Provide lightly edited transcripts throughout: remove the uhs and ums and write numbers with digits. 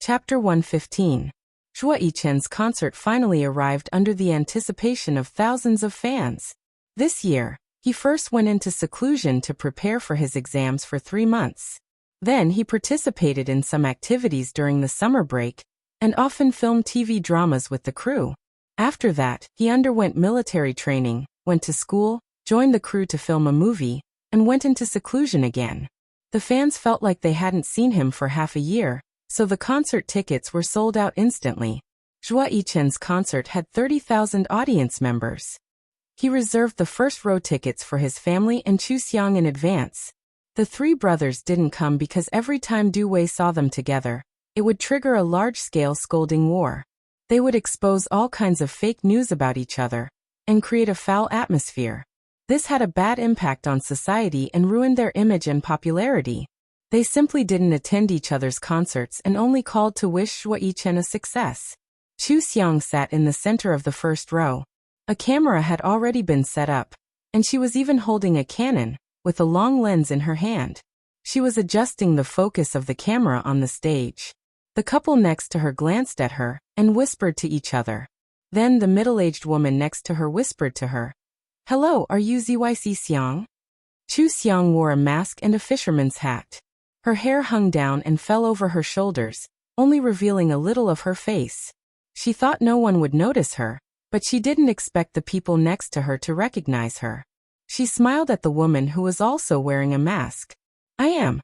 Chapter 115. Zhuo Yichen's concert finally arrived under the anticipation of thousands of fans. This year, he first went into seclusion to prepare for his exams for 3 months. Then he participated in some activities during the summer break, and often filmed TV dramas with the crew. After that, he underwent military training, went to school, joined the crew to film a movie, and went into seclusion again. The fans felt like they hadn't seen him for half a year, so the concert tickets were sold out instantly. Zhuo Yichen's concert had 30,000 audience members. He reserved the first-row tickets for his family and Chu Xiang in advance. The 3 brothers didn't come because every time Du Wei saw them together, it would trigger a large-scale scolding war. They would expose all kinds of fake news about each other and create a foul atmosphere. This had a bad impact on society and ruined their image and popularity. They simply didn't attend each other's concerts and only called to wish Zhuo Yichen a success. Chu Xiang sat in the center of the first row. A camera had already been set up, and she was even holding a Canon, with a long lens in her hand. She was adjusting the focus of the camera on the stage. The couple next to her glanced at her and whispered to each other. Then the middle-aged woman next to her whispered to her, "Hello, are you Zyc Xiang?" Chu Xiang wore a mask and a fisherman's hat. Her hair hung down and fell over her shoulders, only revealing a little of her face. She thought no one would notice her, but she didn't expect the people next to her to recognize her. She smiled at the woman who was also wearing a mask. "I am.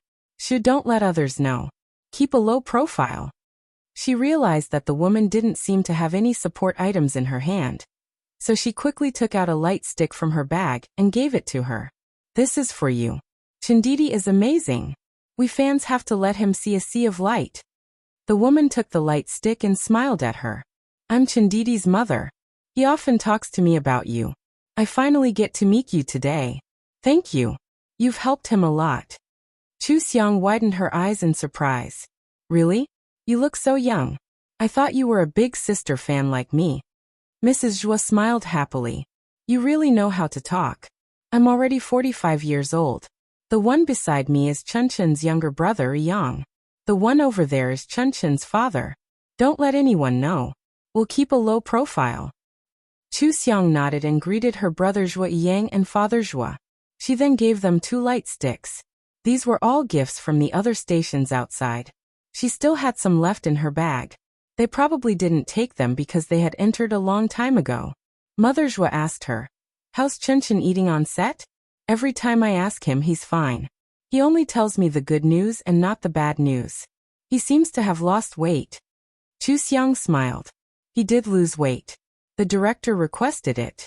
Don't let others know. Keep a low profile." She realized that the woman didn't seem to have any support items in her hand, so she quickly took out a light stick from her bag and gave it to her. "This is for you. Chandidi is amazing. We fans have to let him see a sea of light." The woman took the light stick and smiled at her. "I'm Chandidi's mother. He often talks to me about you. I finally get to meet you today. Thank you. You've helped him a lot." Chu Xiang widened her eyes in surprise. "Really? You look so young. I thought you were a big sister fan like me." Mrs. Zhuo smiled happily. "You really know how to talk. I'm already 45 years old. The one beside me is Chunchen's younger brother Yang. The one over there is Chunchen's father. Don't let anyone know. We'll keep a low profile." Chu Xiang nodded and greeted her brother Zhuo Yang and father Zhuo. She then gave them 2 light sticks. These were all gifts from the other stations outside. She still had some left in her bag. They probably didn't take them because they had entered a long time ago. Mother Zhuo asked her, "How's Chunchen eating on set?" "Every time I ask him, he's fine. He only tells me the good news and not the bad news. He seems to have lost weight." Chu Xiang smiled. "He did lose weight. The director requested it.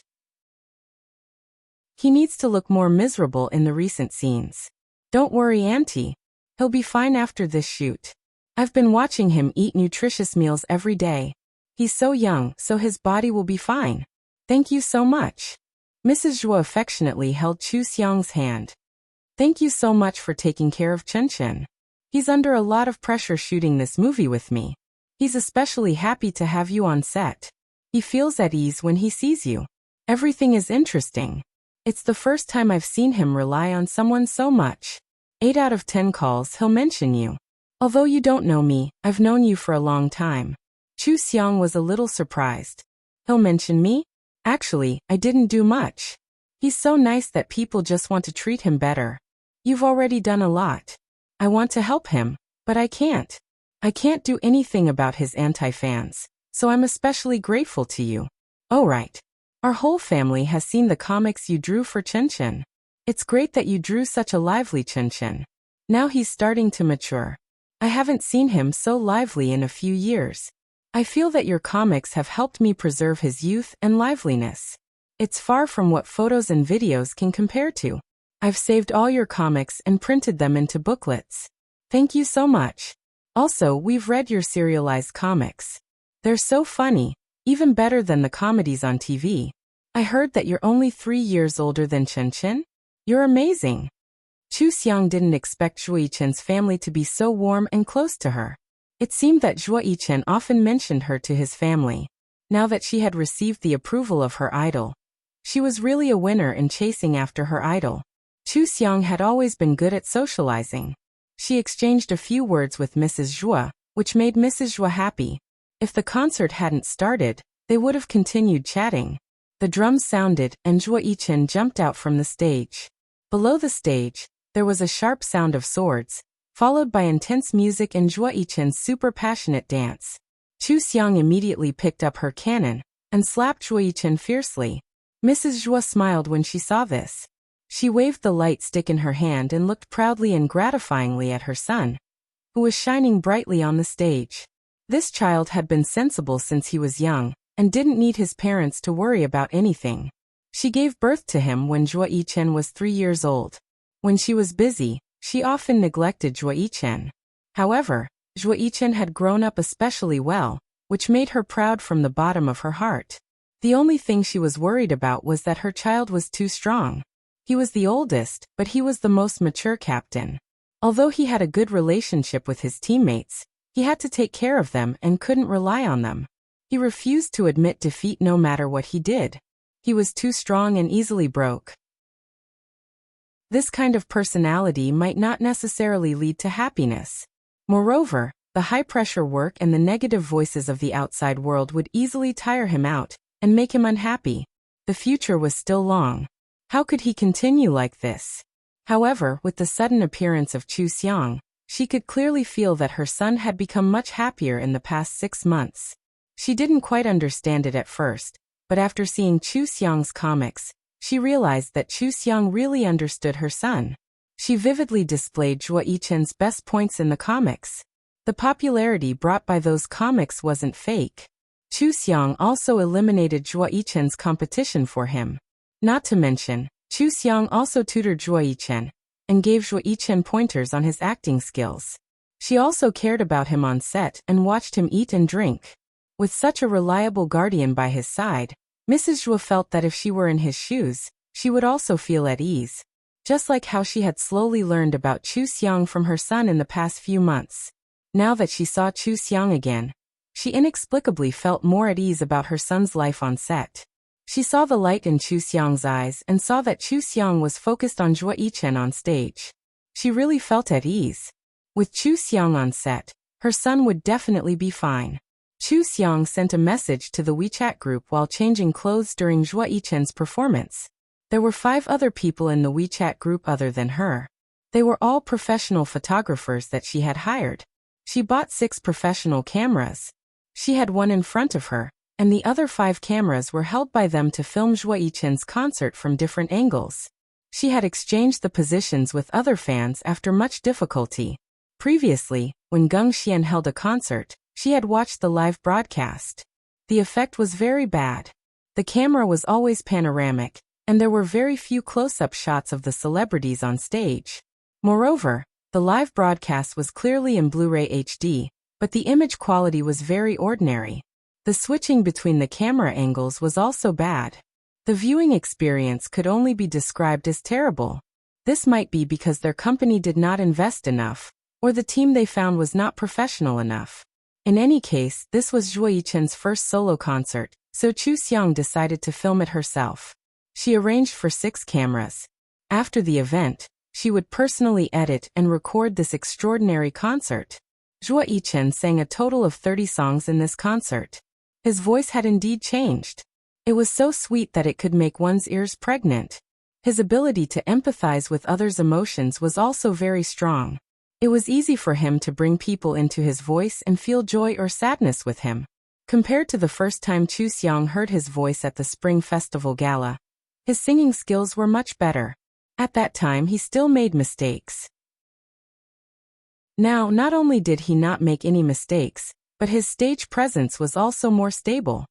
He needs to look more miserable in the recent scenes. Don't worry, Auntie. He'll be fine after this shoot. I've been watching him eat nutritious meals every day. He's so young, so his body will be fine. Thank you so much." Mrs. Zhuo affectionately held Chu Xiang's hand. "Thank you so much for taking care of Chen. He's under a lot of pressure shooting this movie with me. He's especially happy to have you on set. He feels at ease when he sees you. Everything is interesting. It's the first time I've seen him rely on someone so much. 8 out of 10 calls he'll mention you. Although you don't know me, I've known you for a long time." Chu Xiang was a little surprised. "He'll mention me? Actually, I didn't do much. He's so nice that people just want to treat him better. You've already done a lot. I want to help him, but I can't. I can't do anything about his anti-fans, so I'm especially grateful to you. Oh right. Our whole family has seen the comics you drew for Chen. It's great that you drew such a lively Chen. Now he's starting to mature. I haven't seen him so lively in a few years. I feel that your comics have helped me preserve his youth and liveliness. It's far from what photos and videos can compare to. I've saved all your comics and printed them into booklets. Thank you so much. Also, we've read your serialized comics. They're so funny, even better than the comedies on TV. I heard that you're only 3 years older than Chen. You're amazing." Chu Xiang didn't expect Zhuo Yichen's family to be so warm and close to her. It seemed that Zhuo Yichen often mentioned her to his family. Now that she had received the approval of her idol, she was really a winner in chasing after her idol. Chu Xiang had always been good at socializing. She exchanged a few words with Mrs. Zhuo, which made Mrs. Zhua happy. If the concert hadn't started, they would have continued chatting. The drums sounded, and Zhuo Yichen jumped out from the stage. Below the stage, there was a sharp sound of swords, followed by intense music and Zhuo Yichen's super passionate dance. Chu Xiang immediately picked up her cannon and slapped Zhuo Yichen fiercely. Mrs. Zhua smiled when she saw this. She waved the light stick in her hand and looked proudly and gratifyingly at her son, who was shining brightly on the stage. This child had been sensible since he was young, and didn't need his parents to worry about anything. She gave birth to him when Zhuo Yichen was 3 years old. When she was busy, she often neglected Zhuo Yichen. However, Zhuo Yichen had grown up especially well, which made her proud from the bottom of her heart. The only thing she was worried about was that her child was too strong. He was the oldest, but he was the most mature captain. Although he had a good relationship with his teammates, he had to take care of them and couldn't rely on them. He refused to admit defeat no matter what he did. He was too strong and easily broke. This kind of personality might not necessarily lead to happiness. Moreover, the high-pressure work and the negative voices of the outside world would easily tire him out and make him unhappy. The future was still long. How could he continue like this? However, with the sudden appearance of Chu Xiang, she could clearly feel that her son had become much happier in the past 6 months. She didn't quite understand it at first, but after seeing Chu Xiang's comics, she realized that Chu Xiang really understood her son. She vividly displayed Zhuo Yichen's best points in the comics. The popularity brought by those comics wasn't fake. Chu Xiang also eliminated Zhuo Yichen's competition for him. Not to mention, Chu Xiang also tutored Zhuo Yichen and gave Zhuo Yichen pointers on his acting skills. She also cared about him on set and watched him eat and drink. With such a reliable guardian by his side, Mrs. Zhuo felt that if she were in his shoes, she would also feel at ease. Just like how she had slowly learned about Chu Xiang from her son in the past few months. Now that she saw Chu Xiang again, she inexplicably felt more at ease about her son's life on set. She saw the light in Chu Xiang's eyes and saw that Chu Xiang was focused on Zhuo Yichen on stage. She really felt at ease. With Chu Xiang on set, her son would definitely be fine. Chu Xiang sent a message to the WeChat group while changing clothes during Zhuo Yichen's performance. There were 5 other people in the WeChat group other than her. They were all professional photographers that she had hired. She bought 6 professional cameras. She had one in front of her, and the other 5 cameras were held by them to film Zhuo Yichen's concert from different angles. She had exchanged the positions with other fans after much difficulty. Previously, when Geng Xian held a concert, she had watched the live broadcast. The effect was very bad. The camera was always panoramic, and there were very few close-up shots of the celebrities on stage. Moreover, the live broadcast was clearly in Blu-ray HD, but the image quality was very ordinary. The switching between the camera angles was also bad. The viewing experience could only be described as terrible. This might be because their company did not invest enough, or the team they found was not professional enough. In any case, this was Zhuo Yichen's first solo concert, so Chu Xiang decided to film it herself. She arranged for 6 cameras. After the event, she would personally edit and record this extraordinary concert. Zhuo Yichen sang a total of 30 songs in this concert. His voice had indeed changed. It was so sweet that it could make one's ears pregnant. His ability to empathize with others' emotions was also very strong. It was easy for him to bring people into his voice and feel joy or sadness with him. Compared to the first time Chu Xiang heard his voice at the Spring Festival Gala, his singing skills were much better. At that time he still made mistakes. Now, not only did he not make any mistakes, but his stage presence was also more stable.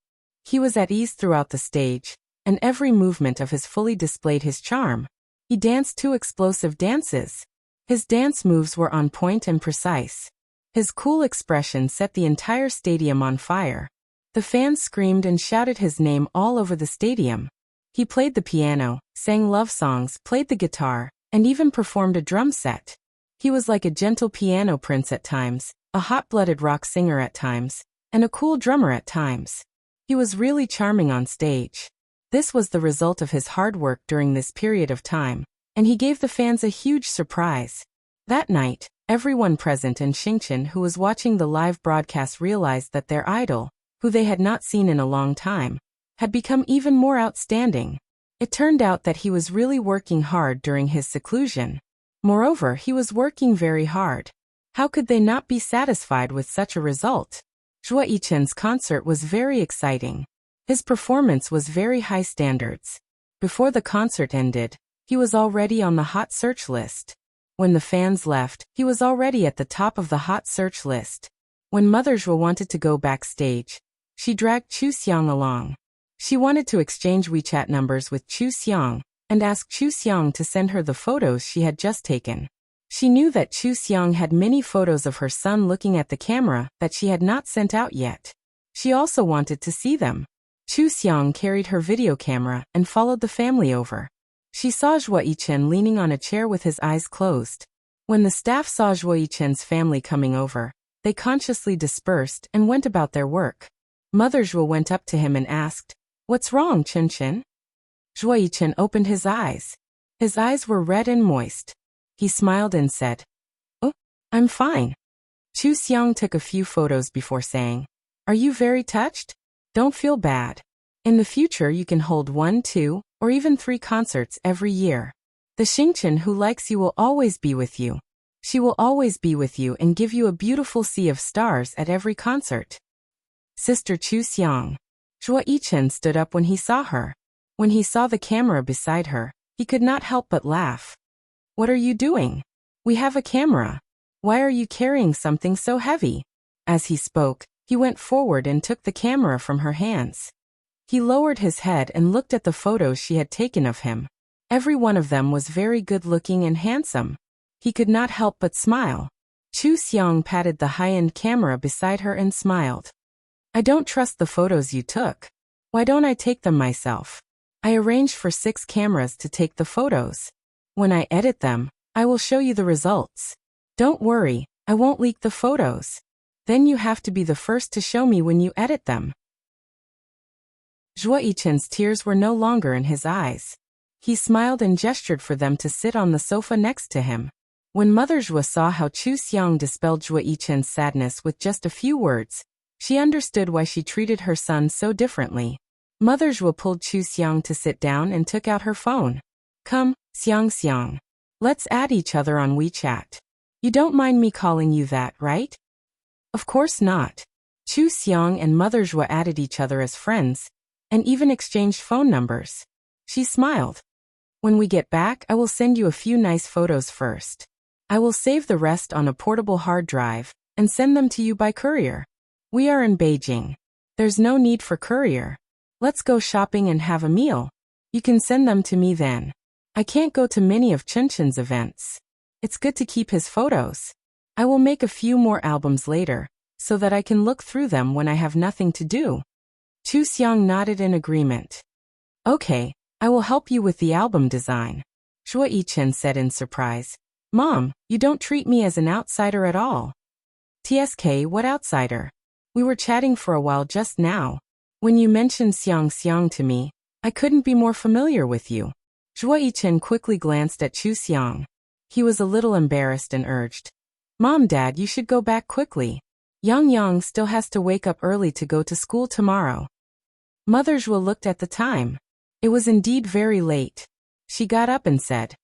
He was at ease throughout the stage, and every movement of his fully displayed his charm. He danced 2 explosive dances. His dance moves were on point and precise. His cool expression set the entire stadium on fire. The fans screamed and shouted his name all over the stadium. He played the piano, sang love songs, played the guitar, and even performed a drum set. He was like a gentle piano prince at times, a hot-blooded rock singer at times, and a cool drummer at times. He was really charming on stage. This was the result of his hard work during this period of time, and he gave the fans a huge surprise. That night, Everyone present and Xingqian, who was watching the live broadcast, realized that their idol, who they had not seen in a long time, had become even more outstanding. It turned out that he was really working hard during his seclusion. Moreover, he was working very hard. How could they not be satisfied with such a result? Zhuo Yichen's concert was very exciting. His performance was very high standards. Before the concert ended, he was already on the hot search list. When the fans left, he was already at the top of the hot search list. When Mother Zhuo wanted to go backstage, she dragged Chu Xiang along. She wanted to exchange WeChat numbers with Chu Xiang and ask Chu Xiang to send her the photos she had just taken. She knew that Chu Xiang had many photos of her son looking at the camera that she had not sent out yet. She also wanted to see them. Chu Xiang carried her video camera and followed the family over. She saw Zhuo Yichen leaning on a chair with his eyes closed. When the staff saw Zhuo Yichen's family coming over, they consciously dispersed and went about their work. Mother Zhuo went up to him and asked, "What's wrong, Chen?" Zhuo Yichen opened his eyes. His eyes were red and moist. He smiled and said, "Oh, I'm fine." Chu Xiang took a few photos before saying, "Are you very touched? Don't feel bad. In the future you can hold 1, 2, or even 3 concerts every year. The Xingqian who likes you will always be with you. She will always be with you and give you a beautiful sea of stars at every concert." Sister Chu Xiang. Zhuo Yichen stood up when he saw her. When he saw the camera beside her, he could not help but laugh. "What are you doing? We have a camera. Why are you carrying something so heavy?" As he spoke, he went forward and took the camera from her hands. He lowered his head and looked at the photos she had taken of him. Every one of them was very good-looking and handsome. He could not help but smile. Chu Xiang patted the high-end camera beside her and smiled. "I don't trust the photos you took. Why don't I take them myself? I arranged for 6 cameras to take the photos. When I edit them, I will show you the results. Don't worry, I won't leak the photos. Then you have to be the first to show me when you edit them." Zhuo Yichen's tears were no longer in his eyes. He smiled and gestured for them to sit on the sofa next to him. When Mother Zhuo saw how Chu Xiang dispelled Zhuo Yichen's sadness with just a few words, she understood why she treated her son so differently. Mother Zhuo pulled Chu Xiang to sit down and took out her phone. "Come, Xiang. Let's add each other on WeChat. You don't mind me calling you that, right?" Of course not. Chu Xiang and Mother Zhuo added each other as friends, and even exchanged phone numbers. She smiled. "When we get back, I will send you a few nice photos first. I will save the rest on a portable hard drive and send them to you by courier. We are in Beijing. There's no need for courier. Let's go shopping and have a meal. You can send them to me then. I can't go to many of Chenchen's events. It's good to keep his photos. I will make a few more albums later, so that I can look through them when I have nothing to do." Chu Xiang nodded in agreement. "Okay, I will help you with the album design." Zhuo Yichen said in surprise. "Mom, you don't treat me as an outsider at all." "TSK, what outsider? We were chatting for a while just now. When you mentioned Xiang to me, I couldn't be more familiar with you." Zhuo Yichen quickly glanced at Chu Xiang. He was a little embarrassed and urged, "Mom, Dad, you should go back quickly. Yang still has to wake up early to go to school tomorrow." Mother Zhuo looked at the time. It was indeed very late. She got up and said,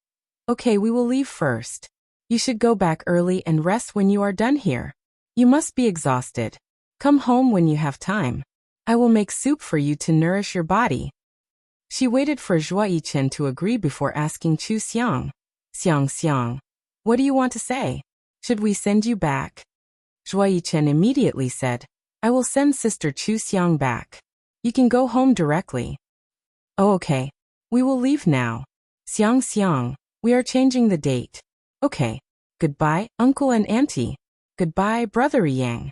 "Okay, we will leave first. You should go back early and rest when you are done here. You must be exhausted. Come home when you have time. I will make soup for you to nourish your body." She waited for Zhuo Yichen to agree before asking Chu Xiang, Xiang, what do you want to say? Should we send you back?" Zhuo Yichen immediately said, "I will send Sister Chu Xiang back. You can go home directly." "Oh, okay. We will leave now. Xiang, we are changing the date. Okay. Goodbye, Uncle and Auntie. Goodbye, Brother Yang."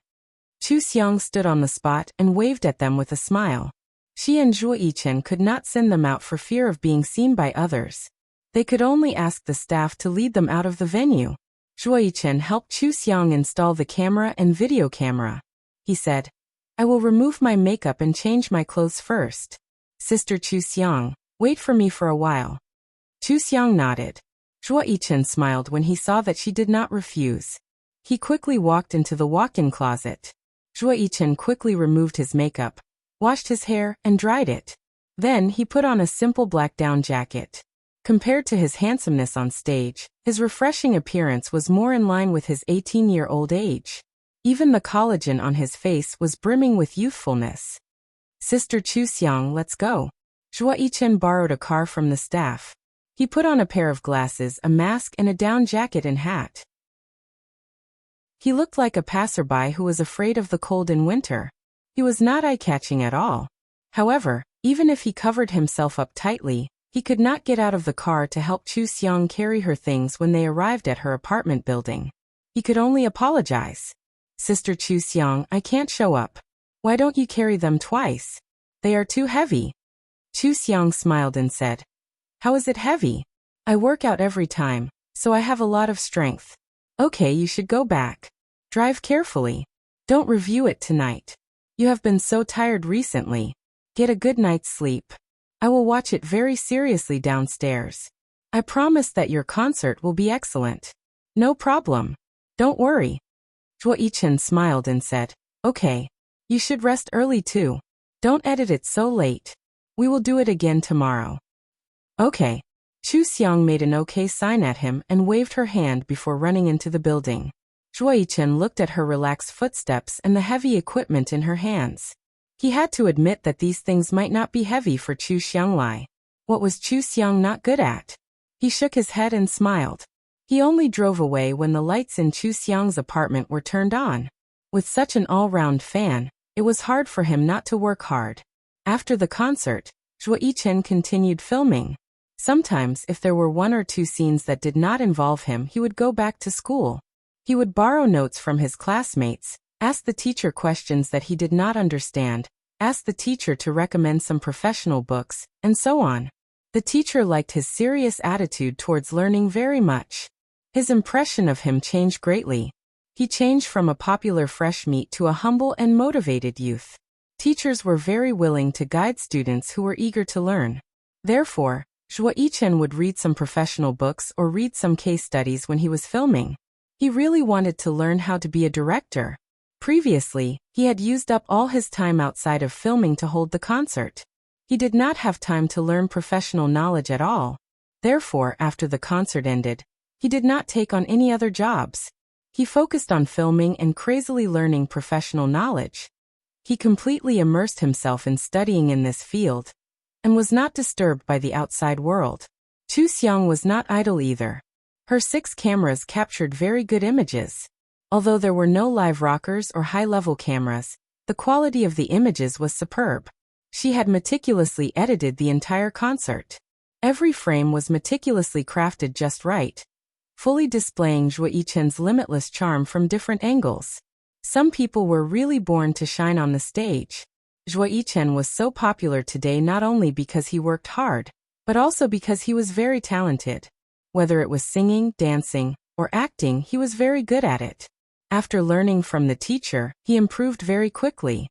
Chu Xiang stood on the spot and waved at them with a smile. She and Zhuo Yichen could not send them out for fear of being seen by others. They could only ask the staff to lead them out of the venue. Zhuo Yichen helped Chu Xiang install the camera and video camera. He said, "I will remove my makeup and change my clothes first. Sister Chu Xiang, wait for me for a while." Chu Xiang nodded. Zhuo Yichen smiled when he saw that she did not refuse. He quickly walked into the walk-in closet. Zhuo Yichen quickly removed his makeup, washed his hair, and dried it. Then he put on a simple black down jacket. Compared to his handsomeness on stage, his refreshing appearance was more in line with his 18-year-old age. Even the collagen on his face was brimming with youthfulness. Sister Chu Xiang, let's go. Zhuo Yichen borrowed a car from the staff. He put on a pair of glasses, a mask, and a down jacket and hat. He looked like a passerby who was afraid of the cold in winter. He was not eye-catching at all. However, even if he covered himself up tightly, he could not get out of the car to help Chu Xiang carry her things when they arrived at her apartment building. He could only apologize. Sister Chu Xiang, I can't show up. Why don't you carry them twice? They are too heavy. Chu Xiang smiled and said, How is it heavy? I work out every time, so I have a lot of strength. Okay, you should go back. Drive carefully. Don't review it tonight. You have been so tired recently. Get a good night's sleep. I will watch it very seriously downstairs. I promise that your concert will be excellent. No problem. Don't worry. Zhuo Yichen smiled and said, Okay. You should rest early too. Don't edit it so late. We will do it again tomorrow. Okay. Chu Xiang made an okay sign at him and waved her hand before running into the building. Zhuo Yichen looked at her relaxed footsteps and the heavy equipment in her hands. He had to admit that these things might not be heavy for Chu Xianglai. What was Chu Xiang not good at? He shook his head and smiled. He only drove away when the lights in Chu Xiang's apartment were turned on. With such an all-round fan, it was hard for him not to work hard. After the concert, Zhuo Yichen continued filming. Sometimes, if there were one or two scenes that did not involve him, he would go back to school. He would borrow notes from his classmates, ask the teacher questions that he did not understand, ask the teacher to recommend some professional books, and so on. The teacher liked his serious attitude towards learning very much. His impression of him changed greatly. He changed from a popular fresh meat to a humble and motivated youth. Teachers were very willing to guide students who were eager to learn. Therefore, Zhuo Yichen would read some professional books or read some case studies when he was filming. He really wanted to learn how to be a director. Previously, he had used up all his time outside of filming to hold the concert. He did not have time to learn professional knowledge at all. Therefore, after the concert ended, he did not take on any other jobs. He focused on filming and crazily learning professional knowledge. He completely immersed himself in studying in this field, and was not disturbed by the outside world. Chu Xiang was not idle either. Her 6 cameras captured very good images. Although there were no live rockers or high-level cameras, the quality of the images was superb. She had meticulously edited the entire concert. Every frame was meticulously crafted just right, fully displaying Zhuo Yichen's limitless charm from different angles. Some people were really born to shine on the stage. Zhuo Yichen was so popular today not only because he worked hard, but also because he was very talented. Whether it was singing, dancing, or acting, he was very good at it. After learning from the teacher, he improved very quickly.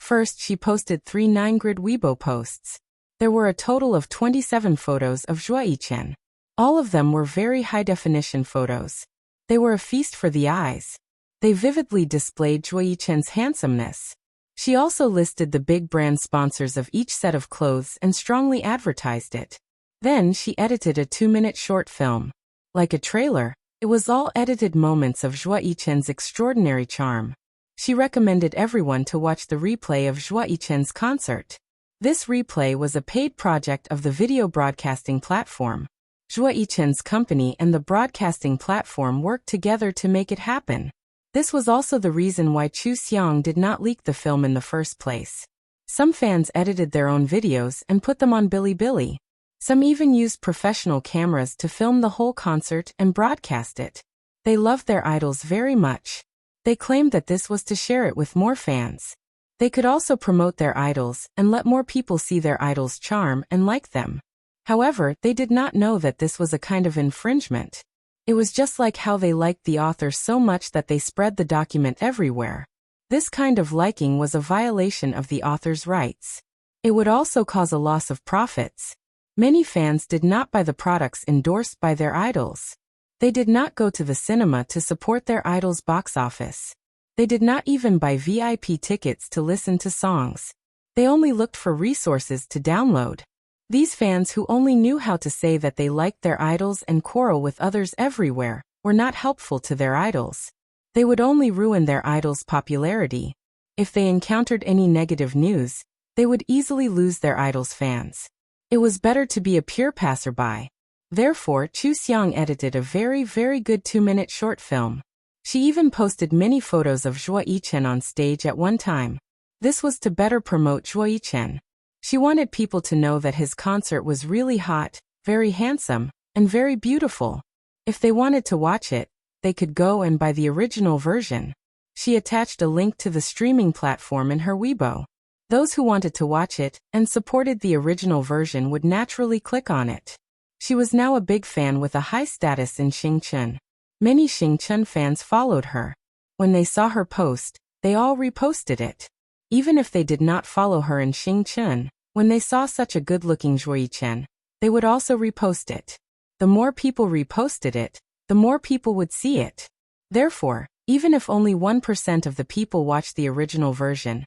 First, she posted 3 9-grid Weibo posts. There were a total of 27 photos of Zhuo Yichen. All of them were very high-definition photos. They were a feast for the eyes. They vividly displayed Zhuo Yichen's handsomeness. She also listed the big brand sponsors of each set of clothes and strongly advertised it. Then she edited a 2-minute short film. Like a trailer, it was all edited moments of Zhuo Yichen's extraordinary charm. She recommended everyone to watch the replay of Zhuo Yichen's concert. This replay was a paid project of the video broadcasting platform. Zhuo Yichen's company and the broadcasting platform worked together to make it happen. This was also the reason why Chu Xiang did not leak the film in the first place. Some fans edited their own videos and put them on Bilibili. Some even used professional cameras to film the whole concert and broadcast it. They loved their idols very much. They claimed that this was to share it with more fans. They could also promote their idols and let more people see their idols' charm and like them. However, they did not know that this was a kind of infringement. It was just like how they liked the author so much that they spread the document everywhere. This kind of liking was a violation of the author's rights. It would also cause a loss of profits. Many fans did not buy the products endorsed by their idols. They did not go to the cinema to support their idol's box office. They did not even buy VIP tickets to listen to songs. They only looked for resources to download. These fans who only knew how to say that they liked their idols and quarrel with others everywhere were not helpful to their idols. They would only ruin their idol's popularity. If they encountered any negative news, they would easily lose their idol's fans. It was better to be a pure passerby. Therefore, Chu Xiang edited a very good 2-minute short film. She even posted many photos of Zhuo Yichen on stage at one time. This was to better promote Zhuo Yichen. She wanted people to know that his concert was really hot, very handsome, and very beautiful. If they wanted to watch it, they could go and buy the original version. She attached a link to the streaming platform in her Weibo. Those who wanted to watch it and supported the original version would naturally click on it. She was now a big fan with a high status in Xingchen. Many Xingchen fans followed her. When they saw her post, they all reposted it. Even if they did not follow her in Xingchen, when they saw such a good-looking Zhuo Yichen, they would also repost it. The more people reposted it, the more people would see it. Therefore, even if only 1% of the people watched the original version,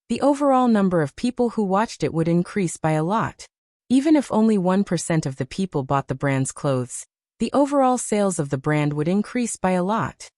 the overall number of people who watched it would increase by a lot. Even if only 1% of the people bought the brand's clothes, the overall sales of the brand would increase by a lot.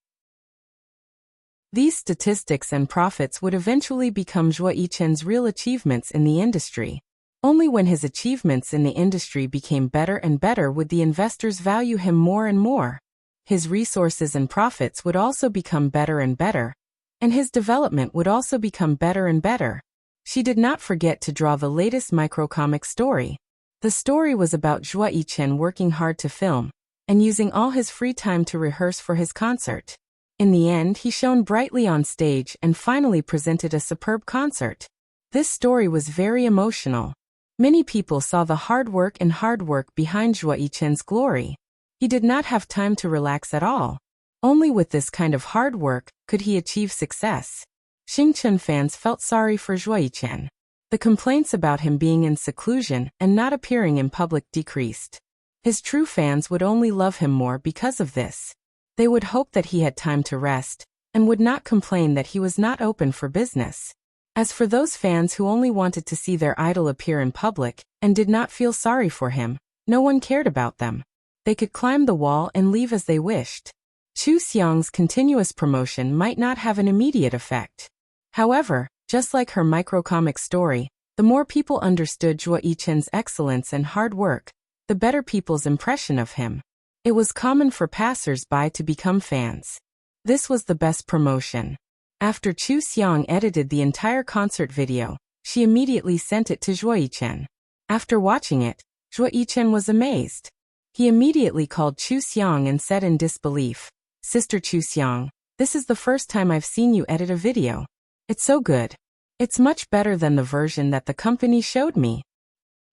These statistics and profits would eventually become Zhuo Yichen's real achievements in the industry. Only when his achievements in the industry became better and better would the investors value him more and more. His resources and profits would also become better and better, and his development would also become better and better. She did not forget to draw the latest microcomic story. The story was about Zhuo Yichen working hard to film, and using all his free time to rehearse for his concert. In the end, he shone brightly on stage and finally presented a superb concert. This story was very emotional. Many people saw the hard work behind Zhuo Yichen's glory. He did not have time to relax at all. Only with this kind of hard work could he achieve success. Xingchen fans felt sorry for Zhuo Yichen. The complaints about him being in seclusion and not appearing in public decreased. His true fans would only love him more because of this. They would hope that he had time to rest, and would not complain that he was not open for business. As for those fans who only wanted to see their idol appear in public, and did not feel sorry for him, no one cared about them. They could climb the wall and leave as they wished. Chu Xiang's continuous promotion might not have an immediate effect. However, just like her microcomic story, the more people understood Zhuo Yichen's excellence and hard work, the better people's impression of him. It was common for passers-by to become fans. This was the best promotion. After Chu Xiang edited the entire concert video, she immediately sent it to Zhuo Yichen. After watching it, Zhuo Yichen was amazed. He immediately called Chu Xiang and said in disbelief, "Sister Chu Xiang, this is the first time I've seen you edit a video. It's so good. It's much better than the version that the company showed me."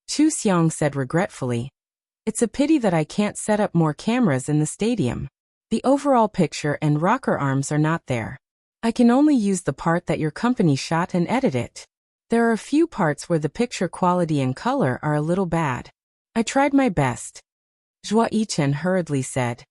Chu Xiang said regretfully, "It's a pity that I can't set up more cameras in the stadium. The overall picture and rocker arms are not there. I can only use the part that your company shot and edit it. There are a few parts where the picture quality and color are a little bad. I tried my best." Zhuo Yichen hurriedly said,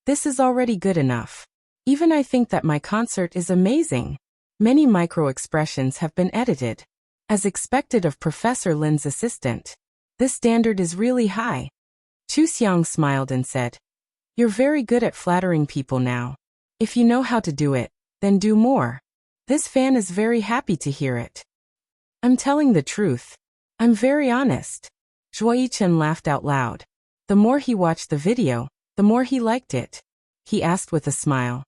"This is already good enough. Even I think that my concert is amazing. Many micro-expressions have been edited. As expected of Professor Lin's assistant. This standard is really high." Chu Xiang smiled and said, "You're very good at flattering people now. If you know how to do it, then do more. This fan is very happy to hear it. I'm telling the truth. I'm very honest." Zhuo Yichen laughed out loud. The more he watched the video, the more he liked it. He asked with a smile,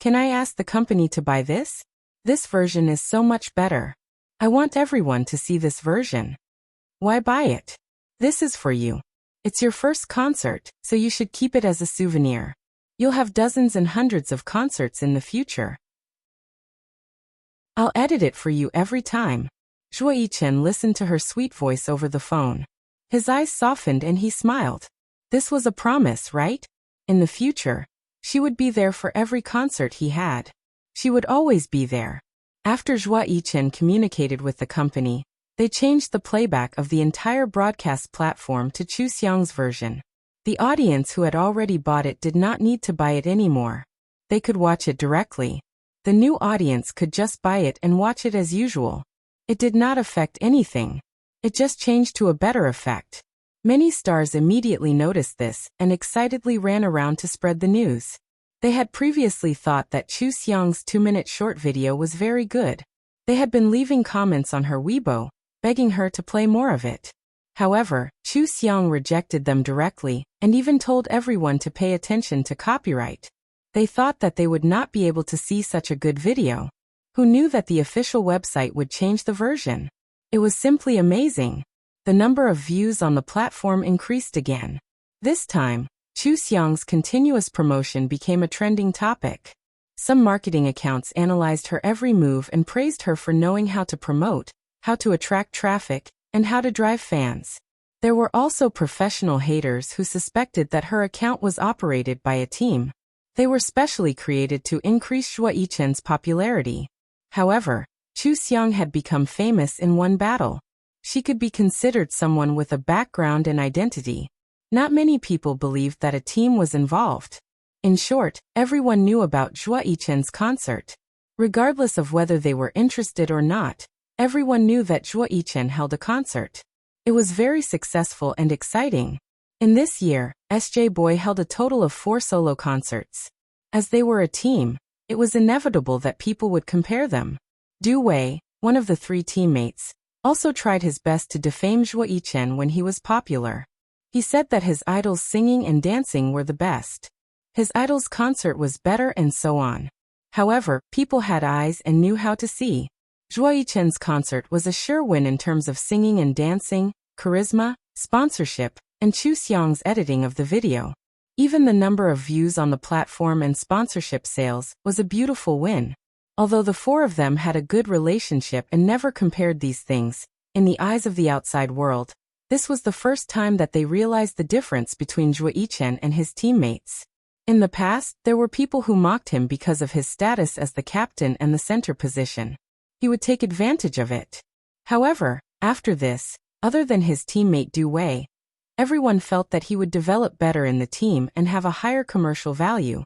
"Can I ask the company to buy this? This version is so much better. I want everyone to see this version." "Why buy it? This is for you. It's your first concert, so you should keep it as a souvenir. You'll have dozens and hundreds of concerts in the future. I'll edit it for you every time." Zhuo Yichen listened to her sweet voice over the phone. His eyes softened and he smiled. This was a promise, right? In the future, she would be there for every concert he had. She would always be there. After Zhuo Yichen communicated with the company, They changed the playback of the entire broadcast platform to Chu Xiang's version. The audience who had already bought it did not need to buy it anymore. They could watch it directly. The new audience could just buy it and watch it as usual. It did not affect anything. It just changed to a better effect. Many stars immediately noticed this and excitedly ran around to spread the news. They had previously thought that Chu Xiang's 2-minute short video was very good. They had been leaving comments on her Weibo, begging her to play more of it. However, Chu Xiang rejected them directly and even told everyone to pay attention to copyright. They thought that they would not be able to see such a good video. Who knew that the official website would change the version? It was simply amazing. The number of views on the platform increased again. This time, Chu Xiang's continuous promotion became a trending topic. Some marketing accounts analyzed her every move and praised her for knowing how to promote, how to attract traffic, and how to drive fans. There were also professional haters who suspected that her account was operated by a team. They were specially created to increase Zhuo Yichen's popularity. However, Chu Xiang had become famous in one battle. She could be considered someone with a background and identity. Not many people believed that a team was involved. In short, everyone knew about Zhuo Yichen's concert. Regardless of whether they were interested or not, everyone knew that Zhuo Yichen held a concert. It was very successful and exciting. In this year, SJ Boy held a total of 4 solo concerts. As they were a team, it was inevitable that people would compare them. Du Wei, one of the 3 teammates, also tried his best to defame Zhuo Yichen when he was popular. He said that his idol's singing and dancing were the best. His idol's concert was better and so on. However, people had eyes and knew how to see. Zhuo Yichen's concert was a sure win in terms of singing and dancing, charisma, sponsorship, and Chu Xiang's editing of the video. Even the number of views on the platform and sponsorship sales was a beautiful win. Although the 4 of them had a good relationship and never compared these things, in the eyes of the outside world, this was the first time that they realized the difference between Zhuo Yichen and his teammates. In the past, there were people who mocked him because of his status as the captain and the center position. He would take advantage of it. However, after this, other than his teammate Du Wei, everyone felt that he would develop better in the team and have a higher commercial value.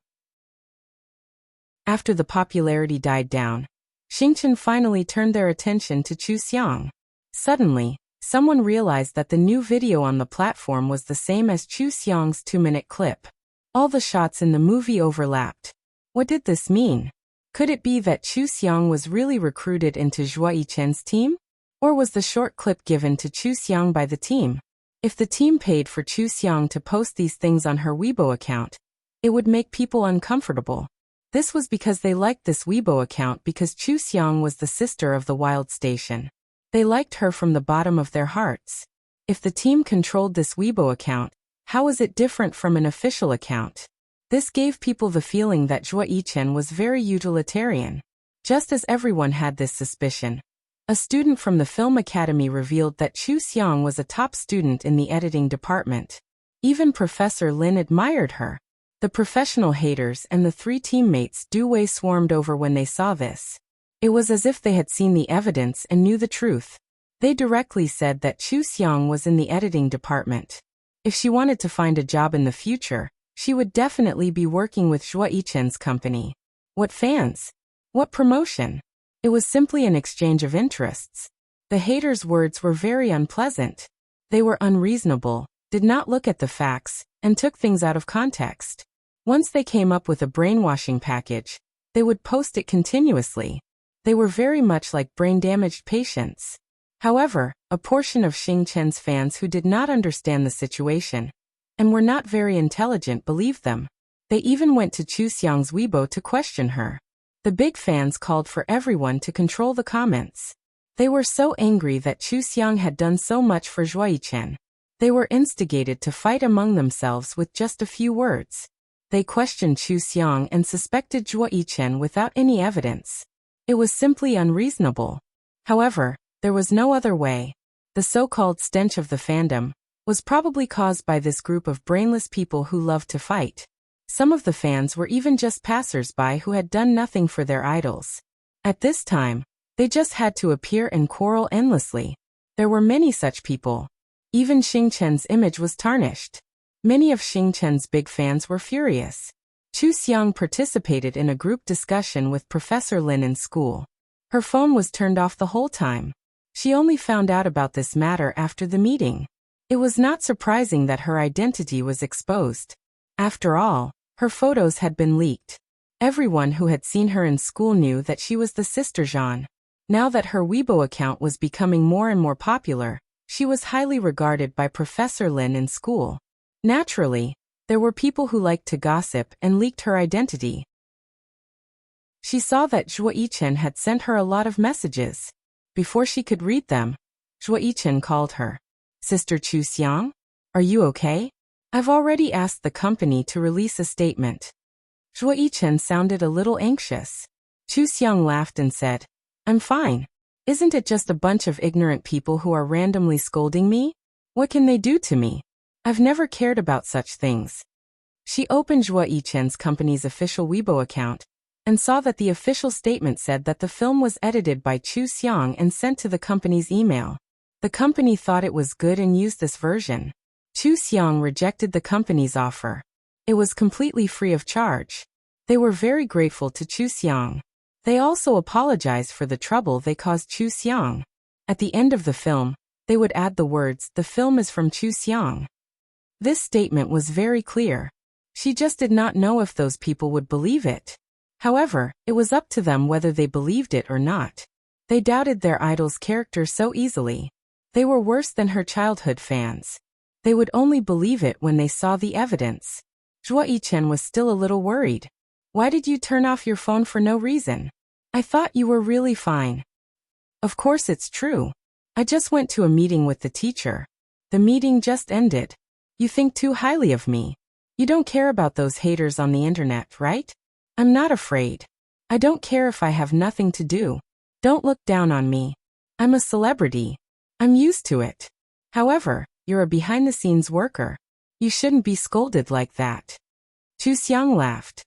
After the popularity died down, Xingchen finally turned their attention to Chu Xiang. Suddenly, someone realized that the new video on the platform was the same as Chu Xiang's 2-minute clip. All the shots in the movie overlapped. What did this mean? Could it be that Chu Xiang was really recruited into Zhuo Yichen's team? Or was the short clip given to Chu Xiang by the team? If the team paid for Chu Xiang to post these things on her Weibo account, it would make people uncomfortable. This was because they liked this Weibo account because Chu Xiang was the sister of the Wild Station. They liked her from the bottom of their hearts. If the team controlled this Weibo account, how was it different from an official account? This gave people the feeling that Zhuo Yichen was very utilitarian. Just as everyone had this suspicion, a student from the Film Academy revealed that Chu Xiang was a top student in the editing department. Even Professor Lin admired her. The professional haters and the 3 teammates Du Wei swarmed over when they saw this. It was as if they had seen the evidence and knew the truth. They directly said that Chu Xiang was in the editing department. If she wanted to find a job in the future, she would definitely be working with Zhuo Yichen's company. What fans? What promotion? It was simply an exchange of interests. The haters' words were very unpleasant. They were unreasonable, did not look at the facts, and took things out of context. Once they came up with a brainwashing package, they would post it continuously. They were very much like brain-damaged patients. However, a portion of Xingchen's fans who did not understand the situation and were not very intelligent believed them. They even went to Chu Xiang's Weibo to question her. The big fans called for everyone to control the comments. They were so angry that Chu Xiang had done so much for Zhuo Yichen. They were instigated to fight among themselves with just a few words. They questioned Chu Xiang and suspected Zhuo Yichen without any evidence. It was simply unreasonable. However, there was no other way. The so-called stench of the fandom was probably caused by this group of brainless people who loved to fight. Some of the fans were even just passers-by who had done nothing for their idols. At this time, they just had to appear and quarrel endlessly. There were many such people. Even Xing Chen's image was tarnished. Many of Xing Chen's big fans were furious. Chu Xiang participated in a group discussion with Professor Lin in school. Her phone was turned off the whole time. She only found out about this matter after the meeting. It was not surprising that her identity was exposed. After all, her photos had been leaked. Everyone who had seen her in school knew that she was the Sister Zhan. Now that her Weibo account was becoming more and more popular, she was highly regarded by Professor Lin in school. Naturally, there were people who liked to gossip and leaked her identity. She saw that Zhuo Yichen had sent her a lot of messages. Before she could read them, Zhuo Yichen called her. Sister Chu Xiang? Are you okay? I've already asked the company to release a statement. Zhuo Yichen sounded a little anxious. Chu Xiang laughed and said, I'm fine. Isn't it just a bunch of ignorant people who are randomly scolding me? What can they do to me? I've never cared about such things. She opened Zhuo Yichen's company's official Weibo account and saw that the official statement said that the film was edited by Chu Xiang and sent to the company's email. The company thought it was good and used this version. Chu Xiang rejected the company's offer. It was completely free of charge. They were very grateful to Chu Xiang. They also apologized for the trouble they caused Chu Xiang. At the end of the film, they would add the words, "The film is from Chu Xiang." This statement was very clear. She just did not know if those people would believe it. However, it was up to them whether they believed it or not. They doubted their idol's character so easily. They were worse than her childhood fans. They would only believe it when they saw the evidence. Zhuo Yichen was still a little worried. Why did you turn off your phone for no reason? I thought you were really fine. Of course it's true. I just went to a meeting with the teacher. The meeting just ended. You think too highly of me. You don't care about those haters on the internet, right? I'm not afraid. I don't care if I have nothing to do. Don't look down on me. I'm a celebrity. I'm used to it. However, you're a behind-the-scenes worker. You shouldn't be scolded like that. Chu Xiang laughed.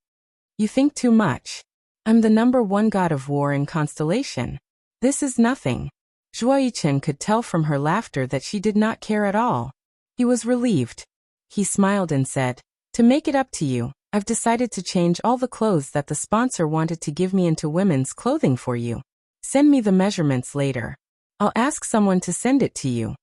You think too much. I'm the #1 god of war in Constellation. This is nothing. Zhuo Yichen could tell from her laughter that she did not care at all. He was relieved. He smiled and said, To make it up to you, I've decided to change all the clothes that the sponsor wanted to give me into women's clothing for you. Send me the measurements later. I'll ask someone to send it to you.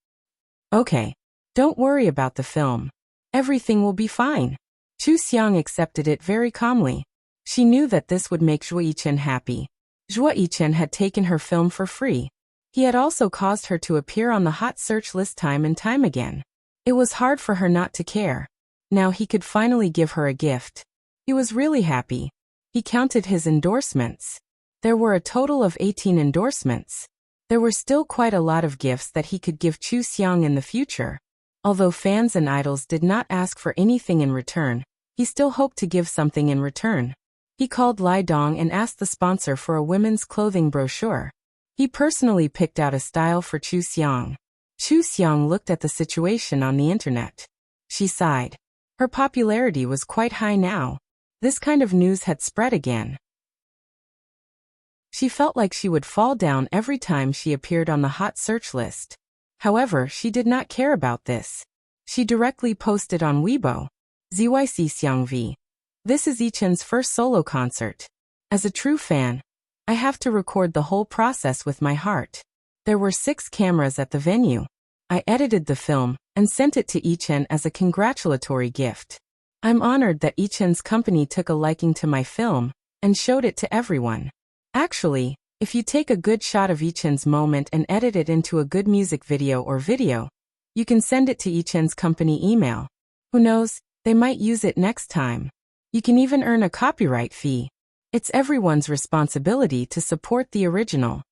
Okay. Don't worry about the film. Everything will be fine. Chu Xiang accepted it very calmly. She knew that this would make Zhuo Yichen happy. Zhuo Yichen had taken her film for free. He had also caused her to appear on the hot search list time and time again. It was hard for her not to care. Now he could finally give her a gift. He was really happy. He counted his endorsements. There were a total of 18 endorsements. There were still quite a lot of gifts that he could give Chu Xiang in the future. Although fans and idols did not ask for anything in return, he still hoped to give something in return. He called Lai Dong and asked the sponsor for a women's clothing brochure. He personally picked out a style for Chu Xiang. Chu Xiang looked at the situation on the internet. She sighed. Her popularity was quite high now. This kind of news had spread again. She felt like she would fall down every time she appeared on the hot search list. However, she did not care about this. She directly posted on Weibo. ZYC Xiangvi. This is Yichen's first solo concert. As a true fan, I have to record the whole process with my heart. There were 6 cameras at the venue. I edited the film and sent it to Yichen as a congratulatory gift. I'm honored that Yichen's company took a liking to my film and showed it to everyone. Actually, if you take a good shot of Yichen's moment and edit it into a good music video or video, you can send it to Yichen's company email. Who knows, they might use it next time. You can even earn a copyright fee. It's everyone's responsibility to support the original.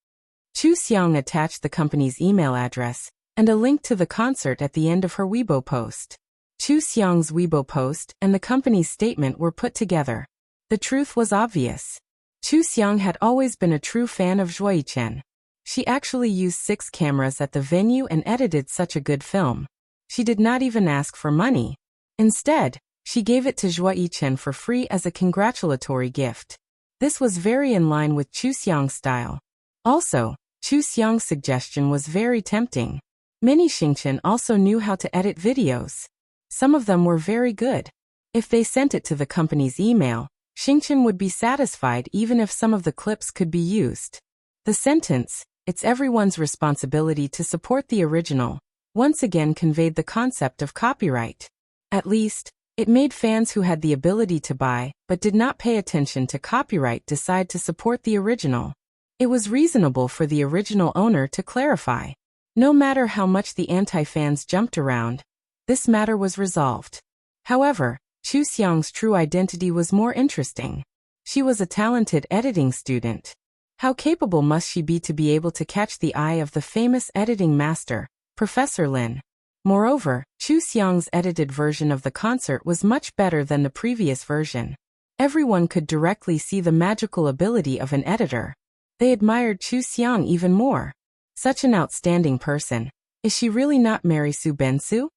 Chu Xiang attached the company's email address and a link to the concert at the end of her Weibo post. Chu Xiang's Weibo post and the company's statement were put together. The truth was obvious. Chu Xiang had always been a true fan of Zhuo Yichen. She actually used 6 cameras at the venue and edited such a good film. She did not even ask for money. Instead, she gave it to Zhuo Yichen for free as a congratulatory gift. This was very in line with Chu Xiang's style. Also, Chu Xiang's suggestion was very tempting. Many Xingchen also knew how to edit videos. Some of them were very good. If they sent it to the company's email, Xingchen would be satisfied even if some of the clips could be used. The sentence, "It's everyone's responsibility to support the original," once again conveyed the concept of copyright. At least, it made fans who had the ability to buy but did not pay attention to copyright decide to support the original. It was reasonable for the original owner to clarify. No matter how much the anti-fans jumped around, this matter was resolved. However, Chu Xiang's true identity was more interesting. She was a talented editing student. How capable must she be to be able to catch the eye of the famous editing master, Professor Lin? Moreover, Chu Xiang's edited version of the concert was much better than the previous version. Everyone could directly see the magical ability of an editor. They admired Chu Xiang even more. Such an outstanding person. Is she really not Mary Sue Bensu?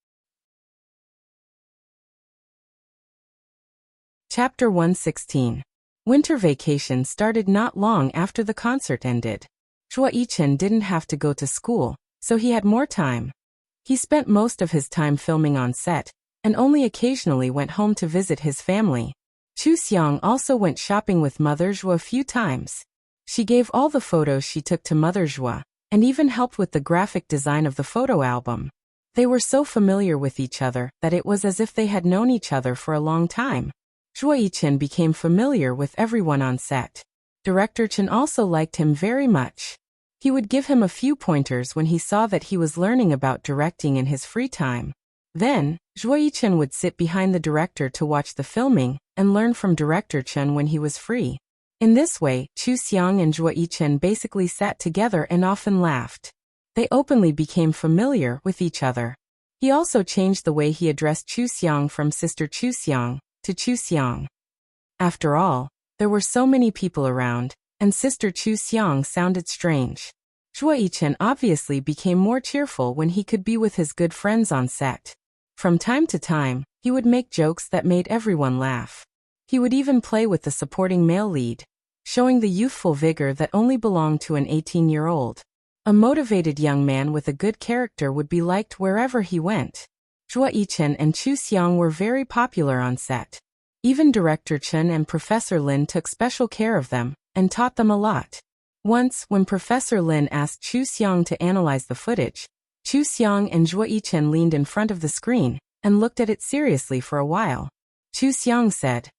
Chapter 116. Winter vacation started not long after the concert ended. Zhuo Yichen didn't have to go to school, so he had more time. He spent most of his time filming on set, and only occasionally went home to visit his family. Chu Xiang also went shopping with Mother Zhuo a few times. She gave all the photos she took to Mother Zhuo, and even helped with the graphic design of the photo album. They were so familiar with each other that it was as if they had known each other for a long time. Zhuo Yichen became familiar with everyone on set. Director Chen also liked him very much. He would give him a few pointers when he saw that he was learning about directing in his free time. Then, Zhuo Yichen would sit behind the director to watch the filming and learn from Director Chen when he was free. In this way, Chu Xiang and Zhuo Yichen basically sat together and often laughed. They openly became familiar with each other. He also changed the way he addressed Chu Xiang from Sister Chu Xiang to Chu Xiang. After all, there were so many people around, and Sister Chu Xiang sounded strange. Zhuo Yichen obviously became more cheerful when he could be with his good friends on set. From time to time, he would make jokes that made everyone laugh. He would even play with the supporting male lead, showing the youthful vigor that only belonged to an 18-year-old. A motivated young man with a good character would be liked wherever he went. Zhuo Yichen and Chu Xiang were very popular on set. Even Director Chen and Professor Lin took special care of them and taught them a lot. Once, when Professor Lin asked Chu Xiang to analyze the footage, Chu Xiang and Zhuo Yichen leaned in front of the screen and looked at it seriously for a while. Chu Xiang said,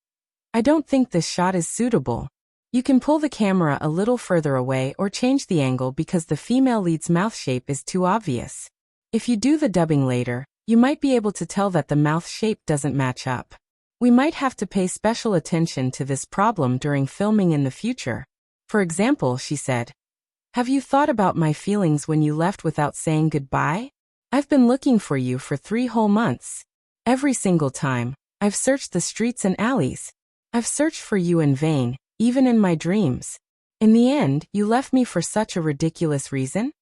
"I don't think this shot is suitable. You can pull the camera a little further away or change the angle because the female lead's mouth shape is too obvious. If you do the dubbing later, you might be able to tell that the mouth shape doesn't match up. We might have to pay special attention to this problem during filming in the future. For example," she said, "have you thought about my feelings when you left without saying goodbye? I've been looking for you for 3 whole months. Every single time, I've searched the streets and alleys. I've searched for you in vain, even in my dreams. In the end, you left me for such a ridiculous reason?"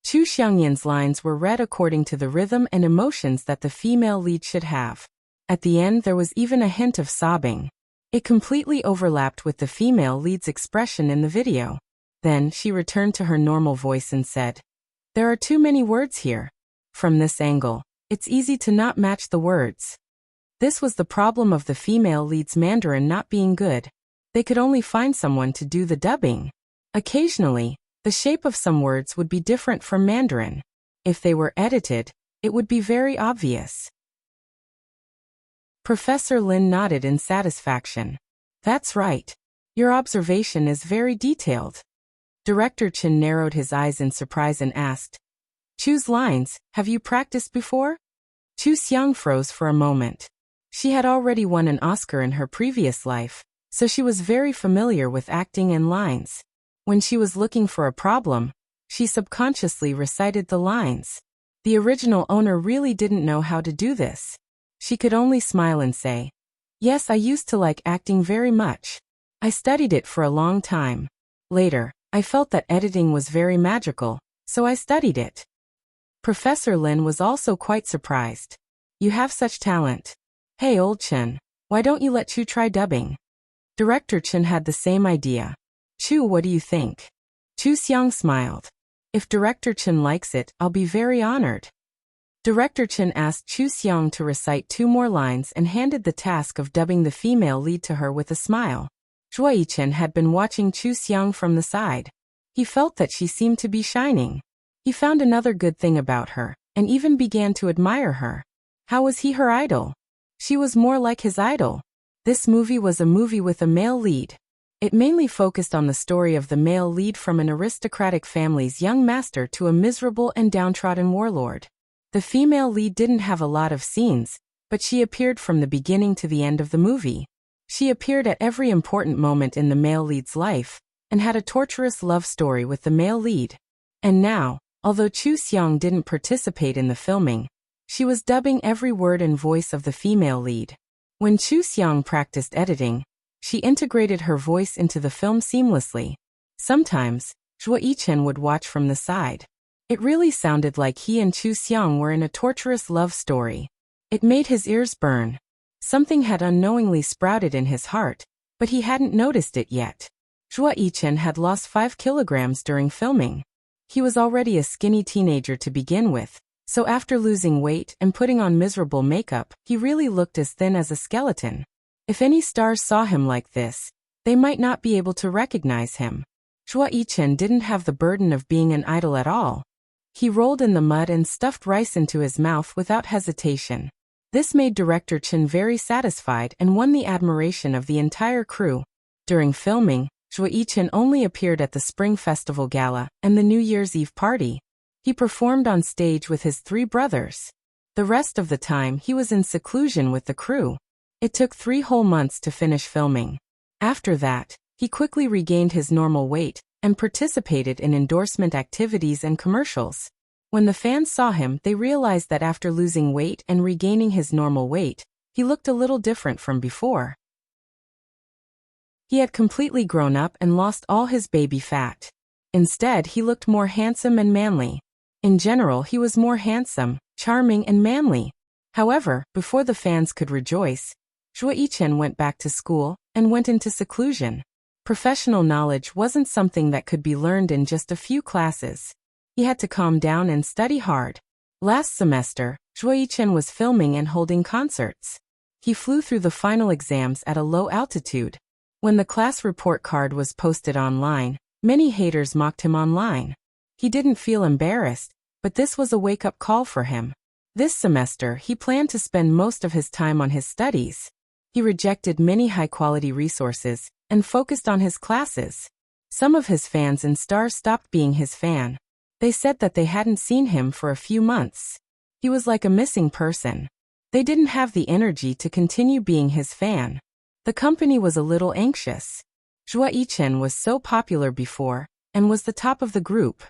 Chu Xiangyan's lines were read according to the rhythm and emotions that the female lead should have. At the end there was even a hint of sobbing. It completely overlapped with the female lead's expression in the video. Then she returned to her normal voice and said, "There are too many words here. From this angle, it's easy to not match the words." This was the problem of the female lead's Mandarin not being good. They could only find someone to do the dubbing. Occasionally, the shape of some words would be different from Mandarin. If they were edited, it would be very obvious. Professor Lin nodded in satisfaction. "That's right. Your observation is very detailed." Director Chen narrowed his eyes in surprise and asked, "Chu's lines, have you practiced before?" Chu Xiang froze for a moment. She had already won an Oscar in her previous life, so she was very familiar with acting and lines. When she was looking for a problem, she subconsciously recited the lines. The original owner really didn't know how to do this. She could only smile and say, "Yes, I used to like acting very much. I studied it for a long time. Later, I felt that editing was very magical, so I studied it." Professor Lin was also quite surprised. "You have such talent. Hey, old Chen, why don't you let Chu try dubbing?" Director Chen had the same idea. "Chu, what do you think?" Chu Xiang smiled. If Director Chen likes it, I'll be very honored. Director Chen asked Chu Xiong to recite 2 more lines and handed the task of dubbing the female lead to her with a smile. Zhuo Yichen had been watching Chu Xiong from the side. He felt that she seemed to be shining. He found another good thing about her, and even began to admire her. How was he her idol? She was more like his idol. This movie was a movie with a male lead. It mainly focused on the story of the male lead from an aristocratic family's young master to a miserable and downtrodden warlord. The female lead didn't have a lot of scenes, but she appeared from the beginning to the end of the movie. She appeared at every important moment in the male lead's life, and had a torturous love story with the male lead. And now, although Chu Xiong didn't participate in the filming, she was dubbing every word and voice of the female lead. When Chu Xiong practiced editing, she integrated her voice into the film seamlessly. Sometimes, Zhuo Yichen would watch from the side. It really sounded like he and Chu Xiong were in a torturous love story. It made his ears burn. Something had unknowingly sprouted in his heart, but he hadn't noticed it yet. Zhuo Yichen had lost 5 kilograms during filming. He was already a skinny teenager to begin with, so after losing weight and putting on miserable makeup, he really looked as thin as a skeleton. If any stars saw him like this, they might not be able to recognize him. Zhuo Yichen didn't have the burden of being an idol at all. He rolled in the mud and stuffed rice into his mouth without hesitation. This made Director Chen very satisfied and won the admiration of the entire crew. During filming, Zhuo Yichen only appeared at the Spring Festival Gala and the New Year's Eve party. He performed on stage with his 3 brothers. The rest of the time he was in seclusion with the crew. It took 3 whole months to finish filming. After that, he quickly regained his normal weight and participated in endorsement activities and commercials. When the fans saw him, they realized that after losing weight and regaining his normal weight, he looked a little different from before. He had completely grown up and lost all his baby fat. Instead, he looked more handsome and manly. In general, he was more handsome, charming, and manly. However, before the fans could rejoice, Zhuo Yichen went back to school and went into seclusion. Professional knowledge wasn't something that could be learned in just a few classes. He had to calm down and study hard. Last semester, Zhuo Yichen was filming and holding concerts. He flew through the final exams at a low altitude. When the class report card was posted online, many haters mocked him online. He didn't feel embarrassed, but this was a wake-up call for him. This semester, he planned to spend most of his time on his studies. He rejected many high-quality resources and focused on his classes. Some of his fans and stars stopped being his fan. They said that they hadn't seen him for a few months. He was like a missing person. They didn't have the energy to continue being his fan. The company was a little anxious. Zhuo Yichen was so popular before, and was the top of the group.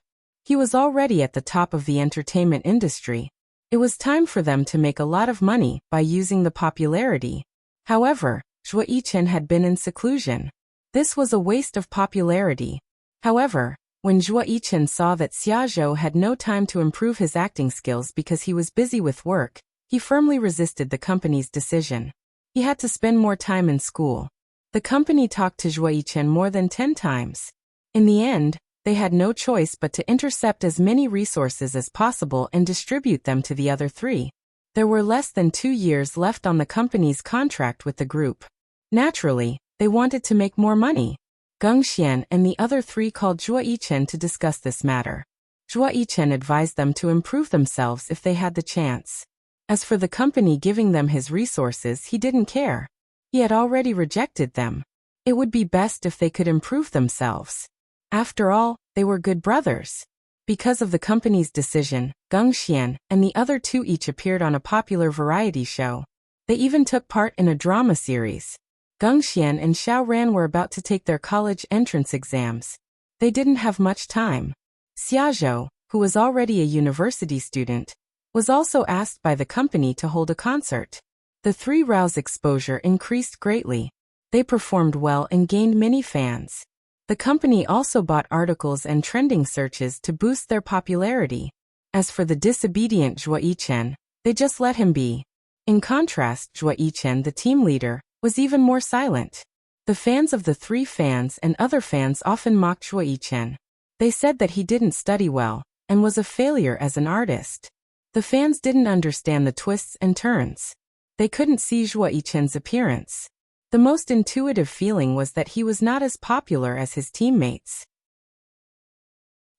He was already at the top of the entertainment industry. It was time for them to make a lot of money by using the popularity. However, Zhuo Yichen had been in seclusion. This was a waste of popularity. However, when Zhuo Yichen saw that Xia Zhou had no time to improve his acting skills because he was busy with work, he firmly resisted the company's decision. He had to spend more time in school. The company talked to Zhuo Yichen more than 10 times. In the end, they had no choice but to intercept as many resources as possible and distribute them to the other 3. There were less than 2 years left on the company's contract with the group. Naturally, they wanted to make more money. Geng Xian and the other 3 called Zhuo Yichen to discuss this matter. Zhuo Yichen advised them to improve themselves if they had the chance. As for the company giving them his resources, he didn't care. He had already rejected them. It would be best if they could improve themselves. After all, they were good brothers. Because of the company's decision, Geng Xian and the other 2 each appeared on a popular variety show. They even took part in a drama series. Geng Xian and Xiao Ran were about to take their college entrance exams. They didn't have much time. Xia Zhou, who was already a university student, was also asked by the company to hold a concert. The 3 Rao's exposure increased greatly. They performed well and gained many fans. The company also bought articles and trending searches to boost their popularity. As for the disobedient Zhuo Yichen, they just let him be. In contrast, Zhuo Yichen, the team leader, was even more silent. The fans of the 3 fans and other fans often mocked Zhuo Yichen. They said that he didn't study well and was a failure as an artist. The fans didn't understand the twists and turns. They couldn't see Zhuo Yichen's appearance. The most intuitive feeling was that he was not as popular as his teammates.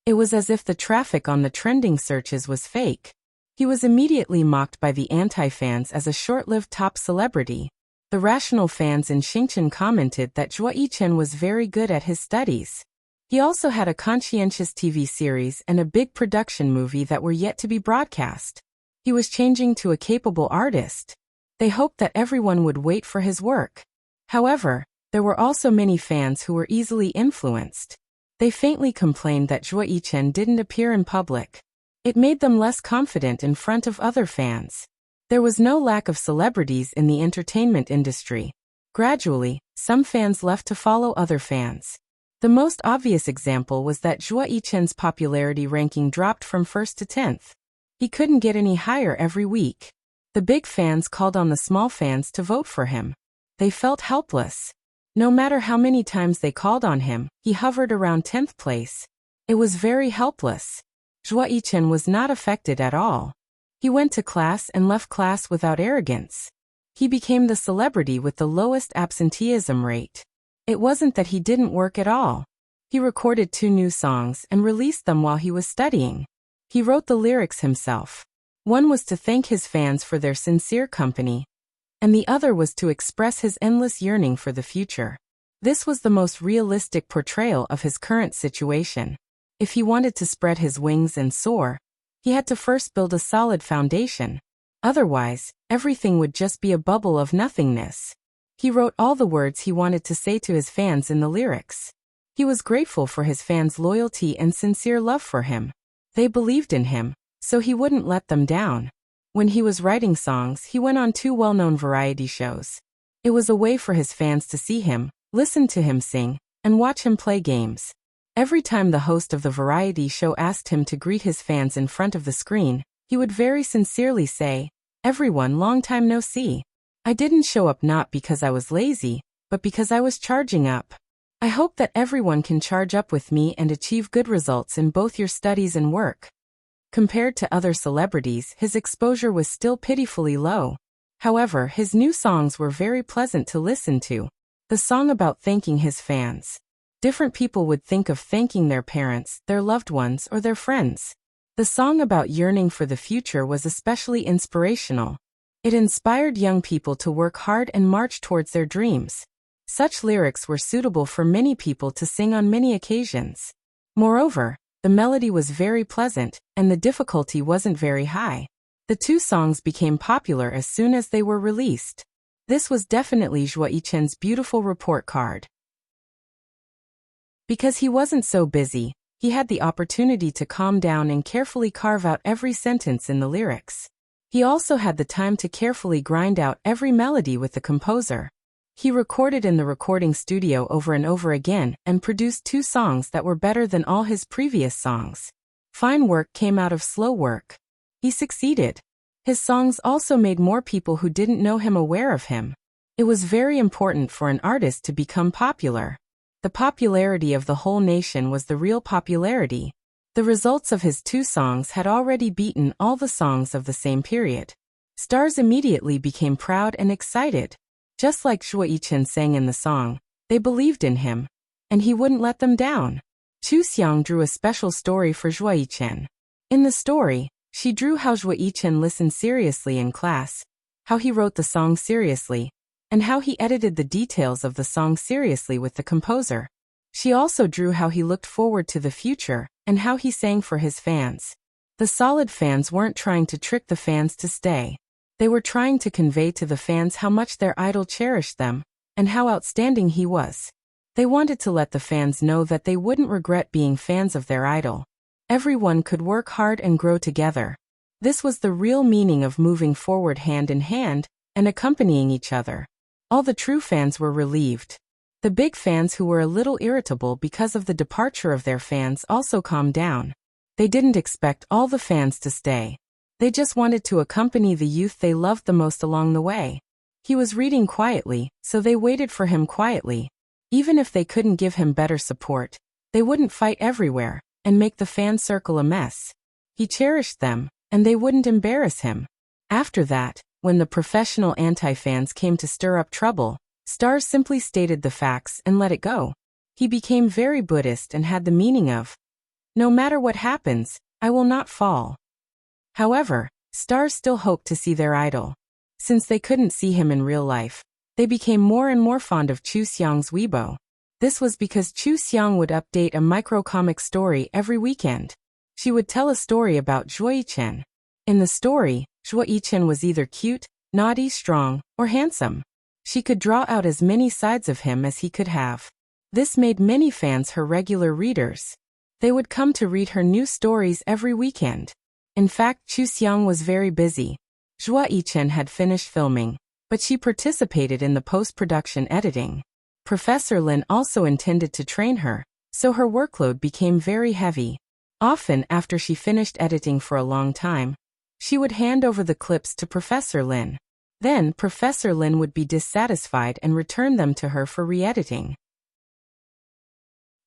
It was as if the traffic on the trending searches was fake. He was immediately mocked by the anti-fans as a short-lived top celebrity. The rational fans in Xingchen commented that Zhuo Yichen was very good at his studies. He also had a conscientious TV series and a big production movie that were yet to be broadcast. He was changing to a capable artist. They hoped that everyone would wait for his work. However, there were also many fans who were easily influenced. They faintly complained that Zhuo Yichen didn't appear in public. It made them less confident in front of other fans. There was no lack of celebrities in the entertainment industry. Gradually, some fans left to follow other fans. The most obvious example was that Zhuo Yichen's popularity ranking dropped from 1st to 10th. He couldn't get any higher every week. The big fans called on the small fans to vote for him. They felt helpless. No matter how many times they called on him, he hovered around 10th place. It was very helpless. Zhuo Yichen was not affected at all. He went to class and left class without arrogance. He became the celebrity with the lowest absenteeism rate. It wasn't that he didn't work at all. He recorded 2 new songs and released them while he was studying. He wrote the lyrics himself. One was to thank his fans for their sincere company, and the other was to express his endless yearning for the future. This was the most realistic portrayal of his current situation. If he wanted to spread his wings and soar, he had to first build a solid foundation. Otherwise, everything would just be a bubble of nothingness. He wrote all the words he wanted to say to his fans in the lyrics. He was grateful for his fans' loyalty and sincere love for him. They believed in him, so he wouldn't let them down. When he was writing songs, he went on 2 well-known variety shows. It was a way for his fans to see him, listen to him sing, and watch him play games. Every time the host of the variety show asked him to greet his fans in front of the screen, he would very sincerely say, "Everyone, long time no see. I didn't show up not because I was lazy, but because I was charging up. I hope that everyone can charge up with me and achieve good results in both your studies and work." Compared to other celebrities, his exposure was still pitifully low. However, his new songs were very pleasant to listen to. The song about thanking his fans. Different people would think of thanking their parents, their loved ones, or their friends. The song about yearning for the future was especially inspirational. It inspired young people to work hard and march towards their dreams. Such lyrics were suitable for many people to sing on many occasions. Moreover, the melody was very pleasant, and the difficulty wasn't very high. The 2 songs became popular as soon as they were released. This was definitely Zhuo Yichen's beautiful report card. Because he wasn't so busy, he had the opportunity to calm down and carefully carve out every sentence in the lyrics. He also had the time to carefully grind out every melody with the composer. He recorded in the recording studio over and over again and produced 2 songs that were better than all his previous songs. Fine work came out of slow work. He succeeded. His songs also made more people who didn't know him aware of him. It was very important for an artist to become popular. The popularity of the whole nation was the real popularity. The results of his 2 songs had already beaten all the songs of the same period. Stars immediately became proud and excited. Just like Zhuo Yichen sang in the song, they believed in him, and he wouldn't let them down. Chu Xiang drew a special story for Zhuo Yichen. In the story, she drew how Zhuo Yichen listened seriously in class, how he wrote the song seriously, and how he edited the details of the song seriously with the composer. She also drew how he looked forward to the future, and how he sang for his fans. The solid fans weren't trying to trick the fans to stay. They were trying to convey to the fans how much their idol cherished them, and how outstanding he was. They wanted to let the fans know that they wouldn't regret being fans of their idol. Everyone could work hard and grow together. This was the real meaning of moving forward hand in hand, and accompanying each other. All the true fans were relieved. The big fans who were a little irritable because of the departure of their fans also calmed down. They didn't expect all the fans to stay. They just wanted to accompany the youth they loved the most along the way. He was reading quietly, so they waited for him quietly. Even if they couldn't give him better support, they wouldn't fight everywhere. and make the fan circle a mess. He cherished them, and they wouldn't embarrass him. After that, when the professional anti-fans came to stir up trouble, Stars simply stated the facts and let it go. He became very Buddhist and had the meaning of, "No matter what happens, I will not fall." However, Stars still hoped to see their idol. Since they couldn't see him in real life, they became more and more fond of Chu Xiang's Weibo. This was because Chu Xiang would update a microcomic story every weekend. She would tell a story about Zhuo Yichen. In the story, Zhuo Yichen was either cute, naughty, strong, or handsome. She could draw out as many sides of him as he could have. This made many fans her regular readers. They would come to read her new stories every weekend. In fact, Chu Xiang was very busy. Zhuo Yichen had finished filming, but she participated in the post-production editing. Professor Lin also intended to train her, so her workload became very heavy. Often after she finished editing for a long time, she would hand over the clips to Professor Lin. Then Professor Lin would be dissatisfied and return them to her for re-editing.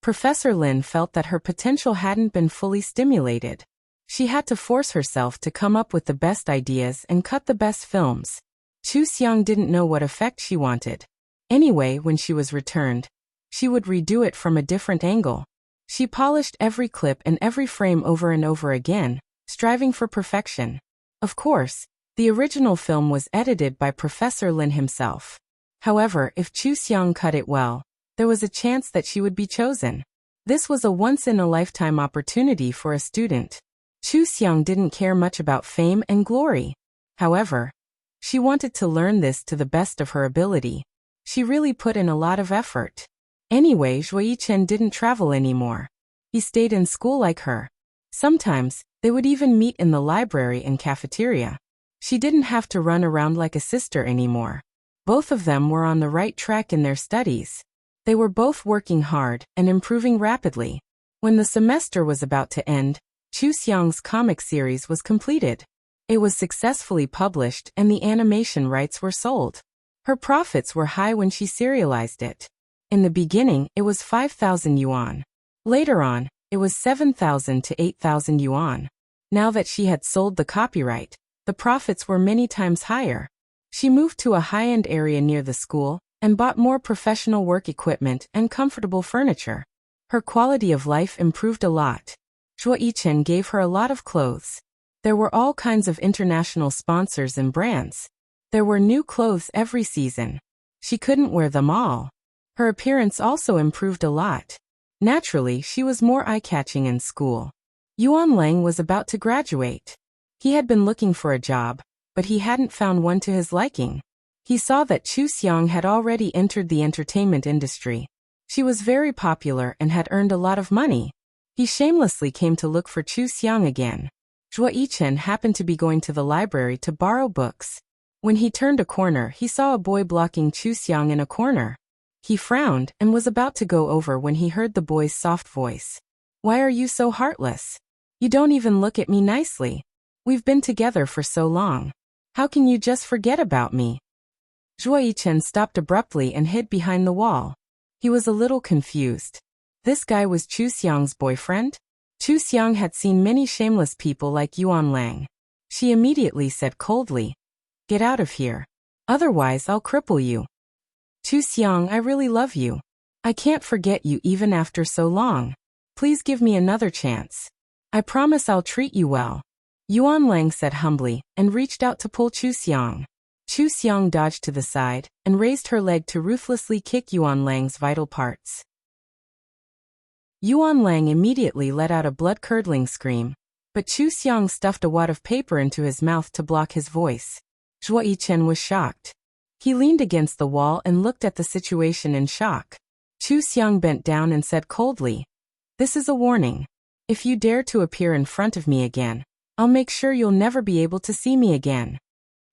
Professor Lin felt that her potential hadn't been fully stimulated. She had to force herself to come up with the best ideas and cut the best films. Chu Xiang didn't know what effect she wanted. Anyway, when she was returned, she would redo it from a different angle. She polished every clip and every frame over and over again, striving for perfection. Of course, the original film was edited by Professor Lin himself. However, if Chu Xiang cut it well, there was a chance that she would be chosen. This was a once-in-a-lifetime opportunity for a student. Chu Xiang didn't care much about fame and glory. However, she wanted to learn this to the best of her ability. She really put in a lot of effort. Anyway, Zhuo Yichen didn't travel anymore. He stayed in school like her. Sometimes, they would even meet in the library and cafeteria. She didn't have to run around like a sister anymore. Both of them were on the right track in their studies. They were both working hard and improving rapidly. When the semester was about to end, Chu Xiang's comic series was completed. It was successfully published and the animation rights were sold. Her profits were high when she serialized it. In the beginning, it was 5,000 yuan. Later on, it was 7,000 to 8,000 yuan. Now that she had sold the copyright, the profits were many times higher. She moved to a high-end area near the school and bought more professional work equipment and comfortable furniture. Her quality of life improved a lot. Zhuo Yichen gave her a lot of clothes. There were all kinds of international sponsors and brands. There were new clothes every season. She couldn't wear them all. Her appearance also improved a lot. Naturally, she was more eye-catching in school. Yuan Lang was about to graduate. He had been looking for a job, but he hadn't found one to his liking. He saw that Chu Xiang had already entered the entertainment industry. She was very popular and had earned a lot of money. He shamelessly came to look for Chu Xiang again. Zhuo Yichen happened to be going to the library to borrow books. When he turned a corner, he saw a boy blocking Chu Xiang in a corner. He frowned and was about to go over when he heard the boy's soft voice. "Why are you so heartless? You don't even look at me nicely. We've been together for so long. How can you just forget about me?" Zhuo Yichen stopped abruptly and hid behind the wall. He was a little confused. This guy was Chu Xiang's boyfriend? Chu Xiang had seen many shameless people like Yuan Lang. She immediately said coldly, "Get out of here. Otherwise I'll cripple you." "Chu Xiang, I really love you. I can't forget you even after so long. Please give me another chance. I promise I'll treat you well." Yuan Lang said humbly and reached out to pull Chu Xiang. Chu Xiang dodged to the side and raised her leg to ruthlessly kick Yuan Lang's vital parts. Yuan Lang immediately let out a blood-curdling scream, but Chu Xiang stuffed a wad of paper into his mouth to block his voice. Zhuo Yichen was shocked. He leaned against the wall and looked at the situation in shock. Chu Xiang bent down and said coldly, "This is a warning. If you dare to appear in front of me again, I'll make sure you'll never be able to see me again."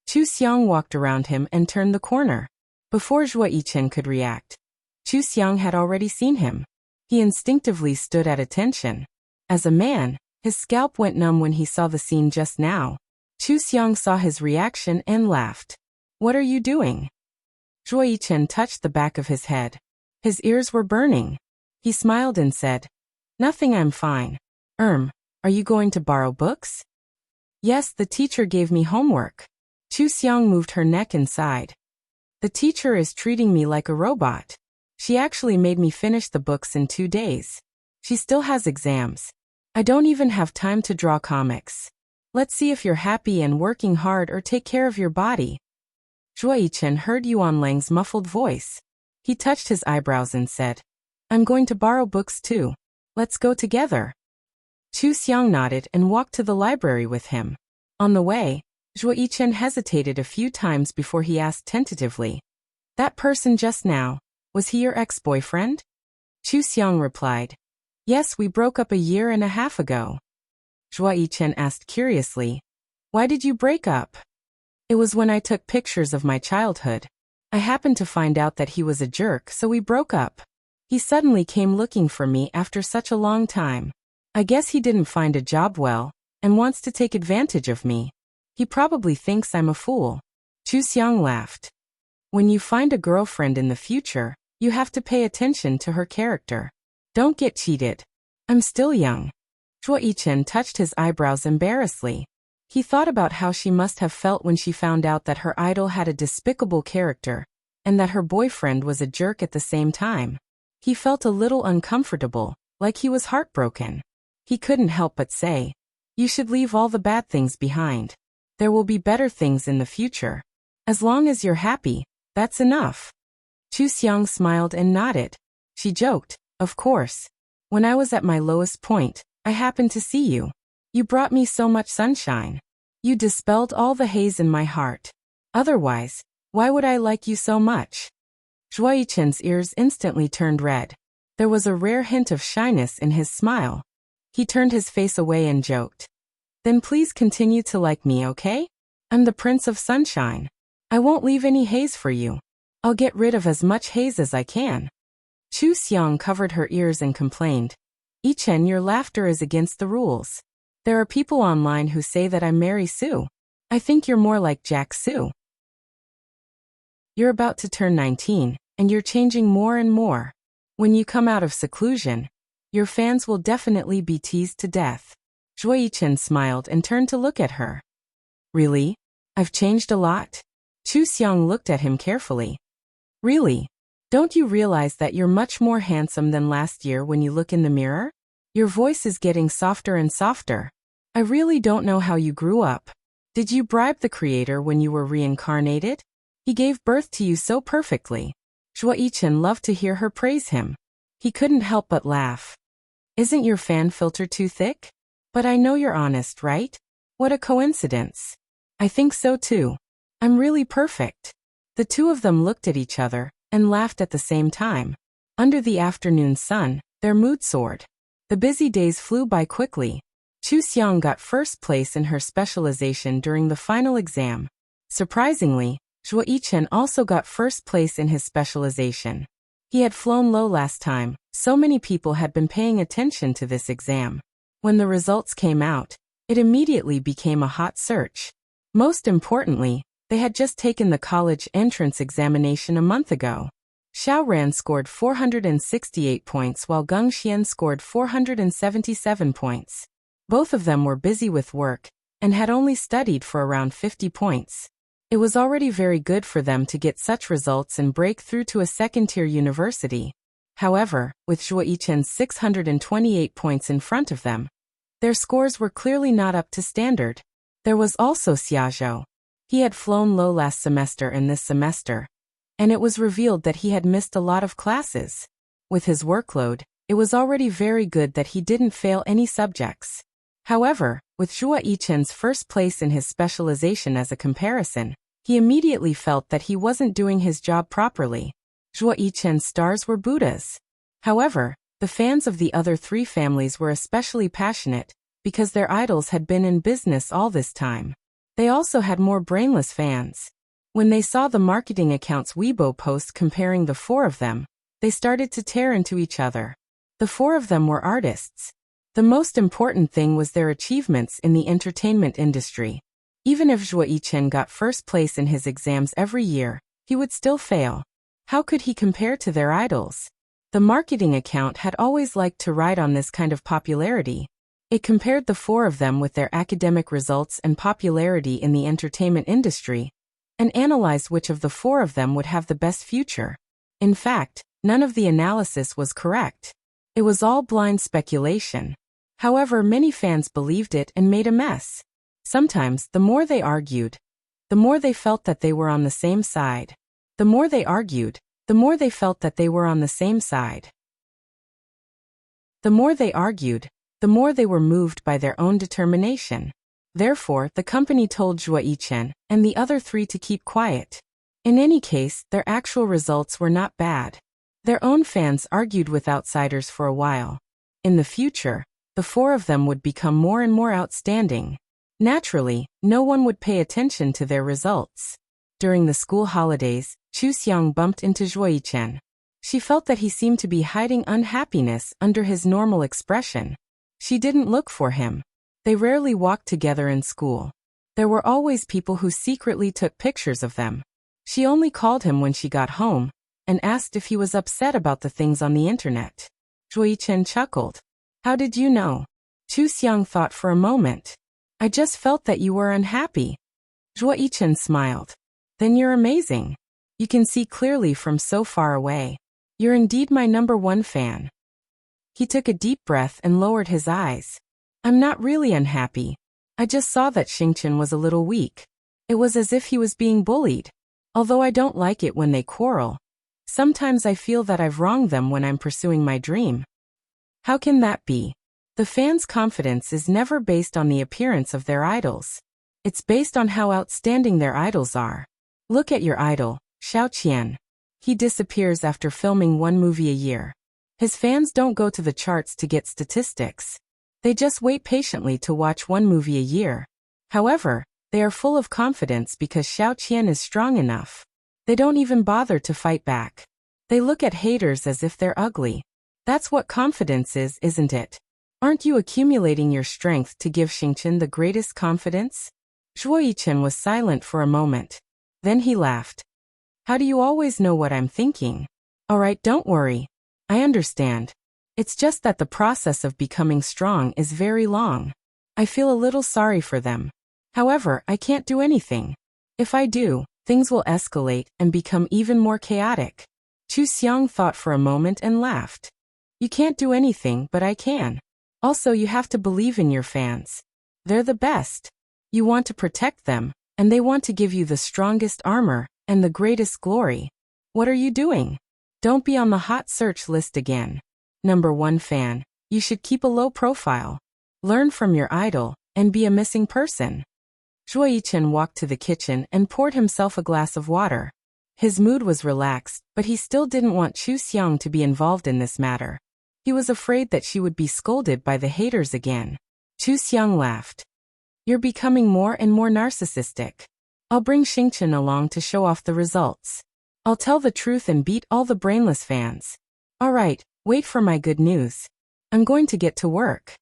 Chu Xiang walked around him and turned the corner. Before Zhuo Yichen could react, Chu Xiang had already seen him. He instinctively stood at attention. As a man, his scalp went numb when he saw the scene just now. Chu Xiang saw his reaction and laughed. "What are you doing?" Zhuo Yichen touched the back of his head. His ears were burning. He smiled and said, "Nothing, I'm fine." Are you going to borrow books? Yes, the teacher gave me homework. Chu Xiang moved her neck inside. The teacher is treating me like a robot. She actually made me finish the books in 2 days. She still has exams. I don't even have time to draw comics. Let's see if you're happy and working hard or take care of your body. Zhuo Yichen heard Yuan Lang's muffled voice. He touched his eyebrows and said, I'm going to borrow books too. Let's go together. Chu Xiang nodded and walked to the library with him. On the way, Zhuo Yichen hesitated a few times before he asked tentatively, That person just now, was he your ex-boyfriend? Chu Xiang replied, Yes, we broke up 1.5 years ago. Zhuo Yichen asked curiously, Why did you break up? It was when I took pictures of my childhood. I happened to find out that he was a jerk, so we broke up. He suddenly came looking for me after such a long time. I guess he didn't find a job well, and wants to take advantage of me. He probably thinks I'm a fool. Chu Xiang laughed. When you find a girlfriend in the future, you have to pay attention to her character. Don't get cheated. I'm still young. Zhuo Yichen touched his eyebrows embarrassedly. He thought about how she must have felt when she found out that her idol had a despicable character, and that her boyfriend was a jerk at the same time. He felt a little uncomfortable, like he was heartbroken. He couldn't help but say, You should leave all the bad things behind. There will be better things in the future. As long as you're happy, that's enough. Chu Xiang smiled and nodded. She joked, Of course. When I was at my lowest point, I happened to see you. You brought me so much sunshine. You dispelled all the haze in my heart. Otherwise, why would I like you so much? Zhuo Yichen's ears instantly turned red. There was a rare hint of shyness in his smile. He turned his face away and joked. Then please continue to like me, okay? I'm the Prince of Sunshine. I won't leave any haze for you. I'll get rid of as much haze as I can. Chu Xiang covered her ears and complained. Yichen, your laughter is against the rules. There are people online who say that I'm Mary Sue. I think you're more like Jack Sue. You're about to turn 19, and you're changing more and more. When you come out of seclusion, your fans will definitely be teased to death. Zhuo Yichen smiled and turned to look at her. Really? I've changed a lot? Chu Xiang looked at him carefully. Really? Don't you realize that you're much more handsome than last year when you look in the mirror? Your voice is getting softer and softer. I really don't know how you grew up. Did you bribe the creator when you were reincarnated? He gave birth to you so perfectly. Zhuo Yichen loved to hear her praise him. He couldn't help but laugh. Isn't your fan filter too thick? But I know you're honest, right? What a coincidence. I think so too. I'm really perfect. The two of them looked at each other and laughed at the same time. Under the afternoon sun, their mood soared. The busy days flew by quickly. Chu Xiang got first place in her specialization during the final exam. Surprisingly, Zhuo Yichen also got first place in his specialization. He had flown low last time, so many people had been paying attention to this exam. When the results came out, it immediately became a hot search. Most importantly, they had just taken the college entrance examination a month ago. Xiao Ran scored 468 points while Geng Xian scored 477 points. Both of them were busy with work and had only studied for around 50 points. It was already very good for them to get such results and break through to a second-tier university. However, with Zhuo Yichen's 628 points in front of them, their scores were clearly not up to standard. There was also Xiazhou. He had flown low last semester and this semester, and it was revealed that he had missed a lot of classes. With his workload, it was already very good that he didn't fail any subjects. However, with Zhuo Yichen's first place in his specialization as a comparison, he immediately felt that he wasn't doing his job properly. Zhuo Yichen's stars were Buddhas. However, the fans of the other three families were especially passionate, because their idols had been in business all this time. They also had more brainless fans. When they saw the marketing account's Weibo post comparing the four of them, they started to tear into each other. The four of them were artists. The most important thing was their achievements in the entertainment industry. Even if Zhuo Yichen got first place in his exams every year, he would still fail. How could he compare to their idols? The marketing account had always liked to ride on this kind of popularity. It compared the four of them with their academic results and popularity in the entertainment industry, and analyzed which of the four of them would have the best future. In fact, none of the analysis was correct. It was all blind speculation. However, many fans believed it and made a mess. Sometimes, the more they argued, the more they felt that they were on the same side. The more they argued, the more they felt that they were on the same side. The more they argued, the more they were moved by their own determination. Therefore, the company told Zhuo Yichen and the other three to keep quiet. In any case, their actual results were not bad. Their own fans argued with outsiders for a while. In the future, the four of them would become more and more outstanding. Naturally, no one would pay attention to their results. During the school holidays, Chu Xiang bumped into Zhuo Yichen. She felt that he seemed to be hiding unhappiness under his normal expression. She didn't look for him. They rarely walked together in school. There were always people who secretly took pictures of them. She only called him when she got home and asked if he was upset about the things on the internet. Zhuo Yichen chuckled. How did you know? Chu Xiang thought for a moment. I just felt that you were unhappy. Zhuo Yichen smiled. Then you're amazing. You can see clearly from so far away. You're indeed my #1 fan. He took a deep breath and lowered his eyes. I'm not really unhappy. I just saw that Xingqian was a little weak. It was as if he was being bullied. Although I don't like it when they quarrel. Sometimes I feel that I've wronged them when I'm pursuing my dream. How can that be? The fans' confidence is never based on the appearance of their idols. It's based on how outstanding their idols are. Look at your idol, Xiao Qian. He disappears after filming one movie a year. His fans don't go to the charts to get statistics. They just wait patiently to watch one movie a year. However, they are full of confidence because Xiao Qian is strong enough. They don't even bother to fight back. They look at haters as if they're ugly. That's what confidence is, isn't it? Aren't you accumulating your strength to give Xingqian the greatest confidence? Zhuo Yichen was silent for a moment. Then he laughed. How do you always know what I'm thinking? Alright, don't worry. I understand. It's just that the process of becoming strong is very long. I feel a little sorry for them. However, I can't do anything. If I do, things will escalate and become even more chaotic. Chu Xiang thought for a moment and laughed. You can't do anything, but I can. Also, you have to believe in your fans. They're the best. You want to protect them, and they want to give you the strongest armor and the greatest glory. What are you doing? Don't be on the hot search list again. #1 fan, you should keep a low profile. Learn from your idol and be a missing person. Zhuo Yichen walked to the kitchen and poured himself a glass of water. His mood was relaxed, but he still didn't want Chu Xiang to be involved in this matter. He was afraid that she would be scolded by the haters again. Chu Xiang laughed. You're becoming more and more narcissistic. I'll bring Xingqian along to show off the results. I'll tell the truth and beat all the brainless fans. Alright, wait for my good news. I'm going to get to work.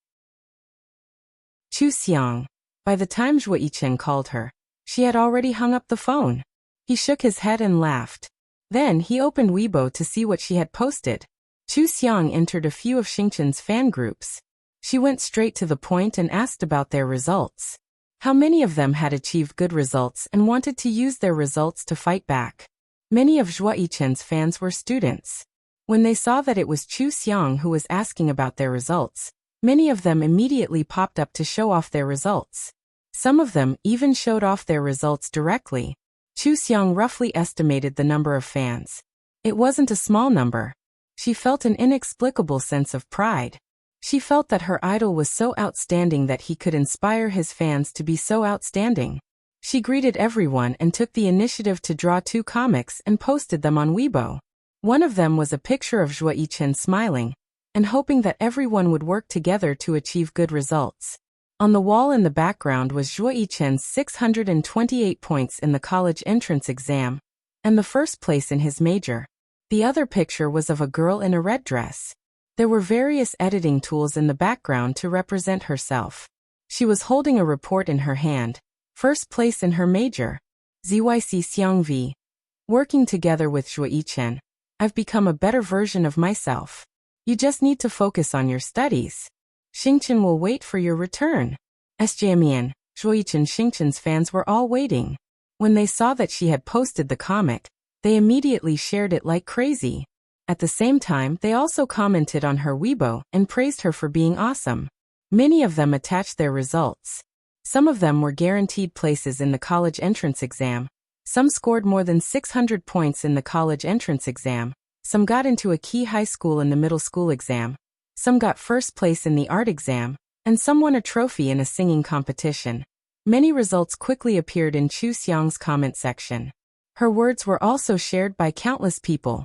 Chu Xiang. By the time Zhuo Yichen called her, she had already hung up the phone. He shook his head and laughed. Then he opened Weibo to see what she had posted. Chu Xiang entered a few of Xingqian's fan groups. She went straight to the point and asked about their results. How many of them had achieved good results and wanted to use their results to fight back. Many of Zhuo Yichen's fans were students. When they saw that it was Chu Xiang who was asking about their results, many of them immediately popped up to show off their results. Some of them even showed off their results directly. Chu Xiang roughly estimated the number of fans. It wasn't a small number. She felt an inexplicable sense of pride. She felt that her idol was so outstanding that he could inspire his fans to be so outstanding. She greeted everyone and took the initiative to draw 2 comics and posted them on Weibo. One of them was a picture of Zhuo Yichen smiling and hoping that everyone would work together to achieve good results. On the wall in the background was Zhuo Yichen's 628 points in the college entrance exam and the first place in his major. The other picture was of a girl in a red dress. There were various editing tools in the background to represent herself. She was holding a report in her hand, first place in her major. ZYC Xiangvi. Working together with Zhuo Yichen, I've become a better version of myself. You just need to focus on your studies. Xingqian will wait for your return. Sjamian, Zhuoyichen Xingqian's fans were all waiting. When they saw that she had posted the comic, they immediately shared it like crazy. At the same time, they also commented on her Weibo and praised her for being awesome. Many of them attached their results. Some of them were guaranteed places in the college entrance exam. Some scored more than 600 points in the college entrance exam. Some got into a key high school in the middle school exam. Some got first place in the art exam, and some won a trophy in a singing competition. Many results quickly appeared in Chu Xiang's comment section. Her words were also shared by countless people.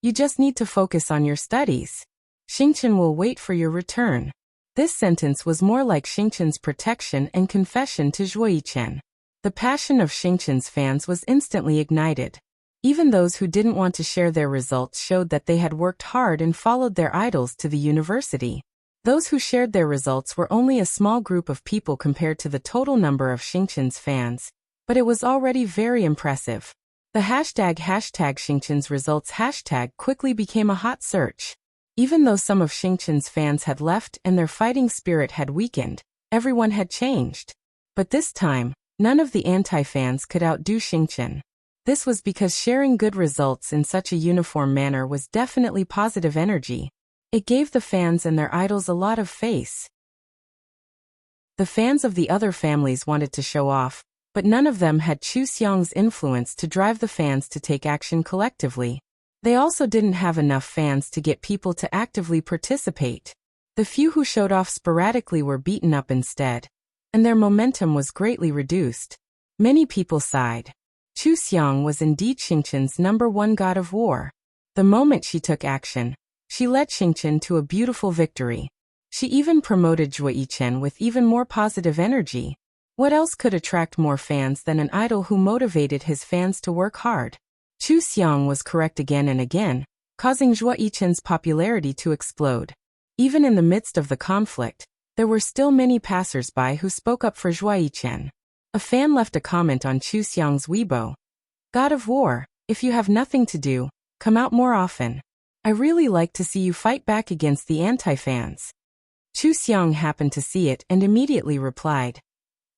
You just need to focus on your studies. Xingqian will wait for your return. This sentence was more like Xingqian's protection and confession to Zhuoyichen. The passion of Xingqian's fans was instantly ignited. Even those who didn't want to share their results showed that they had worked hard and followed their idols to the university. Those who shared their results were only a small group of people compared to the total number of Xingqian's fans, but it was already very impressive. The hashtag Xingqian's results hashtag quickly became a hot search. Even though some of Xingqian's fans had left and their fighting spirit had weakened, everyone had changed. But this time, none of the anti-fans could outdo Xingqian. This was because sharing good results in such a uniform manner was definitely positive energy. It gave the fans and their idols a lot of face. The fans of the other families wanted to show off, but none of them had Chu Xiang's influence to drive the fans to take action collectively. They also didn't have enough fans to get people to actively participate. The few who showed off sporadically were beaten up instead, and their momentum was greatly reduced. Many people sighed. Chu Xiang was indeed Xingqian's #1 god of war. The moment she took action, she led Xingqian to a beautiful victory. She even promoted Zhuoyichen with even more positive energy. What else could attract more fans than an idol who motivated his fans to work hard? Chu Xiang was correct again and again, causing Zhuoyichen's popularity to explode. Even in the midst of the conflict, there were still many passers-by who spoke up for Zhuoyichen. A fan left a comment on Chu Xiang's Weibo. God of War, if you have nothing to do, come out more often. I really like to see you fight back against the anti-fans. Chu Xiang happened to see it and immediately replied,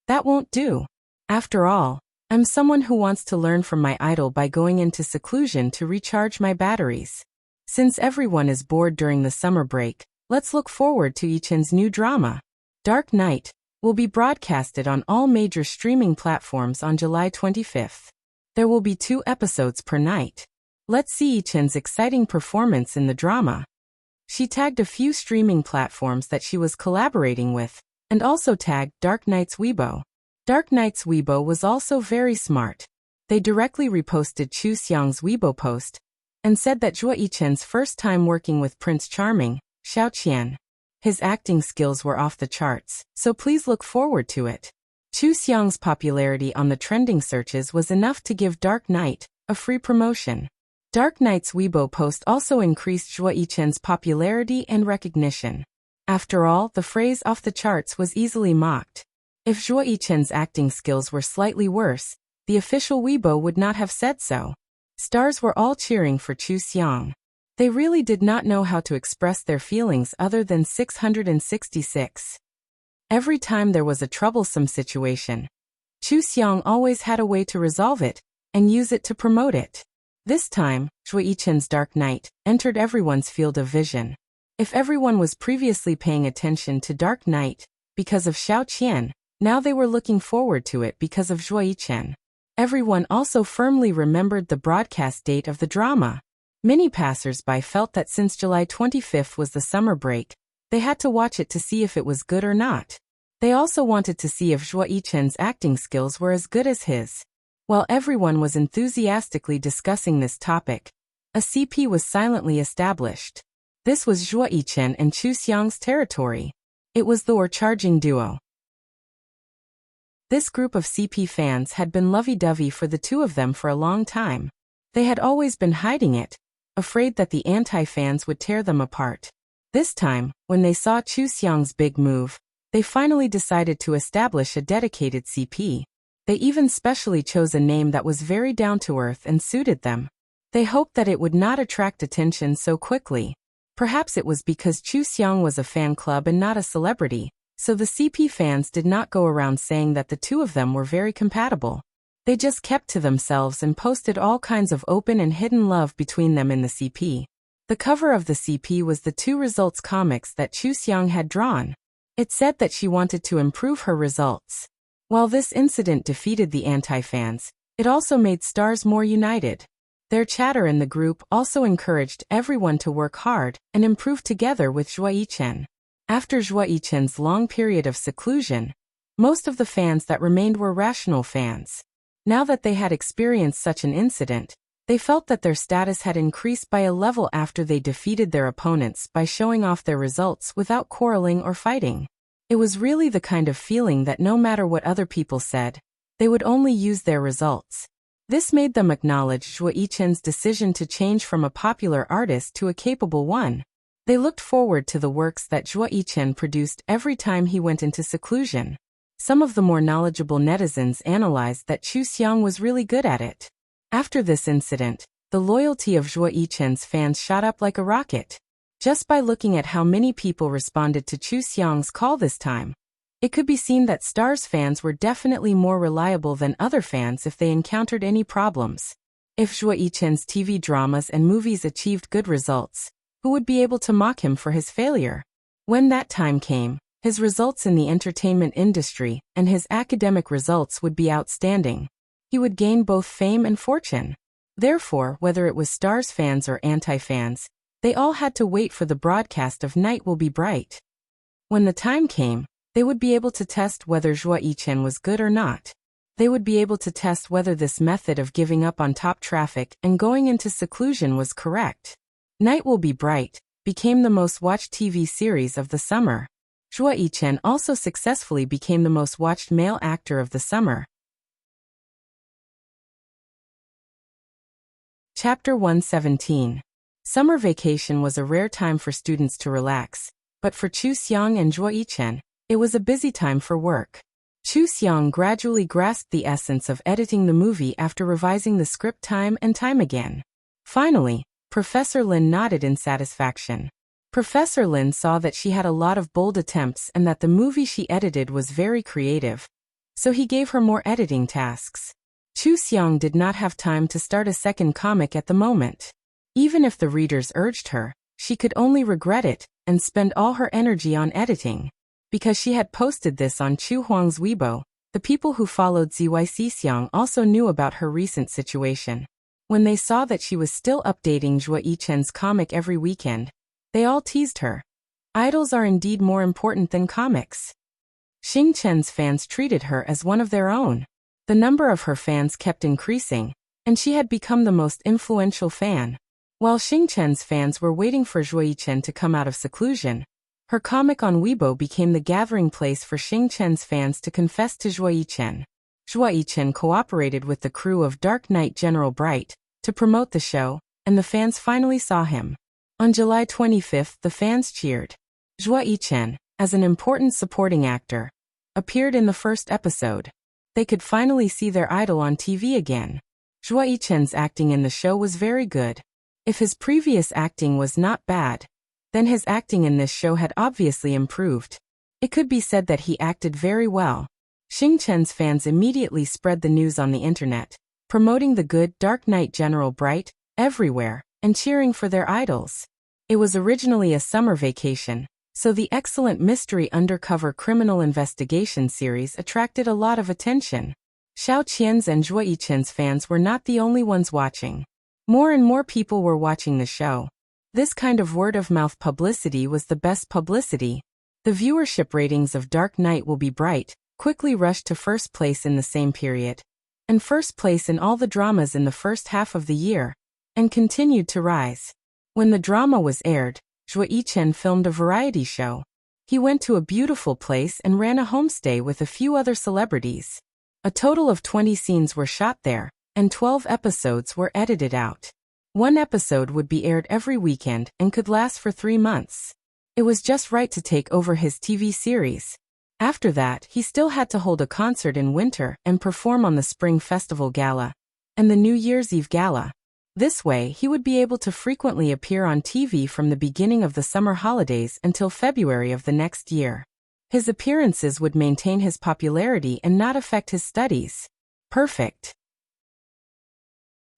that won't do. After all, I'm someone who wants to learn from my idol by going into seclusion to recharge my batteries. Since everyone is bored during the summer break, let's look forward to Yichen's new drama. Dark Knight will be broadcasted on all major streaming platforms on July 25th. There will be 2 episodes per night. Let's see Yichen's exciting performance in the drama. She tagged a few streaming platforms that she was collaborating with, and also tagged Dark Knight's Weibo. Dark Knight's Weibo was also very smart. They directly reposted Chu Xiang's Weibo post, and said that Zhuoyichen's first time working with Prince Charming, Xiao Qian. His acting skills were off the charts, so please look forward to it. Chu Xiang's popularity on the trending searches was enough to give Dark Knight a free promotion. Dark Knight's Weibo post also increased Zhuoyichen's popularity and recognition. After all, the phrase off the charts was easily mocked. If Zhuoyichen's acting skills were slightly worse, the official Weibo would not have said so. Stars were all cheering for Chu Xiang. They really did not know how to express their feelings other than 666. Every time there was a troublesome situation, Chu Xiang always had a way to resolve it and use it to promote it. This time, Zhuoyichen's Dark Knight entered everyone's field of vision. If everyone was previously paying attention to Dark Knight because of Xiao Qian, now they were looking forward to it because of Zhuoyichen. Everyone also firmly remembered the broadcast date of the drama. Many passers-by felt that since July 25th was the summer break, they had to watch it to see if it was good or not. They also wanted to see if Zhuoyichen's acting skills were as good as his. While everyone was enthusiastically discussing this topic, a CP was silently established. This was Zhuoyichen and Chu Xiang's territory. It was the overcharging duo. This group of CP fans had been lovey-dovey for the two of them for a long time. They had always been hiding it, afraid that the anti-fans would tear them apart. This time, when they saw Chu Xiang's big move, they finally decided to establish a dedicated CP. They even specially chose a name that was very down-to-earth and suited them. They hoped that it would not attract attention so quickly. Perhaps it was because Chu Seong was a fan club and not a celebrity, so the CP fans did not go around saying that the two of them were very compatible. They just kept to themselves and posted all kinds of open and hidden love between them in the CP. The cover of the CP was the 2 results comics that Chu Seong had drawn. It said that she wanted to improve her results. While this incident defeated the anti-fans, it also made stars more united. Their chatter in the group also encouraged everyone to work hard and improve together with Jua Yichen. After Jua Yichen's long period of seclusion, most of the fans that remained were rational fans. Now that they had experienced such an incident, they felt that their status had increased by a level after they defeated their opponents by showing off their results without quarreling or fighting. It was really the kind of feeling that no matter what other people said, they would only use their results. This made them acknowledge Jua Yichen's decision to change from a popular artist to a capable one. They looked forward to the works that Jua Yichen produced every time he went into seclusion. Some of the more knowledgeable netizens analyzed that Chu Seong was really good at it. After this incident, the loyalty of Jua Yichen's fans shot up like a rocket. Just by looking at how many people responded to Chu Seong's call this time, it could be seen that Stars fans were definitely more reliable than other fans if they encountered any problems. If Jua Yichen's TV dramas and movies achieved good results, who would be able to mock him for his failure? When that time came, his results in the entertainment industry and his academic results would be outstanding. He would gain both fame and fortune. Therefore, whether it was Stars fans or anti-fans, they all had to wait for the broadcast of Night Will Be Bright. When the time came, they would be able to test whether Jua Yichen was good or not. They would be able to test whether this method of giving up on top traffic and going into seclusion was correct. Night Will Be Bright became the most watched TV series of the summer. Jua Yichen also successfully became the most watched male actor of the summer. Chapter 117. Summer vacation was a rare time for students to relax, but for Chu Seong and Jua Yichen, it was a busy time for work. Chu Seong gradually grasped the essence of editing the movie after revising the script time and time again. Finally, Professor Lin nodded in satisfaction. Professor Lin saw that she had a lot of bold attempts and that the movie she edited was very creative, so he gave her more editing tasks. Chu Seong did not have time to start a second comic at the moment. Even if the readers urged her, she could only regret it and spend all her energy on editing. Because she had posted this on Chu Huang's Weibo, the people who followed ZYC Xiang also knew about her recent situation. When they saw that she was still updating Jua Yichen's comic every weekend, they all teased her. Idols are indeed more important than comics. Xing Chen's fans treated her as one of their own. The number of her fans kept increasing, and she had become the most influential fan. While Xing Chen's fans were waiting for Jua Yichen to come out of seclusion, her comic on Weibo became the gathering place for Xing Chen's fans to confess to Jua Yichen. Jua Yichen cooperated with the crew of Dark Knight General Bright to promote the show, and the fans finally saw him. On July 25th, the fans cheered. Jua Yichen, as an important supporting actor, appeared in the first episode. They could finally see their idol on TV again. Jua Yichen's acting in the show was very good. If his previous acting was not bad, then his acting in this show had obviously improved. It could be said that he acted very well. Xing Chen's fans immediately spread the news on the internet, promoting the good Dark Knight General Bright everywhere and cheering for their idols. It was originally a summer vacation, so the excellent mystery undercover criminal investigation series attracted a lot of attention. Xiao Qian's and Jua Yichen's fans were not the only ones watching. More and more people were watching the show. This kind of word-of-mouth publicity was the best publicity. The viewership ratings of Dark Knight Will Be Bright quickly rushed to first place in the same period, and first place in all the dramas in the first half of the year, and continued to rise. When the drama was aired, Jua Yichen filmed a variety show. He went to a beautiful place and ran a homestay with a few other celebrities. A total of 20 scenes were shot there, and 12 episodes were edited out. One episode would be aired every weekend and could last for 3 months. It was just right to take over his TV series. After that, he still had to hold a concert in winter and perform on the Spring Festival Gala and the New Year's Eve Gala. This way, he would be able to frequently appear on TV from the beginning of the summer holidays until February of the next year. His appearances would maintain his popularity and not affect his studies. Perfect.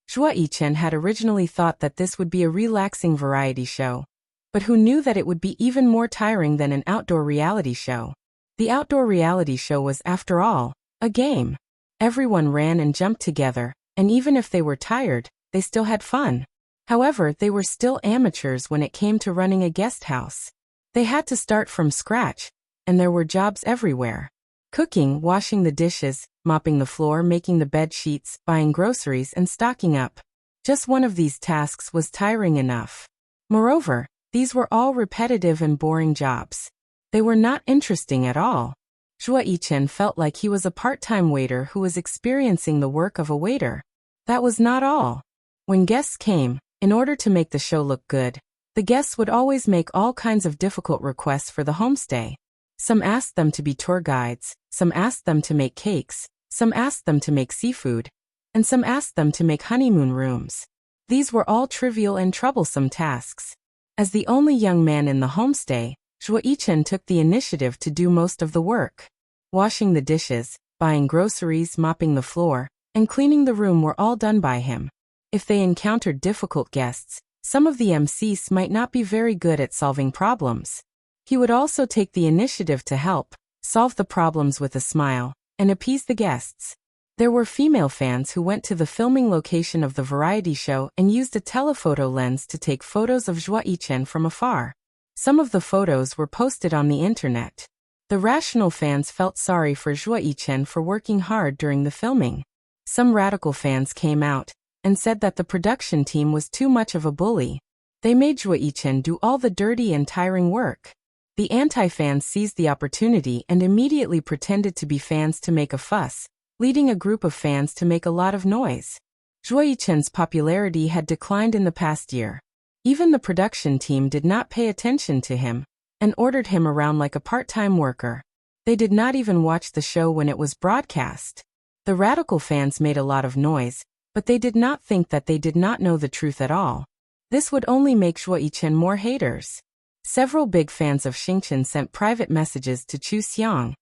Zhuo Yichen had originally thought that this would be a relaxing variety show, but who knew that it would be even more tiring than an outdoor reality show? The outdoor reality show was, after all, a game. Everyone ran and jumped together, and even if they were tired, they still had fun. However, they were still amateurs when it came to running a guest house. They had to start from scratch, and there were jobs everywhere. Cooking, washing the dishes, mopping the floor, making the bed sheets, buying groceries, and stocking up. Just one of these tasks was tiring enough. Moreover, these were all repetitive and boring jobs. They were not interesting at all. Zhuo Yichen felt like he was a part-time waiter who was experiencing the work of a waiter. That was not all. When guests came, in order to make the show look good, the guests would always make all kinds of difficult requests for the homestay. Some asked them to be tour guides, some asked them to make cakes, some asked them to make seafood, and some asked them to make honeymoon rooms. These were all trivial and troublesome tasks. As the only young man in the homestay, Zhuo Yichen took the initiative to do most of the work. Washing the dishes, buying groceries, mopping the floor, and cleaning the room were all done by him. If they encountered difficult guests, some of the MCs might not be very good at solving problems. He would also take the initiative to help, solve the problems with a smile, and appease the guests. There were female fans who went to the filming location of the variety show and used a telephoto lens to take photos of Zhuo Yichen from afar. Some of the photos were posted on the internet. The rational fans felt sorry for Zhuo Yichen for working hard during the filming. Some radical fans came out and said that the production team was too much of a bully. They made Zhuo Yichen do all the dirty and tiring work. The anti-fans seized the opportunity and immediately pretended to be fans to make a fuss, leading a group of fans to make a lot of noise. Zhuo Yichen's popularity had declined in the past year. Even the production team did not pay attention to him and ordered him around like a part-time worker. They did not even watch the show when it was broadcast. The radical fans made a lot of noise, but they did not think that they did not know the truth at all. This would only make Zhuo Yichen more haters. Several big fans of Xingchen sent private messages to Chu Xiang,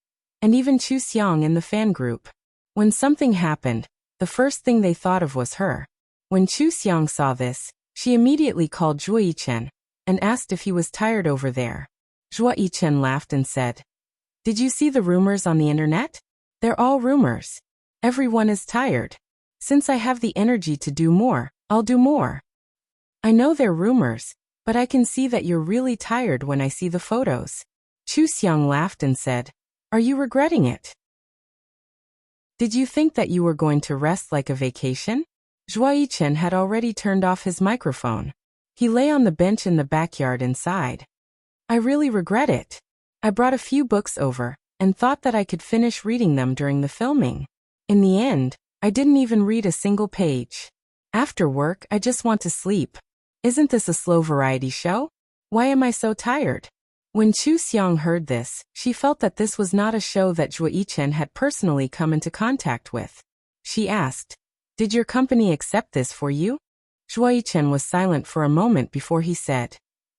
and even Chu Xiang in the fan group. When something happened, the first thing they thought of was her. When Chu Xiang saw this, she immediately called Zhuo Yichen and asked if he was tired over there. Zhuo Yichen laughed and said, "Did you see the rumors on the internet? They're all rumors. Everyone is tired. Since I have the energy to do more, I'll do more. I know they're rumors, but I can see that you're really tired when I see the photos." Chu Xiang laughed and said, "Are you regretting it? Did you think that you were going to rest like a vacation?" Zhuo Yichen had already turned off his microphone. He lay on the bench in the backyard and sighed. "I really regret it. I brought a few books over and thought that I could finish reading them during the filming. In the end, I didn't even read a single page. After work, I just want to sleep. Isn't this a slow variety show? Why am I so tired?" When Chu Xiang heard this, she felt that this was not a show that Zhuo Yichen had personally come into contact with. She asked, "Did your company accept this for you?" Zhuo Yichen was silent for a moment before he said,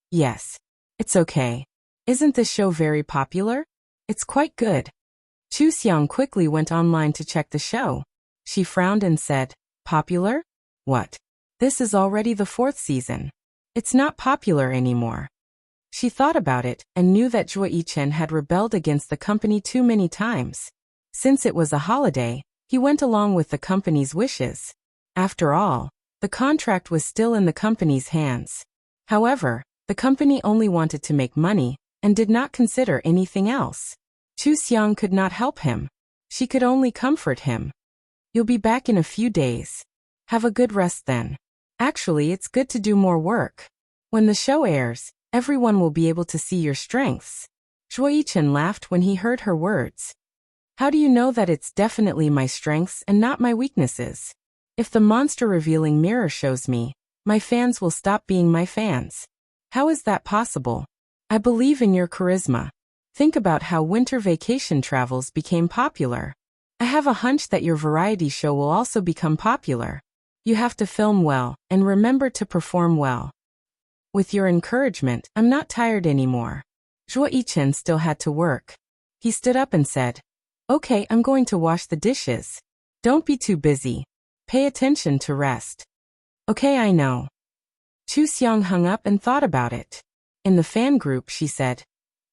"Yes. It's okay. Isn't this show very popular? It's quite good." Chu Xiang quickly went online to check the show. She frowned and said, "Popular? What? This is already the 4th season. It's not popular anymore." She thought about it and knew that Zhuo Yichen had rebelled against the company too many times. Since it was a holiday, he went along with the company's wishes. After all, the contract was still in the company's hands. However, the company only wanted to make money and did not consider anything else. Chu Xiang could not help him. She could only comfort him. "You'll be back in a few days. Have a good rest then. Actually, it's good to do more work. When the show airs, everyone will be able to see your strengths." Zhuo Yichen laughed when he heard her words. "How do you know that it's definitely my strengths and not my weaknesses? If the monster-revealing mirror shows me, my fans will stop being my fans. How is that possible? I believe in your charisma. Think about how winter vacation travels became popular. I have a hunch that your variety show will also become popular. You have to film well, and remember to perform well. With your encouragement, I'm not tired anymore. Zhuo Yichen still had to work. He stood up and said, "Okay, I'm going to wash the dishes. Don't be too busy. Pay attention to rest." "Okay, I know." Chu Xiang hung up and thought about it. In the fan group, she said,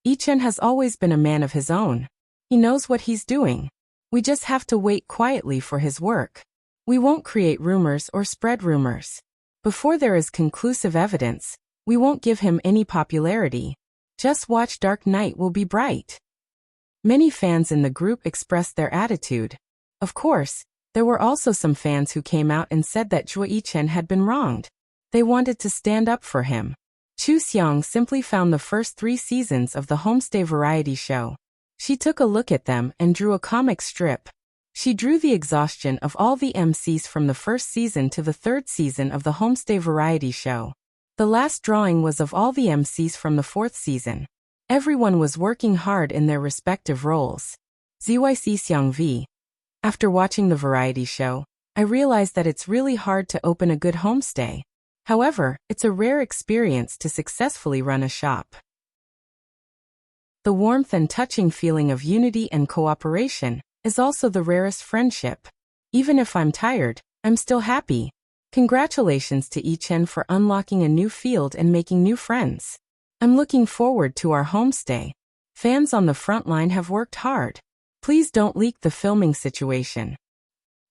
"Yichen has always been a man of his own. He knows what he's doing. We just have to wait quietly for his work. We won't create rumors or spread rumors. Before there is conclusive evidence, we won't give him any popularity. Just watch Dark Knight will be bright." Many fans in the group expressed their attitude. Of course, there were also some fans who came out and said that Zhuo Yichen had been wronged. They wanted to stand up for him. Chu Xiang simply found the first 3 seasons of the Homestay variety show. She took a look at them and drew a comic strip. She drew the exhaustion of all the MCs from the first season to the 3rd season of the Homestay variety show. The last drawing was of all the MCs from the 4th season. Everyone was working hard in their respective roles. ZYC Xiang V. After watching the variety show, I realized that it's really hard to open a good homestay. However, it's a rare experience to successfully run a shop. The warmth and touching feeling of unity and cooperation is also the rarest friendship. Even if I'm tired, I'm still happy. Congratulations to Yichen for unlocking a new field and making new friends. I'm looking forward to our homestay. Fans on the front line have worked hard. Please don't leak the filming situation.